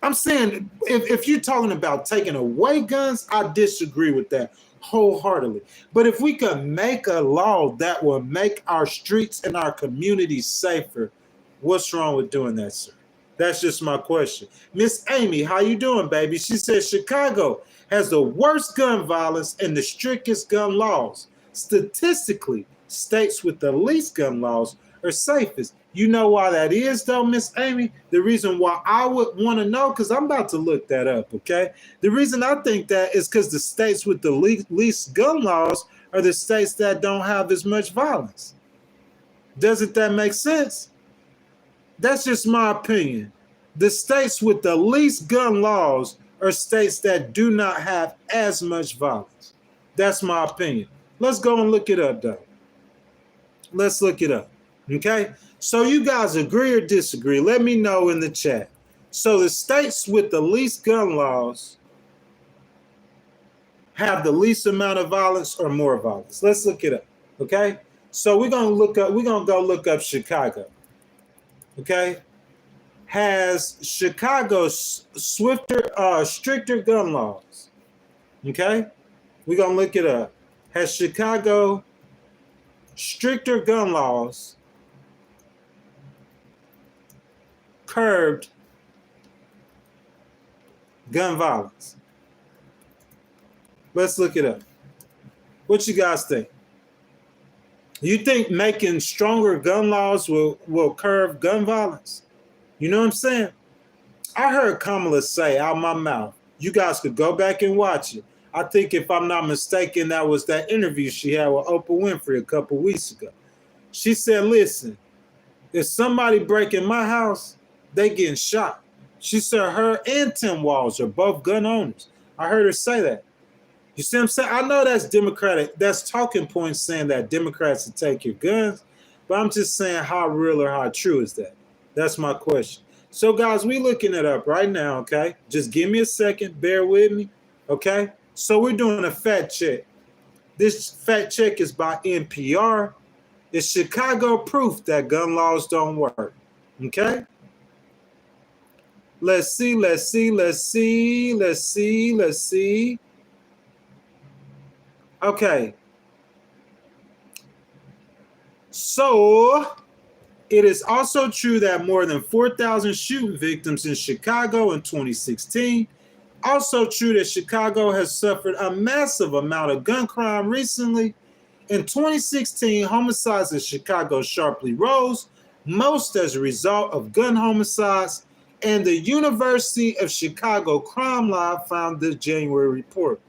I'm saying if you're talking about taking away guns, I disagree with that wholeheartedly. But if we could make a law that will make our streets and our communities safer, what's wrong with doing that, sir? That's just my question. Miss Amy, how you doing, baby? She says Chicago has the worst gun violence and the strictest gun laws. Statistically, states with the least gun laws are safest. You know why that is, though, Miss Amy? The reason why I would want to know, because I'm about to look that up, okay? The reason I think that is because the states with the least gun laws are the states that don't have as much violence. Doesn't that make sense? That's just my opinion. The states with the least gun laws are states that do not have as much violence. That's my opinion. Let's go and look it up, though. Let's look it up, okay? So you guys agree or disagree? Let me know in the chat. So the states with the least gun laws have the least amount of violence or more violence. Let's look it up, okay? So we're gonna go look up Chicago, okay? Has Chicago stricter gun laws? Okay, we're gonna look it up. Has Chicago stricter gun laws curbed gun violence? Let's look it up. What you guys think? You think making stronger gun laws will curb gun violence? You know what I'm saying? I heard Kamala say out my mouth, you guys could go back and watch it. I think if I'm not mistaken, that was that interview she had with Oprah Winfrey a couple weeks ago. She said, listen, if somebody break in my house, they getting shot. She said her and Tim Walz are both gun owners. I heard her say that. You see what I'm saying? I know that's Democratic. That's talking points saying that Democrats will take your guns, but I'm just saying how real or how true is that? That's my question. So, guys, we looking it up right now, okay? Just give me a second. Bear with me, okay? So we're doing a fact check. This fact check is by NPR. Is Chicago proof that gun laws don't work? Okay? Let's see. Okay. So it is also true that more than 4,000 shooting victims in Chicago in 2016. Also true that Chicago has suffered a massive amount of gun crime recently. In 2016, homicides in Chicago sharply rose, most as a result of gun homicides, and the University of Chicago Crime Lab found this January report.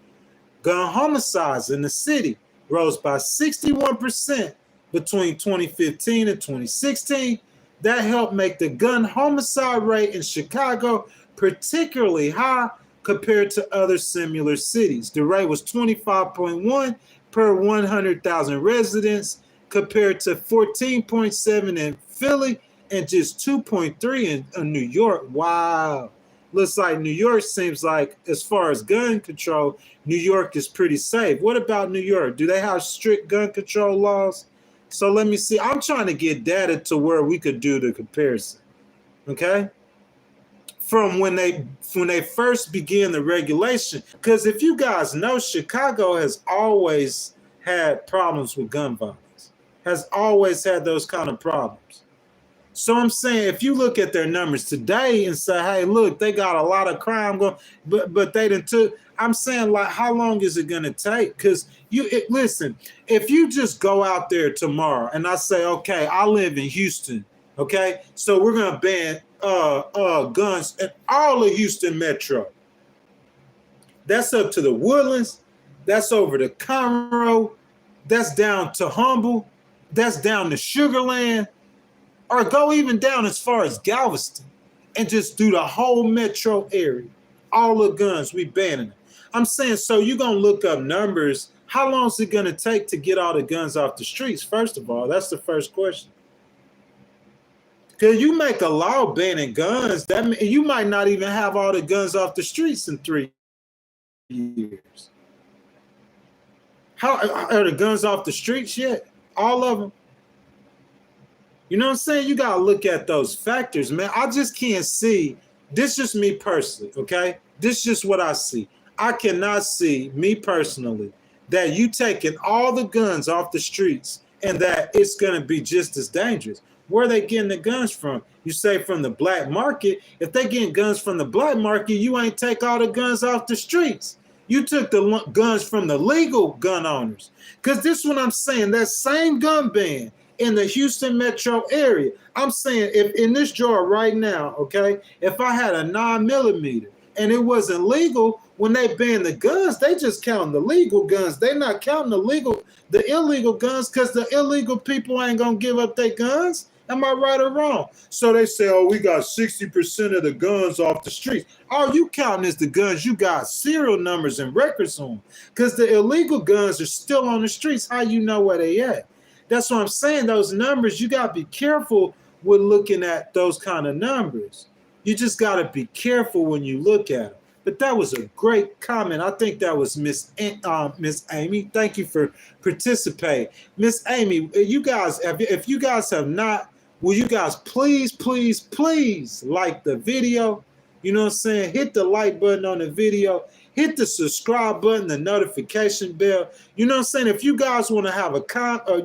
Gun homicides in the city rose by 61% between 2015 and 2016. That helped make the gun homicide rate in Chicago particularly high compared to other similar cities. The rate was 25.1 per 100,000 residents compared to 14.7 in Philly and just 2.3 in New York. Wow. Looks like New York seems like, as far as gun control, New York is pretty safe. What about New York? Do they have strict gun control laws? So let me see. I'm trying to get data to where we could do the comparison. Okay? From when they first began the regulation. Because if you guys know, Chicago has always had problems with gun violence. Has always had those kind of problems. So I'm saying, if you look at their numbers today and say, hey, look, they got a lot of crime going, but they didn't took. I'm saying, like, how long is it going to take? Because listen, if you just go out there tomorrow and I say, okay, I live in Houston, okay, so we're going to ban guns in all of Houston Metro. That's up to the Woodlands. That's over to Conroe. That's down to Humble. That's down to Sugar Land. Or go even down as far as Galveston and just do the whole metro area. All the guns, we banning them. I'm saying, so you're going to look up numbers. How long is it going to take to get all the guns off the streets? First of all, that's the first question. Because you make a law banning guns, that you might not even have all the guns off the streets in 3 years. How are the guns off the streets yet? All of them? You know what I'm saying? You got to look at those factors, man. I just can't see. This is just me personally, okay? This is just what I see. I cannot see, me personally, that you taking all the guns off the streets and that it's going to be just as dangerous. Where are they getting the guns from? You say from the black market. If they getting guns from the black market, you ain't take all the guns off the streets. You took the guns from the legal gun owners. Because this is what I'm saying. That same gun ban in the Houston metro area. I'm saying, if in this drawer right now, okay, if I had a 9mm and it wasn't legal, when they ban the guns, they just counting the legal guns. They're not counting the illegal guns, because the illegal people ain't gonna give up their guns. Am I right or wrong? So they say, oh, we got 60% of the guns off the streets. All you counting is the guns you got serial numbers and records on, because the illegal guns are still on the streets. How you know where they at? That's what I'm saying. Those numbers, you got to be careful with looking at those kind of numbers. You just got to be careful when you look at them. But that was a great comment. I think that was Miss Amy. Thank you for participating. Miss Amy, you guys, if you guys have not, will you guys please, please, please like the video? You know what I'm saying? Hit the like button on the video. Hit the subscribe button, the notification bell. You know what I'm saying? If you guys want to have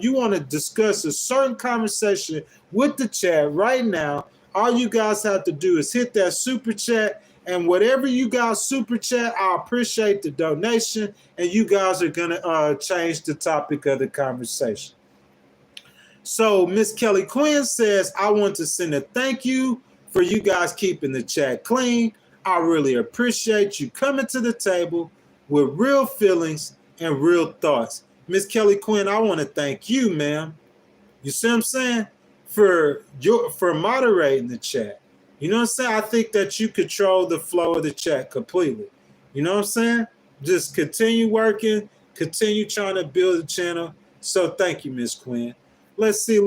you want to discuss a certain conversation with the chat right now, all you guys have to do is hit that super chat, and whatever you guys super chat, I appreciate the donation, and you guys are gonna change the topic of the conversation. So Miss Kelly Quinn says, I want to send a thank you for you guys keeping the chat clean. I really appreciate you coming to the table with real feelings and real thoughts. Miss Kelly Quinn, I want to thank you, ma'am. You see what I'm saying? For moderating the chat. You know what I'm saying? I think that you control the flow of the chat completely. You know what I'm saying? Just continue working, continue trying to build the channel. So thank you, Miss Quinn. Let's see.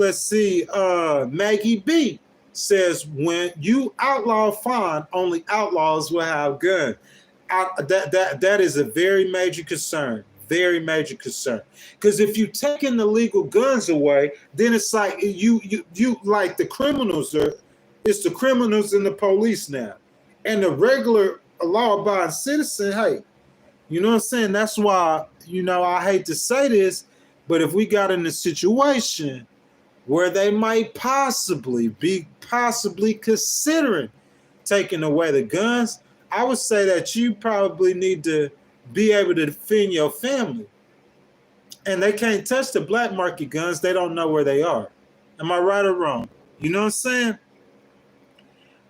Maggie B says, when you outlaw fine, only outlaws will have guns. That is a very major concern. Very major concern. Because if you taking the legal guns away, then it's like you like the criminals are. It's the criminals and the police now, and the regular law-abiding citizen. Hey, you know what I'm saying? That's why, I hate to say this, but if we got in a situation where they might possibly considering taking away the guns, I would say that you probably need to be able to defend your family. And they can't touch the black market guns. They don't know where they are. Am I right or wrong? You know what I'm saying?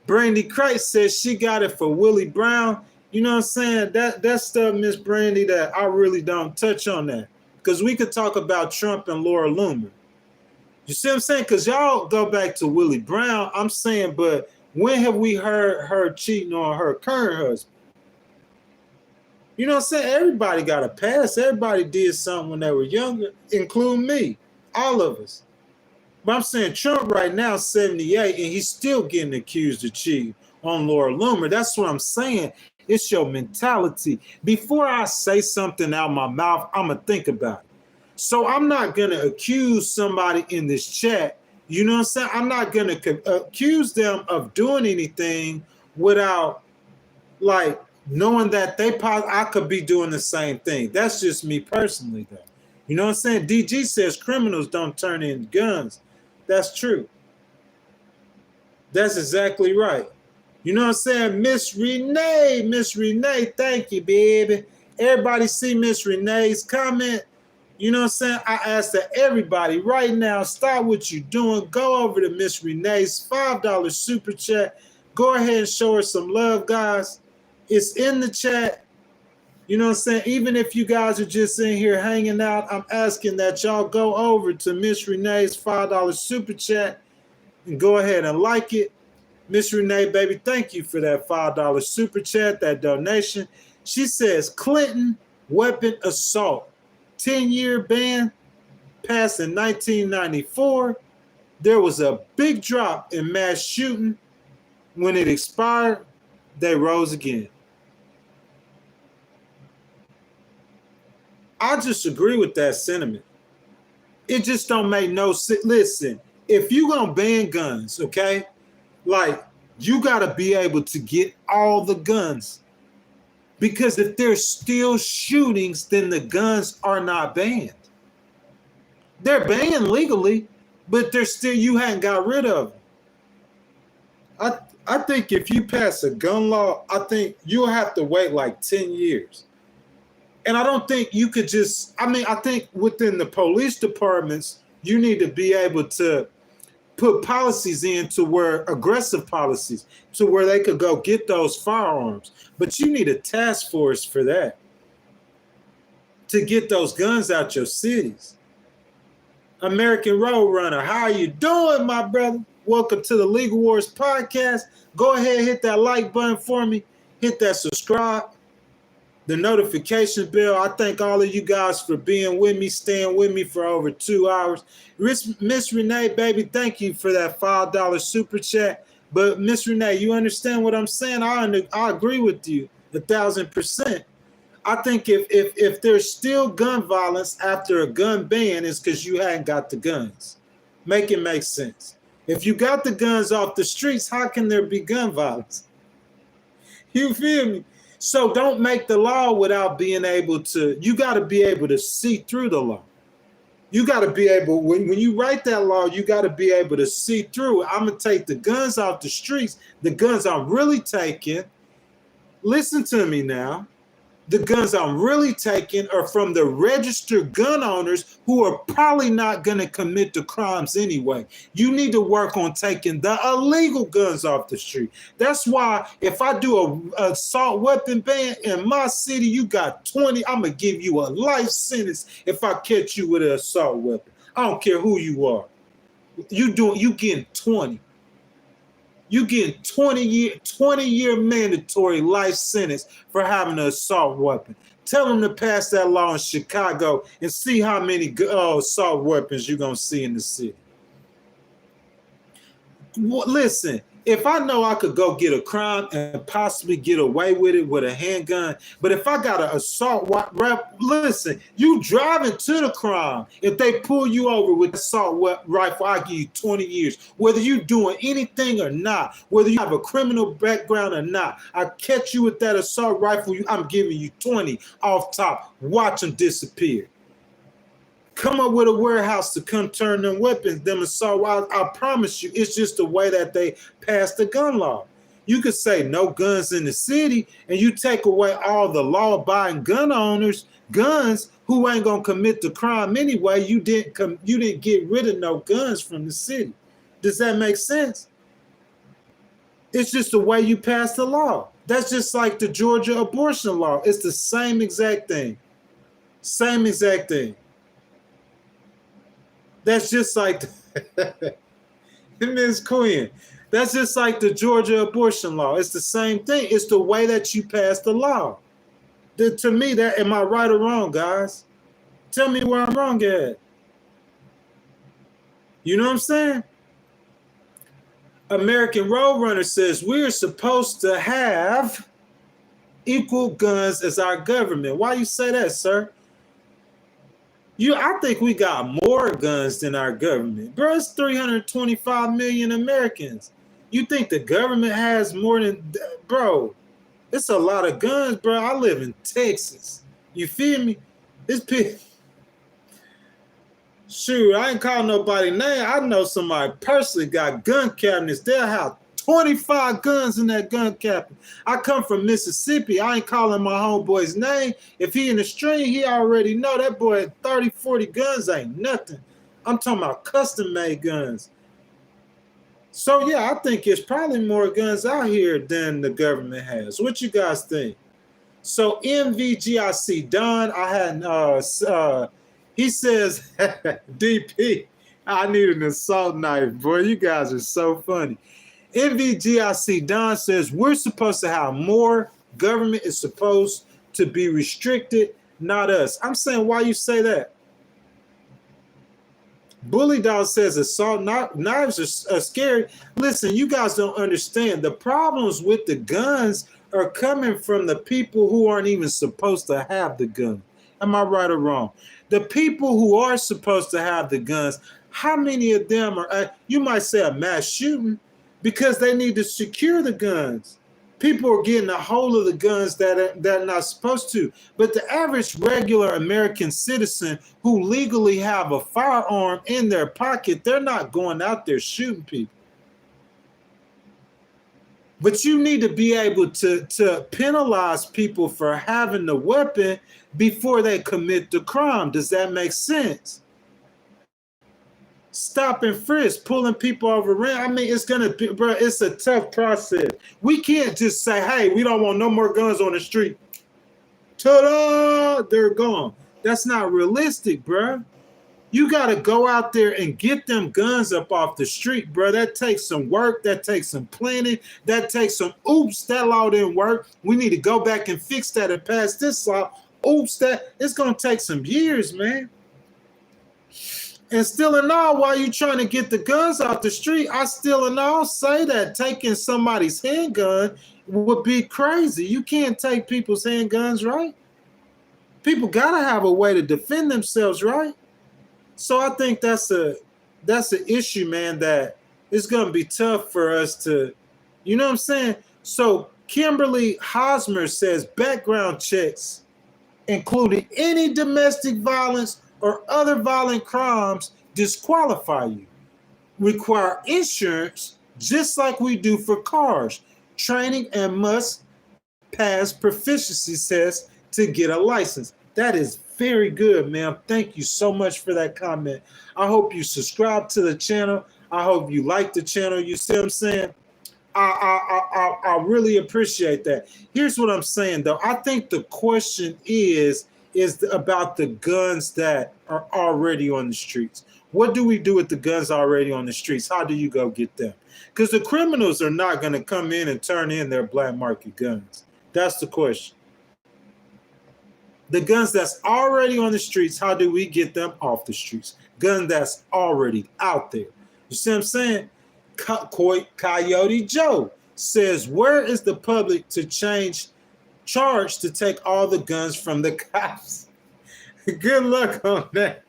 Brandy Crate says she got it for Willie Brown. You know what I'm saying? That stuff, Miss Brandy, that I really don't touch on that. Because we could talk about Trump and Laura Loomer. You see what I'm saying? Because y'all go back to Willie Brown. I'm saying, but when have we heard her cheating on her current husband? You know what I'm saying? Everybody got a past. Everybody did something when they were younger, including me. All of us. But I'm saying Trump right now, 78, and he's still getting accused of cheating on Laura Loomer. That's what I'm saying. It's your mentality. Before I say something out my mouth, I'm going to think about it. So I'm not going to accuse somebody in this chat. You know what I'm saying? I'm not going to accuse them of doing anything without, like, knowing that I could be doing the same thing. That's just me personally, though. You know what I'm saying? DG says criminals don't turn in guns. That's true. That's exactly right. You know what I'm saying? Miss Renee, thank you, baby. Everybody see Miss Renee's comment? You know what I'm saying? I ask that everybody right now, stop what you're doing. Go over to Miss Renee's $5 super chat. Go ahead and show her some love, guys. It's in the chat. You know what I'm saying? Even if you guys are just in here hanging out, I'm asking that y'all go over to Miss Renee's $5 super chat and go ahead and like it. Miss Renee, baby, thank you for that $5 super chat, that donation. She says, Clinton weapon assault, 10-year ban, passed in 1994. There was a big drop in mass shooting. When it expired, they rose again. I just agree with that sentiment. It just don't make no sense. Listen, if you gonna ban guns, okay, like you gotta be able to get all the guns. Because if there's still shootings, then the guns are not banned. They're banned legally, but they're still, you hadn't got rid of them. I think if you pass a gun law, I think you'll have to wait like 10 years. And I don't think you could just, I think within the police departments, you need to be able to put policies in to where, aggressive policies, to where they could go get those firearms. But you need a task force for that, to get those guns out your cities. American Road Runner, how are you doing, my brother? Welcome to the Legal Wars podcast. Go ahead, hit that like button for me. Hit that subscribe, the notification bell. I thank all of you guys for being with me, staying with me for over 2 hours. Miss Renee, baby, thank you for that $5 super chat. But Miss Renee, you understand what I'm saying? I agree with you 1,000%. I think if there's still gun violence after a gun ban, it's because you hadn't got the guns. Make it make sense. If you got the guns off the streets, how can there be gun violence? You feel me? So don't make the law without being able to, you got to be able to see through the law. You got to be able, when you write that law, you got to be able to see through. I'm going to take the guns off the streets. The guns I'm really taking, listen to me now. The guns I'm really taking are from the registered gun owners who are probably not going to commit the crimes anyway. You need to work on taking the illegal guns off the street. That's why if I do a assault weapon ban in my city, you got 20. I'm going to give you a life sentence if I catch you with an assault weapon. I don't care who you are. You getting 20. You getting 20-year mandatory life sentence for having an assault weapon. Tell them to pass that law in Chicago and see how many assault weapons you're going to see in the city. Listen, if I know I could go get a crime and possibly get away with it with a handgun, but if I got an assault rifle, listen, you driving to the crime. If they pull you over with an assault rifle, I give you 20 years. Whether you're doing anything or not, whether you have a criminal background or not, I catch you with that assault rifle, I'm giving you 20 off top. Watch them disappear. Come up with a warehouse to come turn them weapons, them assault. I promise you, it's just the way that they passed the gun law. You could say no guns in the city, and you take away all the law-abiding gun owners, guns who ain't gonna commit the crime anyway. You didn't get rid of no guns from the city. Does that make sense? It's just the way you pass the law. That's just like the Georgia abortion law. It's the same exact thing. Same exact thing. That's just like Ms. Queen. That's just like the Georgia abortion law. It's the same thing. It's the way that you pass the law. To me, that am I right or wrong, guys? Tell me where I'm wrong at. You know what I'm saying? American Roadrunner says we're supposed to have equal guns as our government. Why you say that, sir? I think we got more guns than our government. Bro, it's 325 million Americans. You think the government has more than, bro, it's a lot of guns, bro. I live in Texas. You feel me? Shoot, I ain't calling nobody name. I know somebody personally got gun cabinets. They'll have 25 guns in that gun cabinet. I come from Mississippi. I ain't calling my homeboy's name. If he in the stream, he already know that boy at 30, 40 guns ain't nothing. I'm talking about custom-made guns. So, yeah, I think it's probably more guns out here than the government has. What you guys think? So, MVGIC, Don, he says, DP, I need an assault knife, boy. You guys are so funny. MVGIC, Don says, we're supposed to have more. Government is supposed to be restricted, not us. I'm saying, why you say that? Bully Dog says assault knives are scary. Listen, you guys don't understand. The problems with the guns are coming from the people who aren't even supposed to have the gun. Am I right or wrong? The people who are supposed to have the guns, how many of them are, you might say a mass shooting, because they need to secure the guns. People are getting a hold of the guns that are not supposed to. But the average regular American citizen who legally have a firearm in their pocket, they're not going out there shooting people. But you need to be able to penalize people for having the weapon before they commit the crime. Does that make sense? Stop and frisk, pulling people over. I mean, it's gonna be, bro. It's a tough process. We can't just say, "Hey, we don't want no more guns on the street." Ta-da! They're gone. That's not realistic, bro. You gotta go out there and get them guns up off the street, bro. That takes some work. That takes some planning. That takes some. Oops, that law didn't work. We need to go back and fix that and pass this law. Oops, it's gonna take some years, man. And still and all, while you trying to get the guns off the street, I still and all say that taking somebody's handgun would be crazy. You can't take people's handguns, right? People gotta have a way to defend themselves, right? So I think that's an issue, man, that it's gonna be tough for us to, you know what I'm saying? So Kimberly Hosmer says background checks, including any domestic violence or other violent crimes, disqualify you. Require insurance just like we do for cars. Training and must pass proficiency tests to get a license. That is very good, ma'am. Thank you so much for that comment. I hope you subscribe to the channel. I hope you like the channel. You see what I'm saying? I really appreciate that. Here's what I'm saying, though. I think the question is about the guns that are already on the streets. What do we do with the guns already on the streets? How do you go get them? Because the criminals are not going to come in and turn in their black market guns. That's the question. The guns that's already on the streets, how do we get them off the streets? Gun that's already out there. You see what I'm saying? Coyote Joe says, where is the public to charge to take all the guns from the cops? Good luck on that.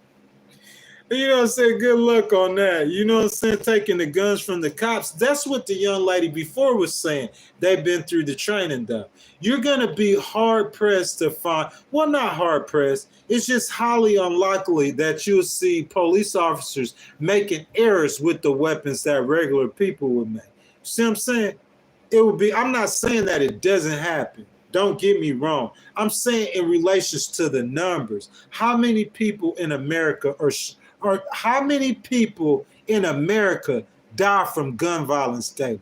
You know what I'm saying? Good luck on that. You know what I'm saying? Taking the guns from the cops. That's what the young lady before was saying. They've been through the training, though. You're going to be hard-pressed to find, well, not hard-pressed. It's just highly unlikely that you'll see police officers making errors with the weapons that regular people would make. See what I'm saying? it would be, I'm not saying that it doesn't happen. Don't get me wrong. I'm saying in relations to the numbers, how many people in America or how many people in America die from gun violence daily?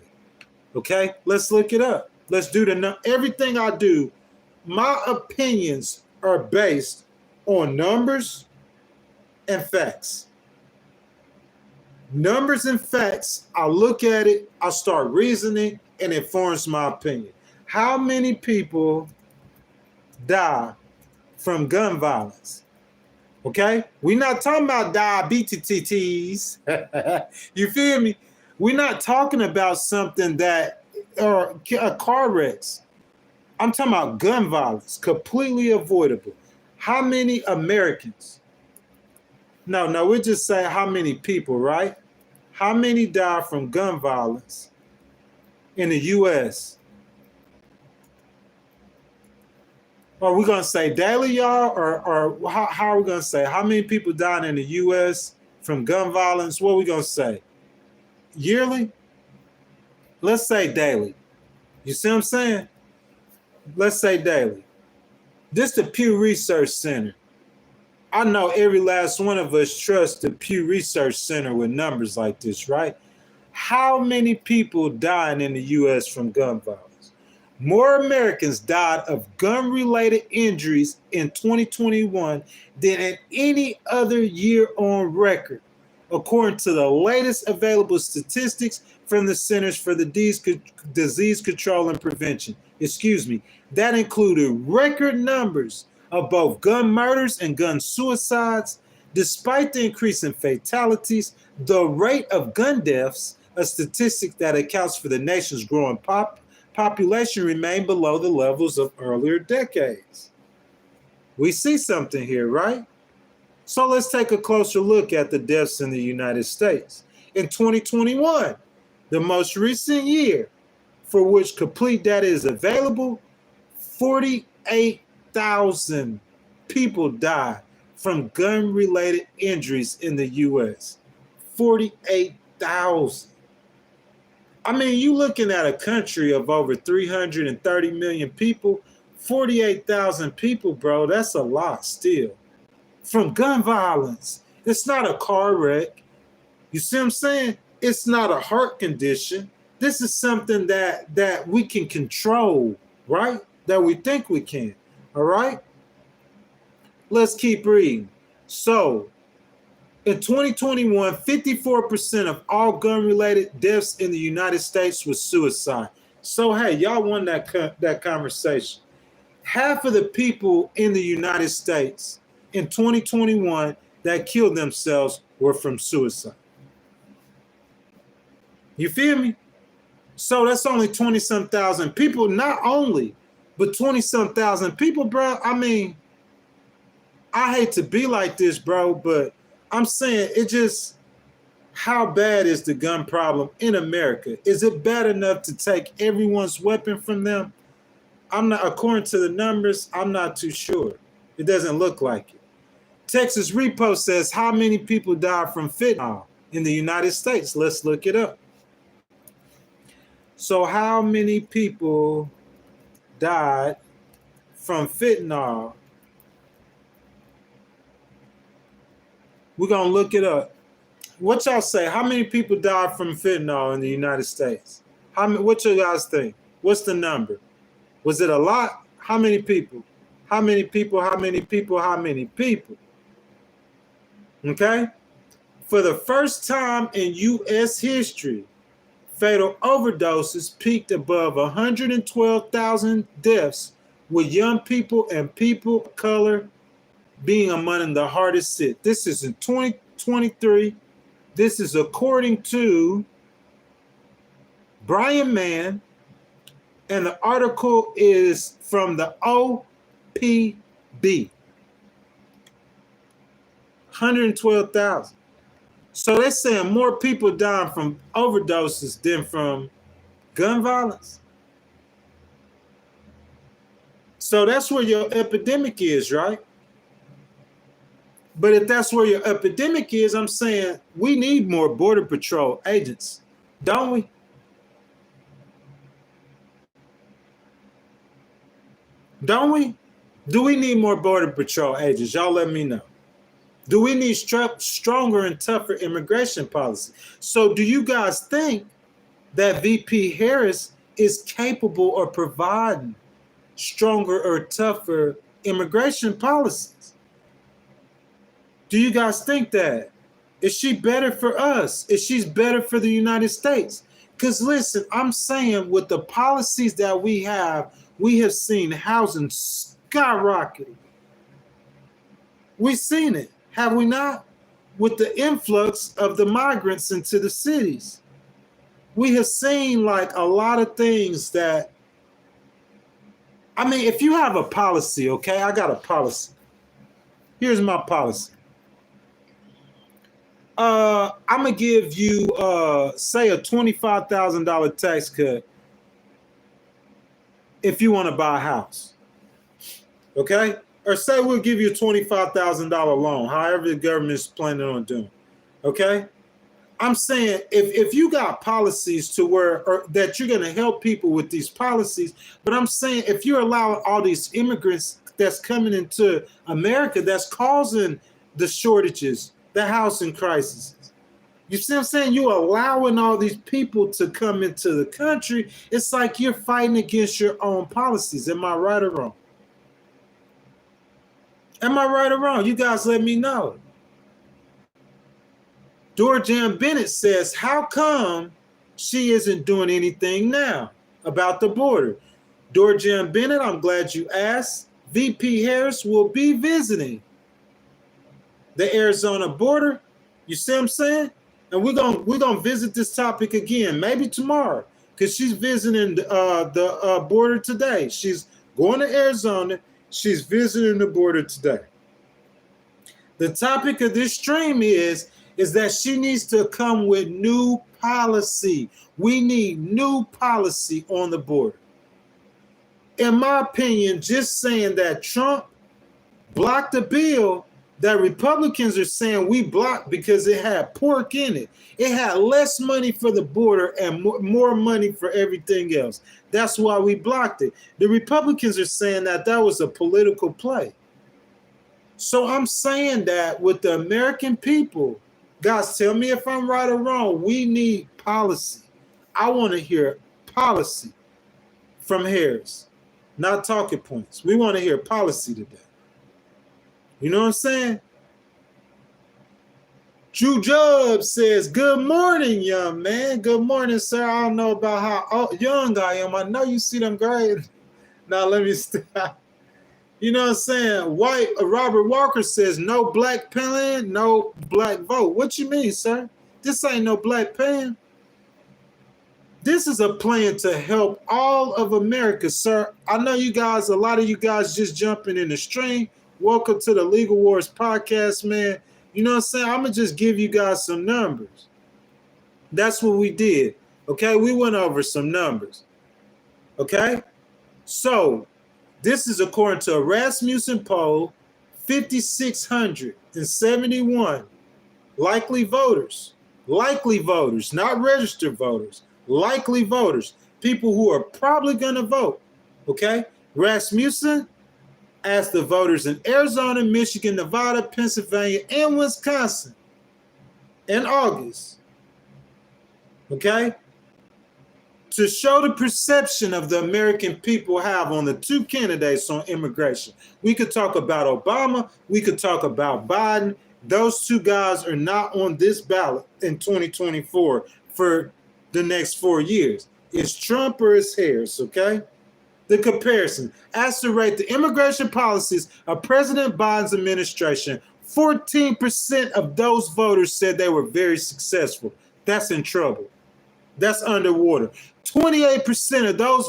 Okay, let's look it up. Let's do everything I do. My opinions are based on numbers and facts. Numbers and facts, I look at it, I start reasoning, and it forms my opinion. How many people die from gun violence? Okay? We're not talking about diabetes. You feel me? We're not talking about something that, or car wrecks. I'm talking about gun violence, completely avoidable. How many Americans? No, we're just saying how many people, right? How many die from gun violence in the U.S.? Are we going to say daily, y'all? Or how are we going to say? How many people died in the U.S. from gun violence? What are we going to say? Yearly? Let's say daily. You see what I'm saying? Let's say daily. This is the Pew Research Center. I know every last one of us trusts the Pew Research Center with numbers like this, right? How many people died in the U.S. from gun violence? More Americans died of gun-related injuries in 2021 than in any other year on record, according to the latest available statistics from the Centers for the Disease Control and Prevention. That included record numbers of both gun murders and gun suicides. Despite the increase in fatalities, the rate of gun deaths, a statistic that accounts for the nation's growing population, remained below the levels of earlier decades. We see something here, right? So let's take a closer look at the deaths in the United States. In 2021, the most recent year for which complete data is available, 48,000 people died from gun-related injuries in the U.S. 48,000. I mean, you looking at a country of over 330 million people, 48,000 people, bro, that's a lot still. From gun violence. It's not a car wreck. You see what I'm saying? It's not a heart condition. This is something that we can control, right? That we think we can, all right? Let's keep reading. So, in 2021, 54% of all gun-related deaths in the United States was suicide. So, hey, y'all won that conversation. Half of the people in the United States in 2021 that killed themselves were from suicide. You feel me? So that's only 20-some thousand people, not only, but 20-some thousand people, bro. I mean, I hate to be like this, bro, but I'm saying it just, how bad is the gun problem in America? Is it bad enough to take everyone's weapon from them? I'm not, according to the numbers, I'm not too sure. It doesn't look like it. Texas Repo says, how many people died from fentanyl in the United States? Let's look it up. So how many people died from fentanyl? We're going to look it up. What y'all say? How many people died from fentanyl in the United States? What you guys think? What's the number? Was it a lot? How many people? How many people? How many people? How many people? Okay? For the first time in U.S. history, fatal overdoses peaked above 112,000 deaths, with young people and people of color being among the hardest hit. This is in 2023. This is according to Brian Mann, and the article is from the OPB. 112,000. So they're saying more people dying from overdoses than from gun violence. So that's where your epidemic is, right? But if that's where your epidemic is, I'm saying we need more Border Patrol agents, don't we? Don't we? Do we need more Border Patrol agents? Y'all let me know. Do we need stronger and tougher immigration policy? So do you guys think that VP Harris is capable of providing stronger or tougher immigration policies? Do you guys think that? Is she better for us? Is she better for the United States? Because listen, I'm saying with the policies that we have seen housing skyrocketing. We've seen it, have we not? With the influx of the migrants into the cities. We have seen like a lot of things that, I mean, if you have a policy, okay, I got a policy. Here's my policy. I'm gonna give you say a $25,000 tax cut if you want to buy a house. Okay? Or say we'll give you a $25,000 loan, however the government is planning on doing. Okay? I'm saying if you got policies to where or that you're gonna help people with these policies, but I'm saying if you're allowing all these immigrants that's coming into America that's causing the shortages, the housing crisis. You see what I'm saying? You're allowing all these people to come into the country. It's like you're fighting against your own policies. Am I right or wrong? Am I right or wrong? You guys let me know. Georgianne Bennett says, how come she isn't doing anything now about the border? Georgianne Bennett, I'm glad you asked. VP Harris will be visiting the Arizona border. You see what I'm saying? And we're gonna visit this topic again, maybe tomorrow, because she's visiting the border today. She's going to Arizona. She's visiting the border today. The topic of this stream is that she needs to come with new policy. We need new policy on the border. In my opinion, just saying that Trump blocked a bill that Republicans are saying we blocked because it had pork in it. It had less money for the border and more money for everything else. That's why we blocked it. The Republicans are saying that was a political play. So I'm saying that with the American people, guys, tell me if I'm right or wrong. We need policy. I want to hear policy from Harris, not talking points. We want to hear policy today. You know what I'm saying? Drew Jubb says, good morning, young man. Good morning, sir. I don't know about how young I am. I know you see them grades. Now let me stop. You know what I'm saying? Robert Walker says, no black pen, no black vote. What you mean, sir? This ain't no black pen. This is a plan to help all of America, sir. I know you guys, a lot of you guys just jumping in the stream. Welcome to the Legal Wars podcast, man. You know what I'm saying? I'm going to just give you guys some numbers. That's what we did. Okay? We went over some numbers. Okay? So, this is according to a Rasmussen poll, 5,671 likely voters, not registered voters, likely voters, people who are probably going to vote. Okay? Rasmussen asked the voters in Arizona, Michigan, Nevada, Pennsylvania, and Wisconsin in August, okay, to show the perception of the American people have on the two candidates on immigration. We could talk about Obama. We could talk about Biden. Those two guys are not on this ballot in 2024 for the next 4 years. It's Trump or it's Harris, okay? The comparison. As to rate the immigration policies of President Biden's administration, 14% of those voters said they were very successful. That's in trouble. That's underwater. 28% of those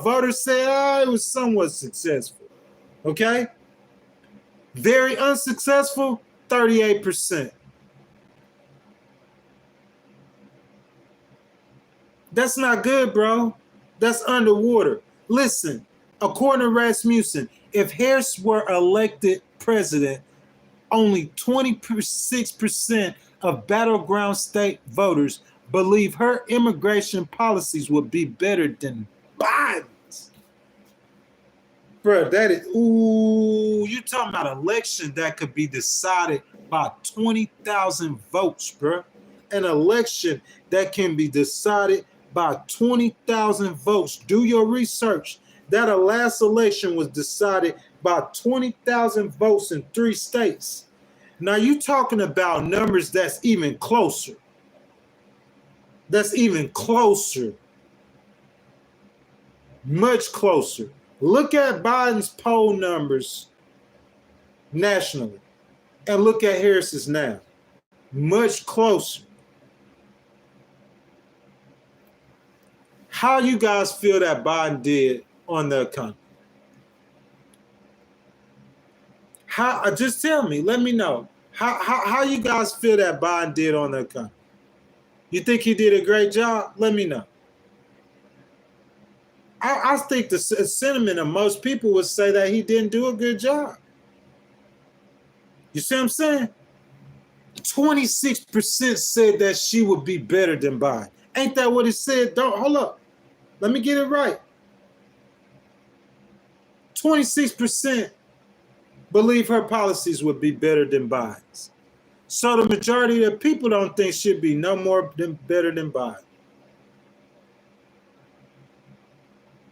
voters said it was somewhat successful. Okay? Very unsuccessful, 38%. That's not good, bro. That's underwater. Listen, according to Rasmussen, if Harris were elected president, only 26% of battleground state voters believe her immigration policies would be better than Biden's. Bro, that is, ooh, you talking about an election that could be decided by 20,000 votes, bro. An election that can be decided by 20,000 votes. Do your research. That last election was decided by 20,000 votes in 3 states. Now you talking about numbers that's even closer. That's even closer. Much closer. Look at Biden's poll numbers nationally and look at Harris's now. Much closer. How you guys feel that Biden did on the economy? How? Just tell me. Let me know. How you guys feel that Biden did on the economy? You think he did a great job? Let me know. I think the sentiment of most people would say that he didn't do a good job. You see what I'm saying? 26% said that she would be better than Biden. Ain't that what it said? Don't hold up. Let me get it right. 26% believe her policies would be better than Biden's. So the majority of the people don't think she'd be no more better than Biden.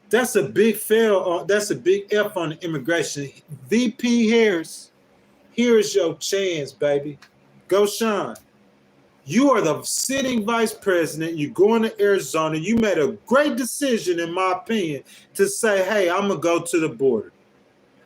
That's a big fail. That's a big F on immigration. VP Harris, here's your chance, baby. Go shine. You are the sitting vice president. You're going to Arizona. You made a great decision, in my opinion, to say, hey, I'm going to go to the border.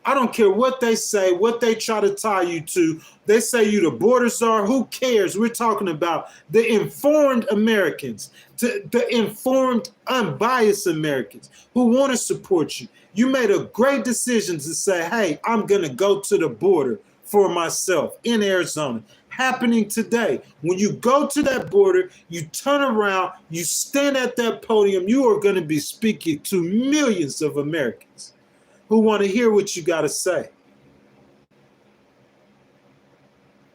I don't care what they say, what they try to tie you to. They say you the border czar. Who cares? We're talking about the informed Americans, the informed, unbiased Americans who want to support you. You made a great decision to say, hey, I'm going to go to the border for myself in Arizona. Happening today. When you go to that border, you turn around, you stand at that podium, you are going to be speaking to millions of Americans who want to hear what you got to say.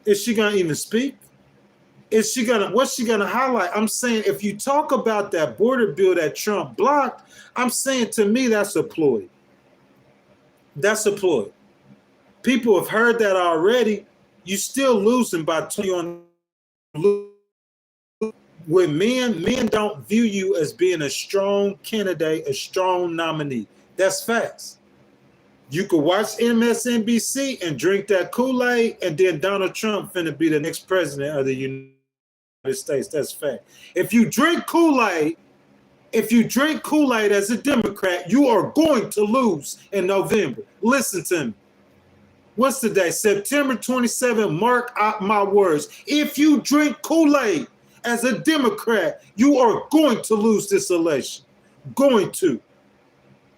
Is she going to even speak? Is she going to, what's she going to highlight? I'm saying if you talk about that border bill that Trump blocked, I'm saying to me that's a ploy. That's a ploy. People have heard that already. You still losing by 20 on. With men don't view you as being a strong candidate, a strong nominee. That's facts. You could watch MSNBC and drink that Kool-Aid, and then Donald Trump finna be the next president of the United States. That's fact. If you drink Kool-Aid as a Democrat, you are going to lose in November. Listen to me. What's the day? September 27th. Mark out my words. If you drink Kool-Aid as a Democrat, you are going to lose this election. Going to.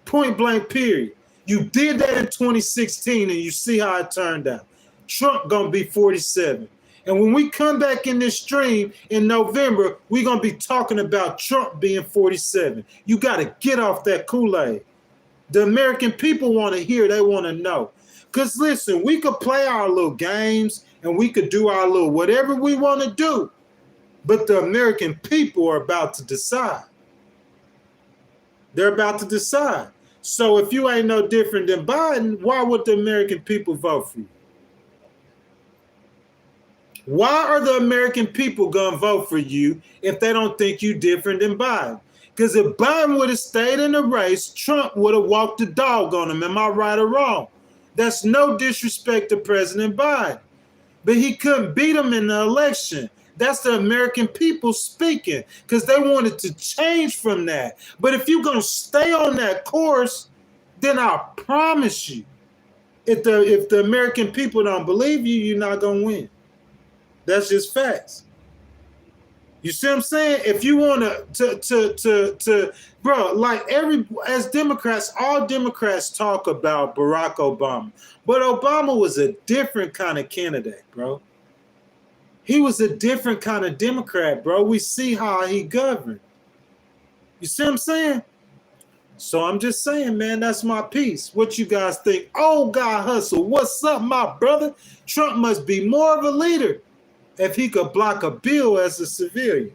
Point blank, period. You did that in 2016, and you see how it turned out. Trump going to be 47. And when we come back in this stream in November, we're going to be talking about Trump being 47. You got to get off that Kool-Aid. The American people want to hear. They want to know. Because listen, we could play our little games and we could do our little whatever we want to do. But the American people are about to decide. They're about to decide. So if you ain't no different than Biden, why would the American people vote for you? Why are the American people going to vote for you if they don't think you different than Biden? Because if Biden would have stayed in the race, Trump would have walked the dog on him. Am I right or wrong? That's no disrespect to President Biden. But he couldn't beat him in the election. That's the American people speaking because they wanted to change from that. But if you're going to stay on that course, then I promise you, if the American people don't believe you, you're not going to win. That's just facts. You see what I'm saying? If you want to, bro, like as Democrats, all Democrats talk about Barack Obama. But Obama was a different kind of candidate, bro. He was a different kind of Democrat, bro. We see how he governed. You see what I'm saying? So I'm just saying, man, that's my piece. What you guys think? Oh, God hustle. What's up, my brother? Trump must be more of a leader if he could block a bill as a civilian.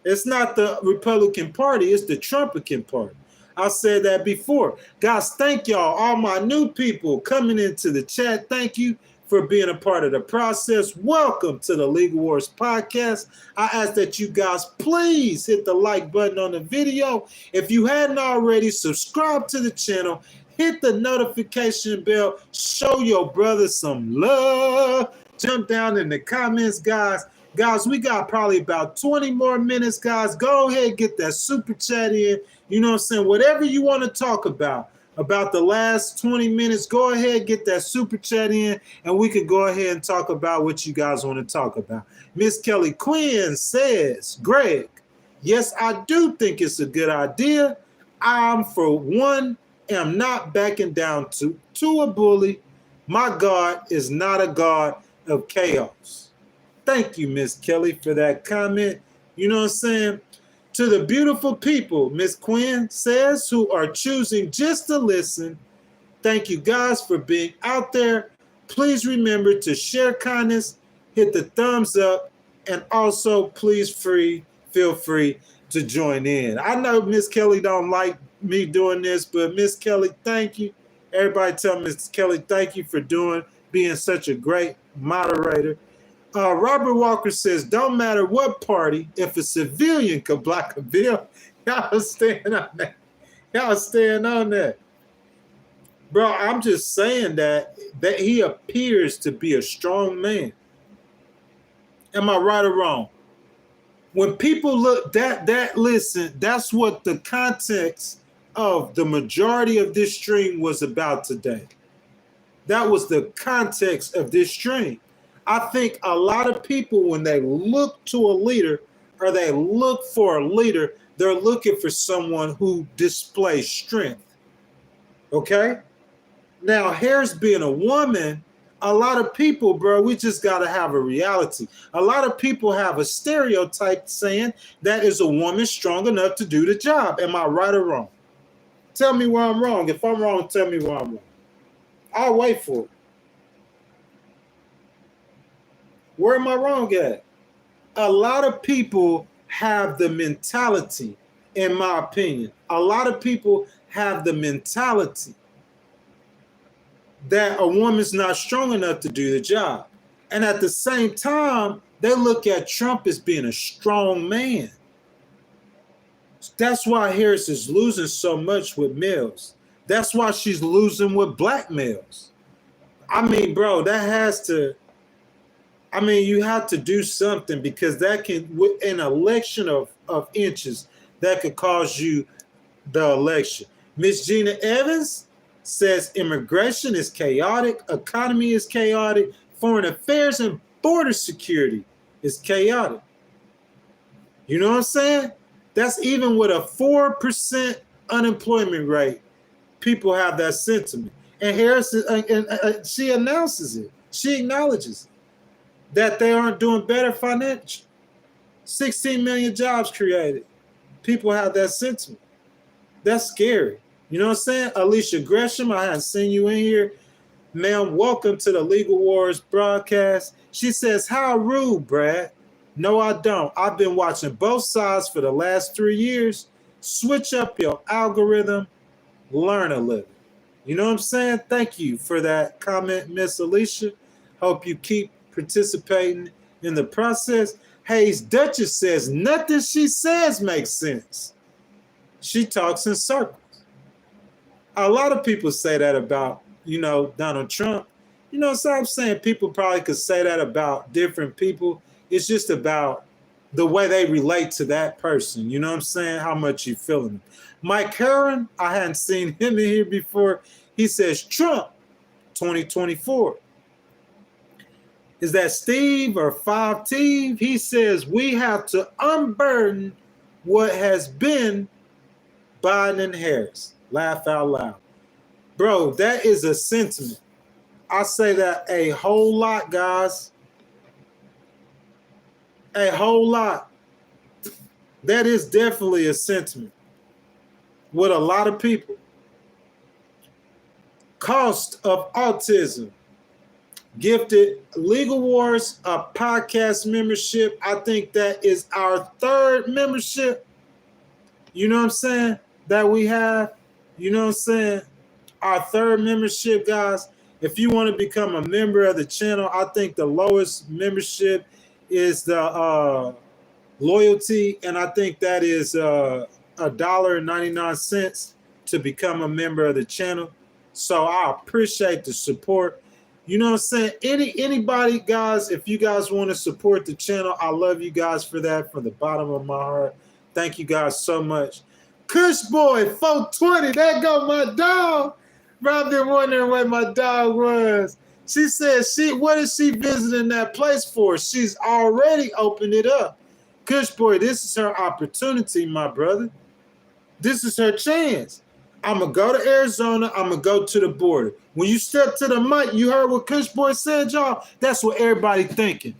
It's not the Republican Party, it's the Trumpican Party. I said that before. Guys, thank y'all. All my new people coming into the chat. Thank you for being a part of the process. Welcome to the Legal Wars podcast. I ask that you guys please hit the like button on the video. If you hadn't already, subscribe to the channel. Hit the notification bell. Show your brother some love. Jump down in the comments, guys. Guys, we got probably about 20 more minutes, guys. Go ahead, get that super chat in. You know what I'm saying? Whatever you want to talk about the last 20 minutes, go ahead, get that super chat in, and we can go ahead and talk about what you guys want to talk about. Miss Kelly Quinn says, Greg, yes, I do think it's a good idea. I'm, for one, am not backing down to a bully. My God is not a God of chaos. Thank you, Miss Kelly, for that comment. You know what I'm saying? To the beautiful people, Miss Quinn says, who are choosing just to listen, thank you guys for being out there. Please remember to share kindness, hit the thumbs up, and also please feel free to join in. I know Miss Kelly don't like me doing this, but Miss Kelly, thank you. Everybody tell Miss Kelly thank you for being such a great moderator. Robert Walker says, don't matter what party, if a civilian could block a bill, y'all stand on that. Y'all stand on that. Bro, I'm just saying that he appears to be a strong man. Am I right or wrong? When people look listen, that's what the context of the majority of this stream was about today. That was the context of this stream. I think a lot of people, when they look to a leader or they look for a leader, they're looking for someone who displays strength. Okay? Now, Harris being a woman, a lot of people, bro, we just got to have a reality. A lot of people have a stereotype saying that is a woman strong enough to do the job. Am I right or wrong? Tell me where I'm wrong. If I'm wrong, tell me where I'm wrong. I'll wait for it. Where am I wrong at? A lot of people have the mentality, in my opinion, a lot of people have the mentality that a woman's not strong enough to do the job. And at the same time, they look at Trump as being a strong man. That's why Harris is losing so much with males. That's why she's losing with black males. I mean, bro, you have to do something, because that can, with an election of inches, that could cause you the election. Miss Gina Evans says immigration is chaotic, economy is chaotic, foreign affairs and border security is chaotic. You know what I'm saying? That's even with a 4% unemployment rate. People have that sentiment. And Harris, she announces it. She acknowledges it, that they aren't doing better financially. 16 million jobs created. People have that sentiment. That's scary. You know what I'm saying? Alicia Gresham, I haven't seen you in here. Ma'am, welcome to the Legal Wars broadcast. She says, how rude, Brad. No, I don't. I've been watching both sides for the last 3 years. Switch up your algorithm. Learn a little. You know what I'm saying? Thank you for that comment, Miss Alicia. Hope you keep participating in the process. Hayes Duchess says, nothing she says makes sense. She talks in circles. A lot of people say that about, Donald Trump. So I'm saying people probably could say that about different people. It's just about the way they relate to that person. You know what I'm saying? How much you feeling them. Mike Herron, I hadn't seen him in here before. He says, Trump 2024. Is that Steve or 5T? He says, we have to unburden what has been Biden and Harris. Laugh out loud. Bro, that is a sentiment. I say that a whole lot, guys. A whole lot. That is definitely a sentiment with a lot of people. Cost of autism. Gifted Legal Wars a podcast membership. I think that is our third membership. You know what I'm saying? that we have. You know what I'm saying? Our third membership, guys. If you want to become a member of the channel, I think the lowest membership is the loyalty, and I think that is $1.99 to become a member of the channel. So I appreciate the support. You know what I'm saying? Anybody, guys, if you guys want to support the channel, I love you guys for that from the bottom of my heart. Thank you guys so much. Kush Boy 420, there go my dog. Bro, I've been wondering where my dog was. She said, what is she visiting that place for? She's already opened it up. Kush Boy, this is her opportunity, my brother. This is her chance. I'm going to go to Arizona. I'm going to go to the border. When you step to the mic, you heard what Kush Boy said, y'all? That's what everybody thinking.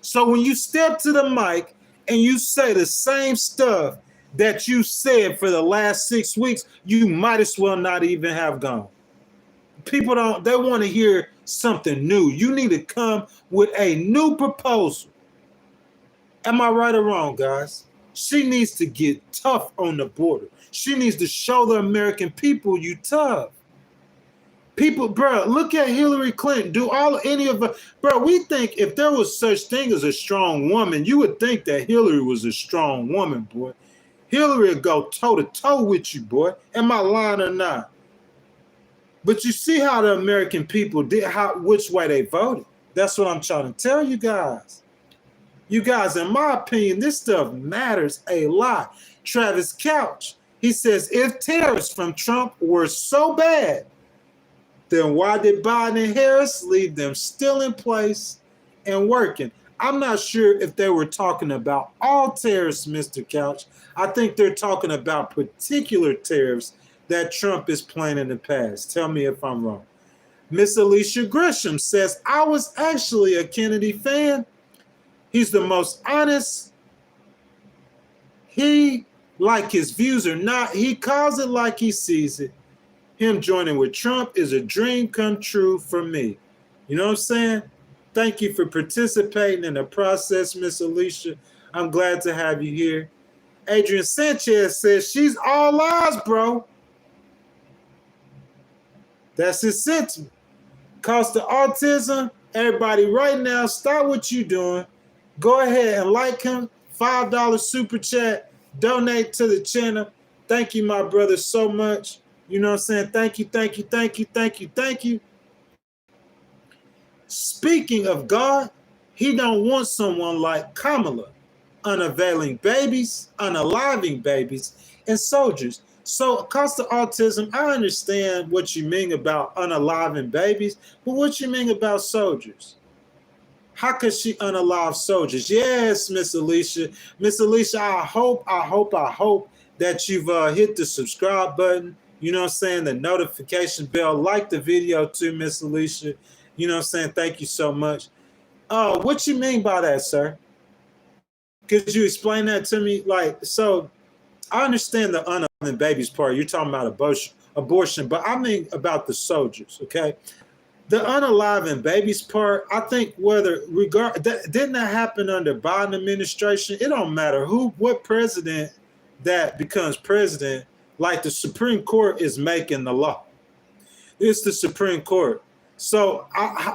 So when you step to the mic and you say the same stuff that you said for the last 6 weeks, you might as well not even have gone. People they want to hear something new. You need to come with a new proposal. Am I right or wrong, guys? She needs to get tough on the border. She needs to show the American people you tough. People, bro, look at Hillary Clinton. Any of us, bro, we think if there was such thing as a strong woman, you would think that Hillary was a strong woman, boy. Hillary would go toe-to-toe with you, boy. Am I lying or not? But you see how the American people did, which way they voted. That's what I'm trying to tell you guys. You guys, in my opinion, this stuff matters a lot. Travis Couch, he says, if tariffs from Trump were so bad, then why did Biden and Harris leave them still in place and working? I'm not sure if they were talking about all tariffs, Mr. Couch. I think they're talking about particular tariffs that Trump is planning to pass. Tell me if I'm wrong. Miss Alicia Gresham says, I was actually a Kennedy fan. He's the most honest. Like his views or not, he calls it like he sees it. Him joining with Trump is a dream come true for me. You know what I'm saying? Thank you for participating in the process, Miss Alicia. I'm glad to have you here. Adrian Sanchez says, she's all lies, bro. That's his sentiment. Cost of autism, everybody right now, stop what you're doing. Go ahead and like him. $5 super chat. Donate to the channel. Thank you, my brother, so much. You know what I'm saying? Thank you, thank you, thank you, thank you, thank you. Speaking of God, he don't want someone like Kamala, unaliving babies, and soldiers. So, cost of autism, I understand what you mean about unaliving babies, but what you mean about soldiers? How could she unalive soldiers? Yes, Miss Alicia. Miss Alicia, I hope that you've hit the subscribe button. You know what I'm saying? The notification bell. Like the video too, Miss Alicia. You know what I'm saying? Thank you so much. What you mean by that, sir? Could you explain that to me? Like, so I understand the unaliving babies part. You're talking about abortion, but I mean about the soldiers, okay? The unaliving babies part, I think didn't that happen under Biden administration? It don't matter what president that becomes president. Like the Supreme Court is making the law. It's the Supreme Court. So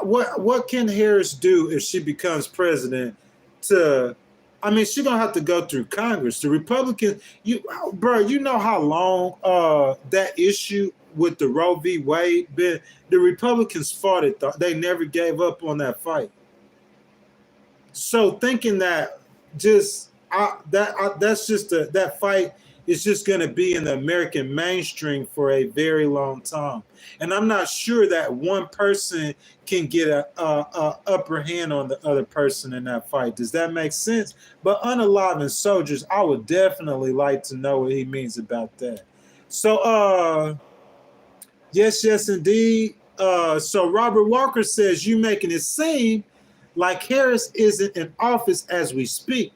what can Harris do if she becomes president she's going to have to go through Congress. The Republicans, you know how long that issue with the Roe v. Wade been? The Republicans fought it. They never gave up on that fight. So thinking that that fight is just going to be in the American mainstream for a very long time. And I'm not sure that one person can get a upper hand on the other person in that fight. Does that make sense? But unaliving soldiers, I would definitely like to know what he means about that. So, yes, indeed. So Robert Walker says, you making it seem like Harris isn't in office as we speak.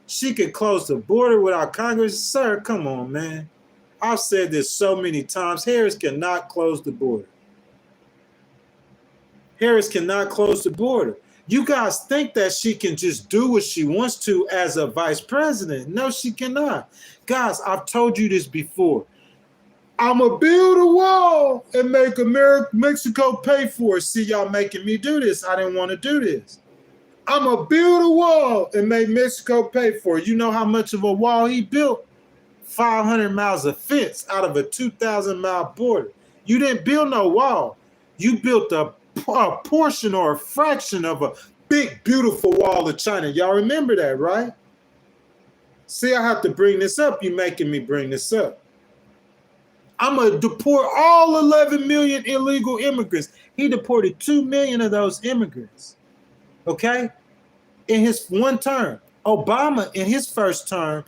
She could close the border without Congress. Sir, come on, man. I've said this so many times. Harris cannot close the border. Harris cannot close the border. You guys think that she can just do what she wants to as a vice president. No, she cannot. Guys, I've told you this before. I'm going to build a wall and make Mexico pay for it. See, y'all making me do this. I didn't want to do this. I'm going to build a wall and make Mexico pay for it. You know how much of a wall he built? 500 miles of fence out of a 2,000-mile border. You didn't build no wall. You built a portion or a fraction of a big, beautiful wall of China. Y'all remember that, right? See, I have to bring this up. You're making me bring this up. I'm going to deport all 11 million illegal immigrants. He deported 2 million of those immigrants. Okay? In his one term. Obama, in his first term,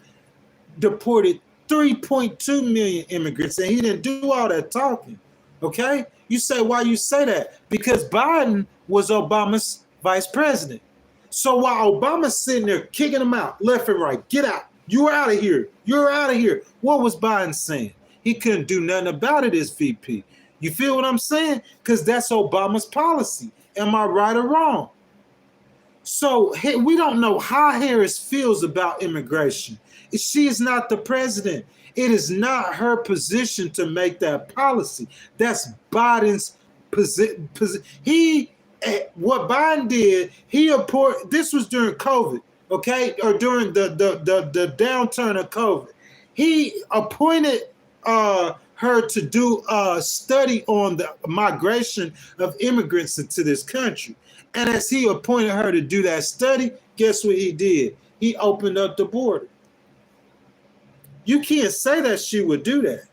deported 3.2 million immigrants, and he didn't do all that talking. Okay? You say, why you say that? Because Biden was Obama's vice president. So while Obama's sitting there kicking them out left and right, get out. You're out of here. You're out of here. What was Biden saying? He couldn't do nothing about it as VP. You feel what I'm saying? Because that's Obama's policy. Am I right or wrong? So we don't know how Harris feels about immigration. She is not the president. It is not her position to make that policy. That's Biden's position. What Biden did, this was during COVID, okay, or during the downturn of COVID. He appointed her to do a study on the migration of immigrants into this country. And as he appointed her to do that study, guess what he did? He opened up the border. You can't say that she would do that.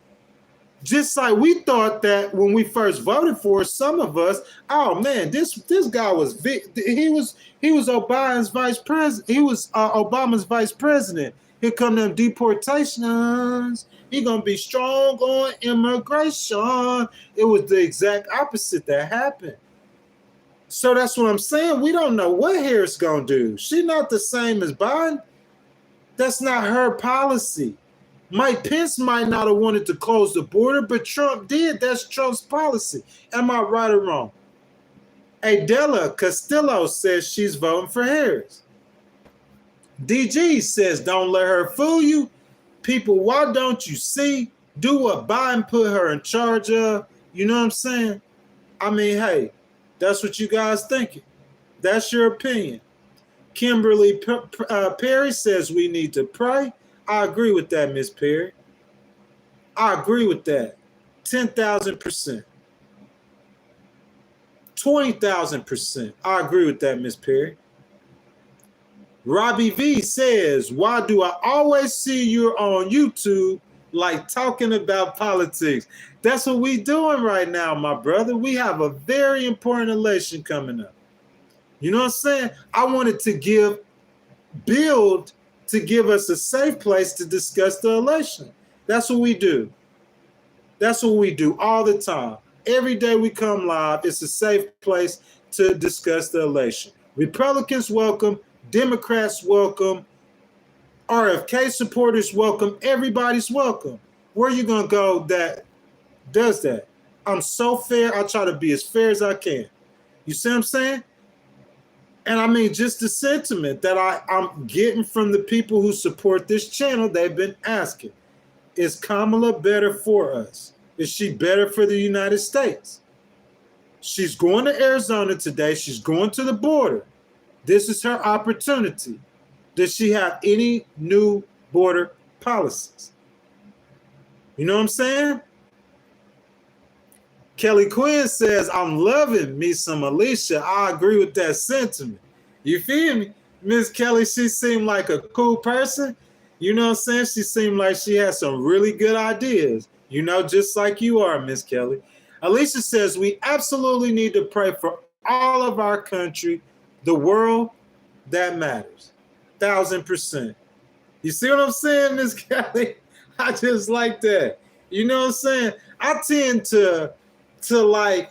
Just like we thought that when we first voted for her, some of us, oh man, this guy was he was Obama's vice president. He was Obama's vice president. Here come them deportations. He gonna be strong on immigration. It was the exact opposite that happened. So that's what I'm saying. We don't know what Harris gonna do. She's not the same as Biden. That's not her policy. Mike Pence might not have wanted to close the border, but Trump did. That's Trump's policy. Am I right or wrong? Adela Castillo says she's voting for Harris. DG says don't let her fool you. People, why don't you see? Do what Biden put her in charge of. You know what I'm saying? I mean, hey, that's what you guys thinking. That's your opinion. Kimberly Perry says we need to pray. I agree with that, Miss Perry. I agree with that. 10,000%. 20,000%. I agree with that, Miss Perry. Robbie V says, why do I always see you on YouTube like talking about politics? That's what we doing right now, my brother. We have a very important election coming up. You know what I'm saying? I wanted to give us a safe place to discuss the election. That's what we do. That's what we do all the time. Every day we come live, it's a safe place to discuss the election. Republicans welcome, Democrats welcome, RFK supporters welcome, everybody's welcome. Where are you going to go that does that? I'm so fair. I try to be as fair as I can. You see what I'm saying? And I mean, just the sentiment that I'm getting from the people who support this channel, they've been asking, is Kamala better for us? Is she better for the United States? She's going to Arizona today. She's going to the border. This is her opportunity. Does she have any new border policies? You know what I'm saying? Kelly Quinn says, I'm loving me some Alicia. I agree with that sentiment. You feel me? Miss Kelly, she seemed like a cool person. You know what I'm saying? She seemed like she had some really good ideas. You know, just like you are, Miss Kelly. Alicia says, we absolutely need to pray for all of our country, the world that matters. 1,000%. You see what I'm saying, Miss Kelly? I just like that. You know what I'm saying? I tend to like,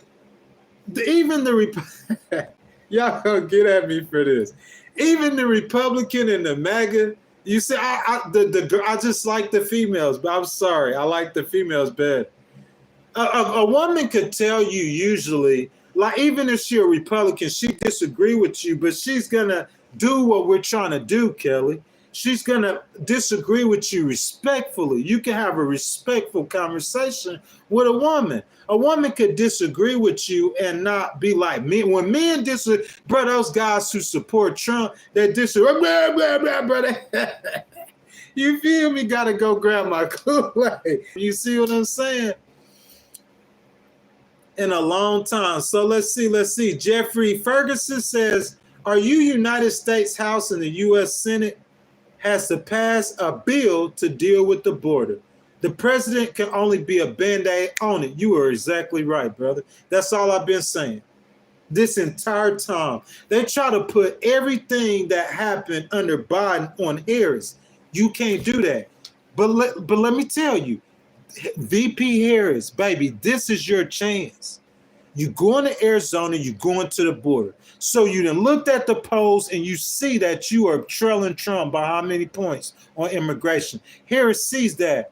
even the y'all gonna get at me for this. Even the Republican and the MAGA, you see, I just like the females, but I'm sorry, I like the females better. A woman could tell you usually Like, even if she's a Republican, she disagree with you, but she's going to do what we're trying to do, Kelly. She's going to disagree with you respectfully. You can have a respectful conversation with a woman. A woman could disagree with you and not be like me. When men disagree, bro, those guys who support Trump, they disagree, blah, blah, blah, blah. You feel me? Got to go grab my Kool-Aid. You see what I'm saying? In a long time. So let's see. Jeffrey Ferguson says, are you United States House and the U.S. Senate has to pass a bill to deal with the border? The president can only be a Band-Aid on it. You are exactly right, brother. That's all I've been saying. This entire time. They try to put everything that happened under Biden on Harris. You can't do that. But let me tell you, VP Harris, baby, this is your chance. You're going to Arizona, you're going to the border. So you done looked at the polls and you see that you are trailing Trump by how many points on immigration. Harris sees that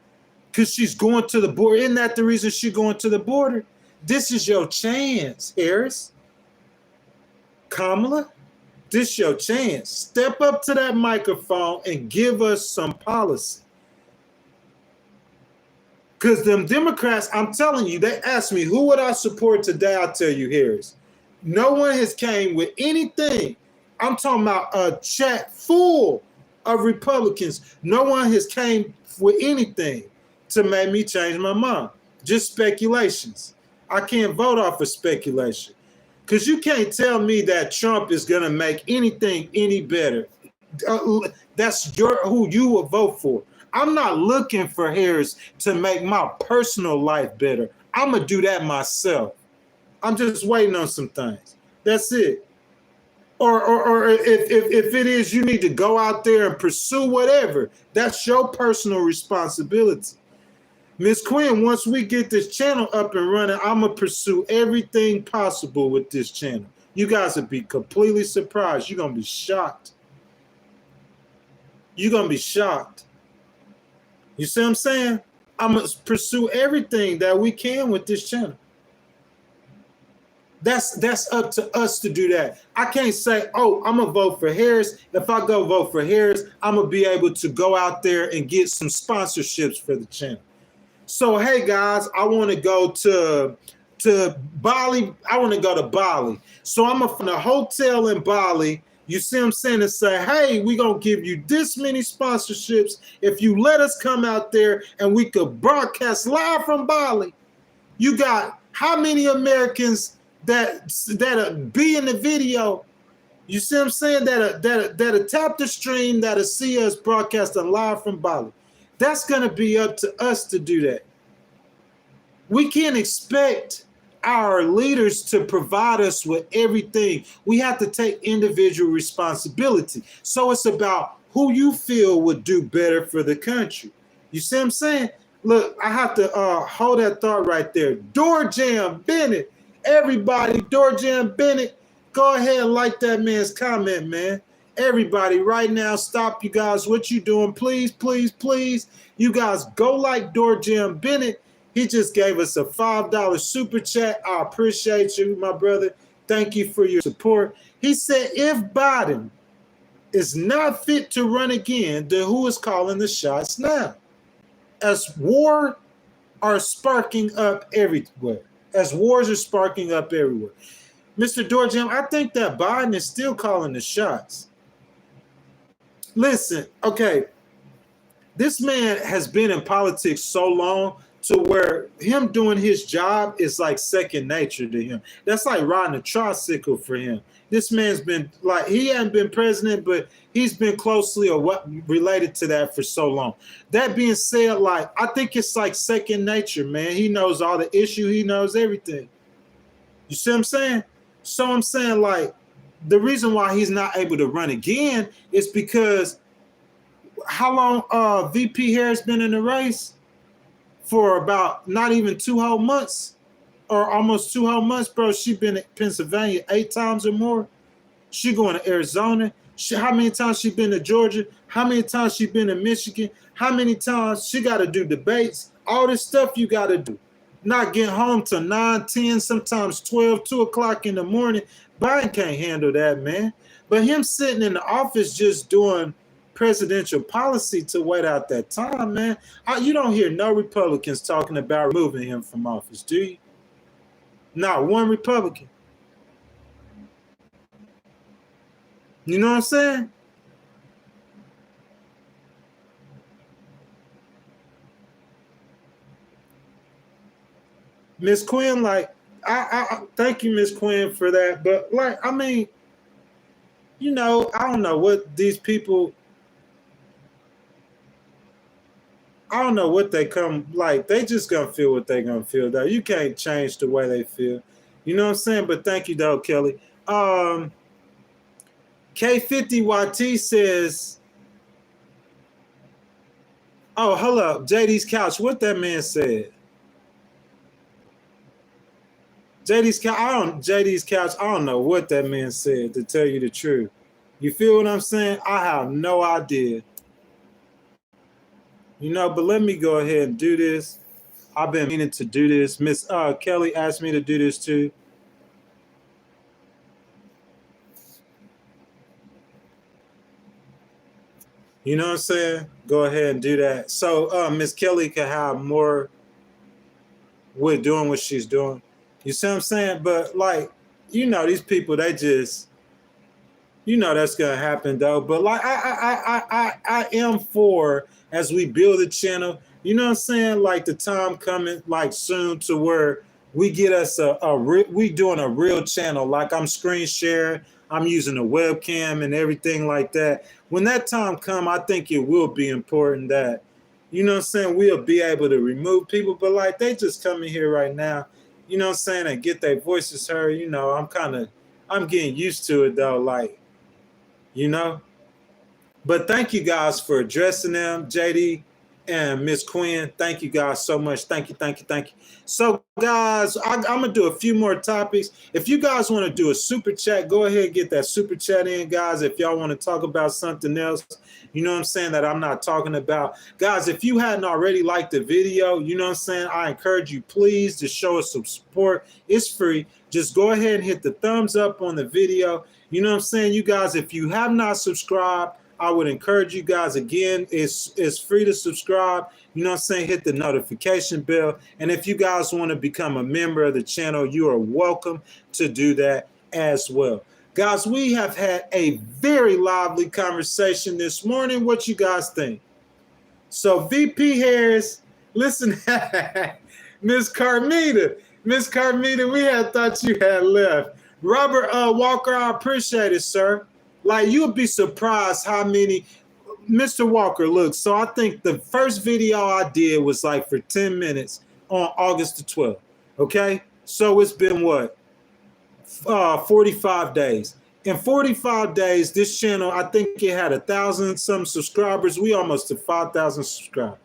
because she's going to the border. Isn't that the reason she's going to the border? This is your chance, Harris. Kamala, this is your chance. Step up to that microphone and give us some policy. Because them Democrats, I'm telling you, they asked me, who would I support today? I'll tell you, Harris. No one has came with anything. I'm talking about a chat full of Republicans. No one has came with anything to make me change my mind. Just speculations. I can't vote off of speculation. Because you can't tell me that Trump is going to make anything any better. That's who you will vote for. I'm not looking for Harris to make my personal life better. I'm going to do that myself. I'm just waiting on some things. That's it. Or if it is, you need to go out there and pursue whatever. That's your personal responsibility. Miss Quinn, once we get this channel up and running, I'm going to pursue everything possible with this channel. You guys will be completely surprised. You're going to be shocked. You're going to be shocked. You see what I'm saying? I'm going to pursue everything that we can with this channel. That's up to us to do that. I can't say, oh, I'm going to vote for Harris. If I go vote for Harris, I'm going to be able to go out there and get some sponsorships for the channel. So, hey, guys, I want to go to Bali. I want to go to Bali. So I'm going to find a hotel in Bali. You see what I'm saying? And say, hey, we're going to give you this many sponsorships if you let us come out there and we could broadcast live from Bali. You got how many Americans that be in the video? You see what I'm saying? That'll tap the stream, that'll see us broadcasting live from Bali. That's going to be up to us to do that. We can't expect our leaders to provide us with everything. We have to take individual responsibility. So it's about who you feel would do better for the country. You see what I'm saying? Look, I have to hold that thought right there. Door Jam Bennett, everybody, Door Jam Bennett, go ahead and like that man's comment, man. Everybody, right now, stop, you guys. What you doing? Please, please, please. You guys go like Door Jam Bennett. He just gave us a $5 super chat. I appreciate you, my brother. Thank you for your support. He said, if Biden is not fit to run again, then who is calling the shots now? As war are sparking up everywhere. As wars are sparking up everywhere. Mr. Dorjam, I think that Biden is still calling the shots. Listen, okay, this man has been in politics so long to where him doing his job is like second nature to him. That's like riding a tricycle for him. This man's been like, he hasn't been president, but he's been closely related to that for so long. That being said, like, I think it's like second nature, man. He knows all the issue. He knows everything. You see what I'm saying? So I'm saying, like, the reason why he's not able to run again is because how long VP Harris been in the race? For about not even 2 whole months or almost 2 whole months, bro. She been in Pennsylvania 8 times or more. She going to Arizona. How many times she been to Georgia? How many times she been to Michigan? How many times she got to do debates? All this stuff you got to do. not getting home till 9, 10, sometimes 12, 2 o'clock in the morning. Biden can't handle that, man. But him sitting in the office just doing presidential policy to wait out that time, man. You don't hear no Republicans talking about removing him from office, do you? Not one Republican. You know what I'm saying? Miss Quinn, like, I thank you, Miss Quinn, for that. But like, I mean, you know, I don't know what these people. I don't know what they come like. They just gonna feel what they gonna feel, though. You can't change the way they feel. You know what I'm saying? But thank you, though, Kelly. K50YT says, "Oh, hold up, JD's couch." What that man said? JD's couch. I don't know what that man said, to tell you the truth. You feel what I'm saying? I have no idea. You know, but let me go ahead and do this. I've been meaning to do this. Miss Kelly asked me to do this too. You know what I'm saying? Go ahead and do that. So Miss Kelly can have more with doing what she's doing. You see what I'm saying? But like, you know, these people, they just, you know, that's gonna happen though. But like, I am for, as we build a channel, you know what I'm saying? Like the time coming, like soon, to where we get us we doing a real channel. Like I'm screen sharing, I'm using a webcam and everything like that. When that time come, I think it will be important that, you know what I'm saying, we'll be able to remove people. But like, they just come in here right now, you know what I'm saying, and get their voices heard. You know, I'm getting used to it though, like, you know. But thank you guys for addressing them, JD and Miss Quinn. Thank you guys so much. Thank you, thank you, thank you. So guys, I'm gonna do a few more topics. If you guys want to do a super chat, go ahead and get that super chat in, guys. If y'all want to talk about something else, you know what I'm saying, that I'm not talking about. Guys, if you hadn't already liked the video, you know what I'm saying, I encourage you, please, to show us some support. It's free. Just go ahead and hit the thumbs up on the video. You know what I'm saying, you guys, if you have not subscribed, I would encourage you guys, again, it's free to subscribe. You know what I'm saying? Hit the notification bell. And if you guys want to become a member of the channel, you are welcome to do that as well. Guys, we have had a very lively conversation this morning. What you guys think? So VP Harris, listen, Miss Carmita, we had thought you had left. Robert Walker, I appreciate it, sir. Like, you'll be surprised how many, Mr. Walker, look, so I think the first video I did was like for 10 minutes on August the 12th, okay? So it's been what? 45 days. In 45 days, this channel, I think it had 1,000 some subscribers. We almost to 5,000 subscribers.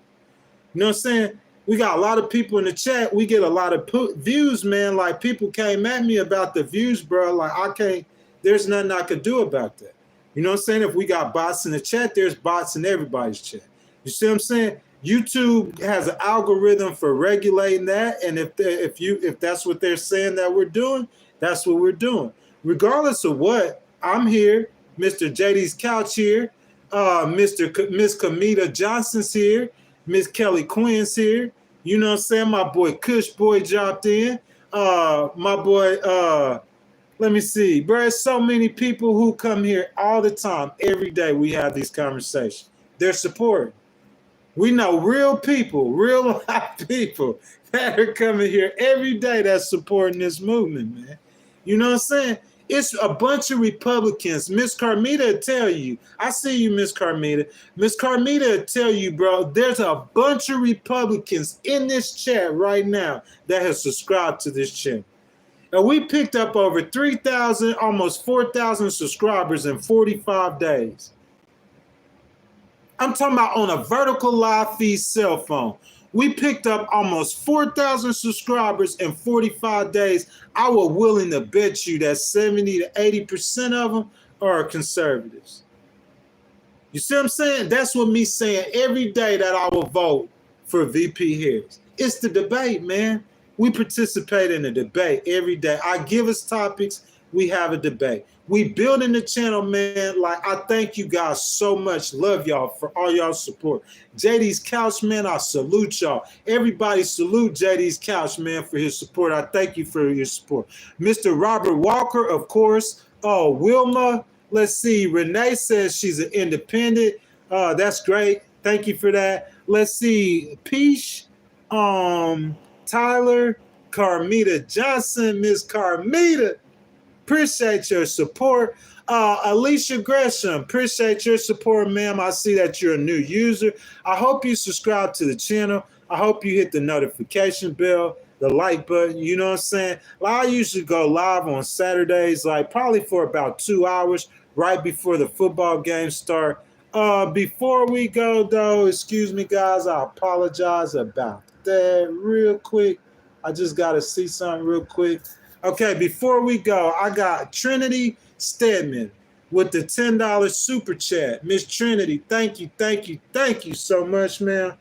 You know what I'm saying? We got a lot of people in the chat. We get a lot of views, man. Like, people came at me about the views, bro. Like, there's nothing I could do about that. You know what I'm saying? If we got bots in the chat, there's bots in everybody's chat. You see what I'm saying? YouTube has an algorithm for regulating that, and if that's what they're saying that we're doing, that's what we're doing. Regardless of what, I'm here. Mr. JD's couch here. Miss Kamita Johnson's here. Miss Kelly Quinn's here. You know what I'm saying? My boy Kush Boy dropped in. My boy. Let me see, bro. There's so many people who come here all the time. Every day we have these conversations. They're supporting. We know real people, real life people that are coming here every day that's supporting this movement, man. You know what I'm saying? It's a bunch of Republicans. Miss Carmita will tell you. I see you, Miss Carmita. Miss Carmita will tell you, bro, there's a bunch of Republicans in this chat right now that have subscribed to this channel. And we picked up over 3,000, almost 4,000 subscribers in 45 days. I'm talking about on a vertical live feed cell phone. We picked up almost 4,000 subscribers in 45 days. I was willing to bet you that 70 to 80% of them are conservatives. You see what I'm saying? That's what me saying every day that I will vote for VP Harris. It's the debate, man. We participate in a debate every day. I give us topics. We have a debate. We building the channel, man. Like, I thank you guys so much. Love y'all for all y'all support. JD's Couch, man, I salute y'all. Everybody salute JD's Couch, man, for his support. I thank you for your support. Mr. Robert Walker, of course. Oh, Wilma. Let's see. Renee says she's an independent. That's great. Thank you for that. Let's see. Peach, Tyler, Carmita Johnson, Miss Carmita. Appreciate your support. Alicia Gresham, appreciate your support, ma'am. I see that you're a new user. I hope you subscribe to the channel. I hope you hit the notification bell, the like button. You know what I'm saying? I usually go live on Saturdays, like probably for about 2 hours right before the football games start. Before we go, though, excuse me, guys. I apologize about that real quick. I just got to see something real quick. Okay, before we go, I got Trinity Stedman with the $10 super chat. Miss Trinity, thank you so much, man.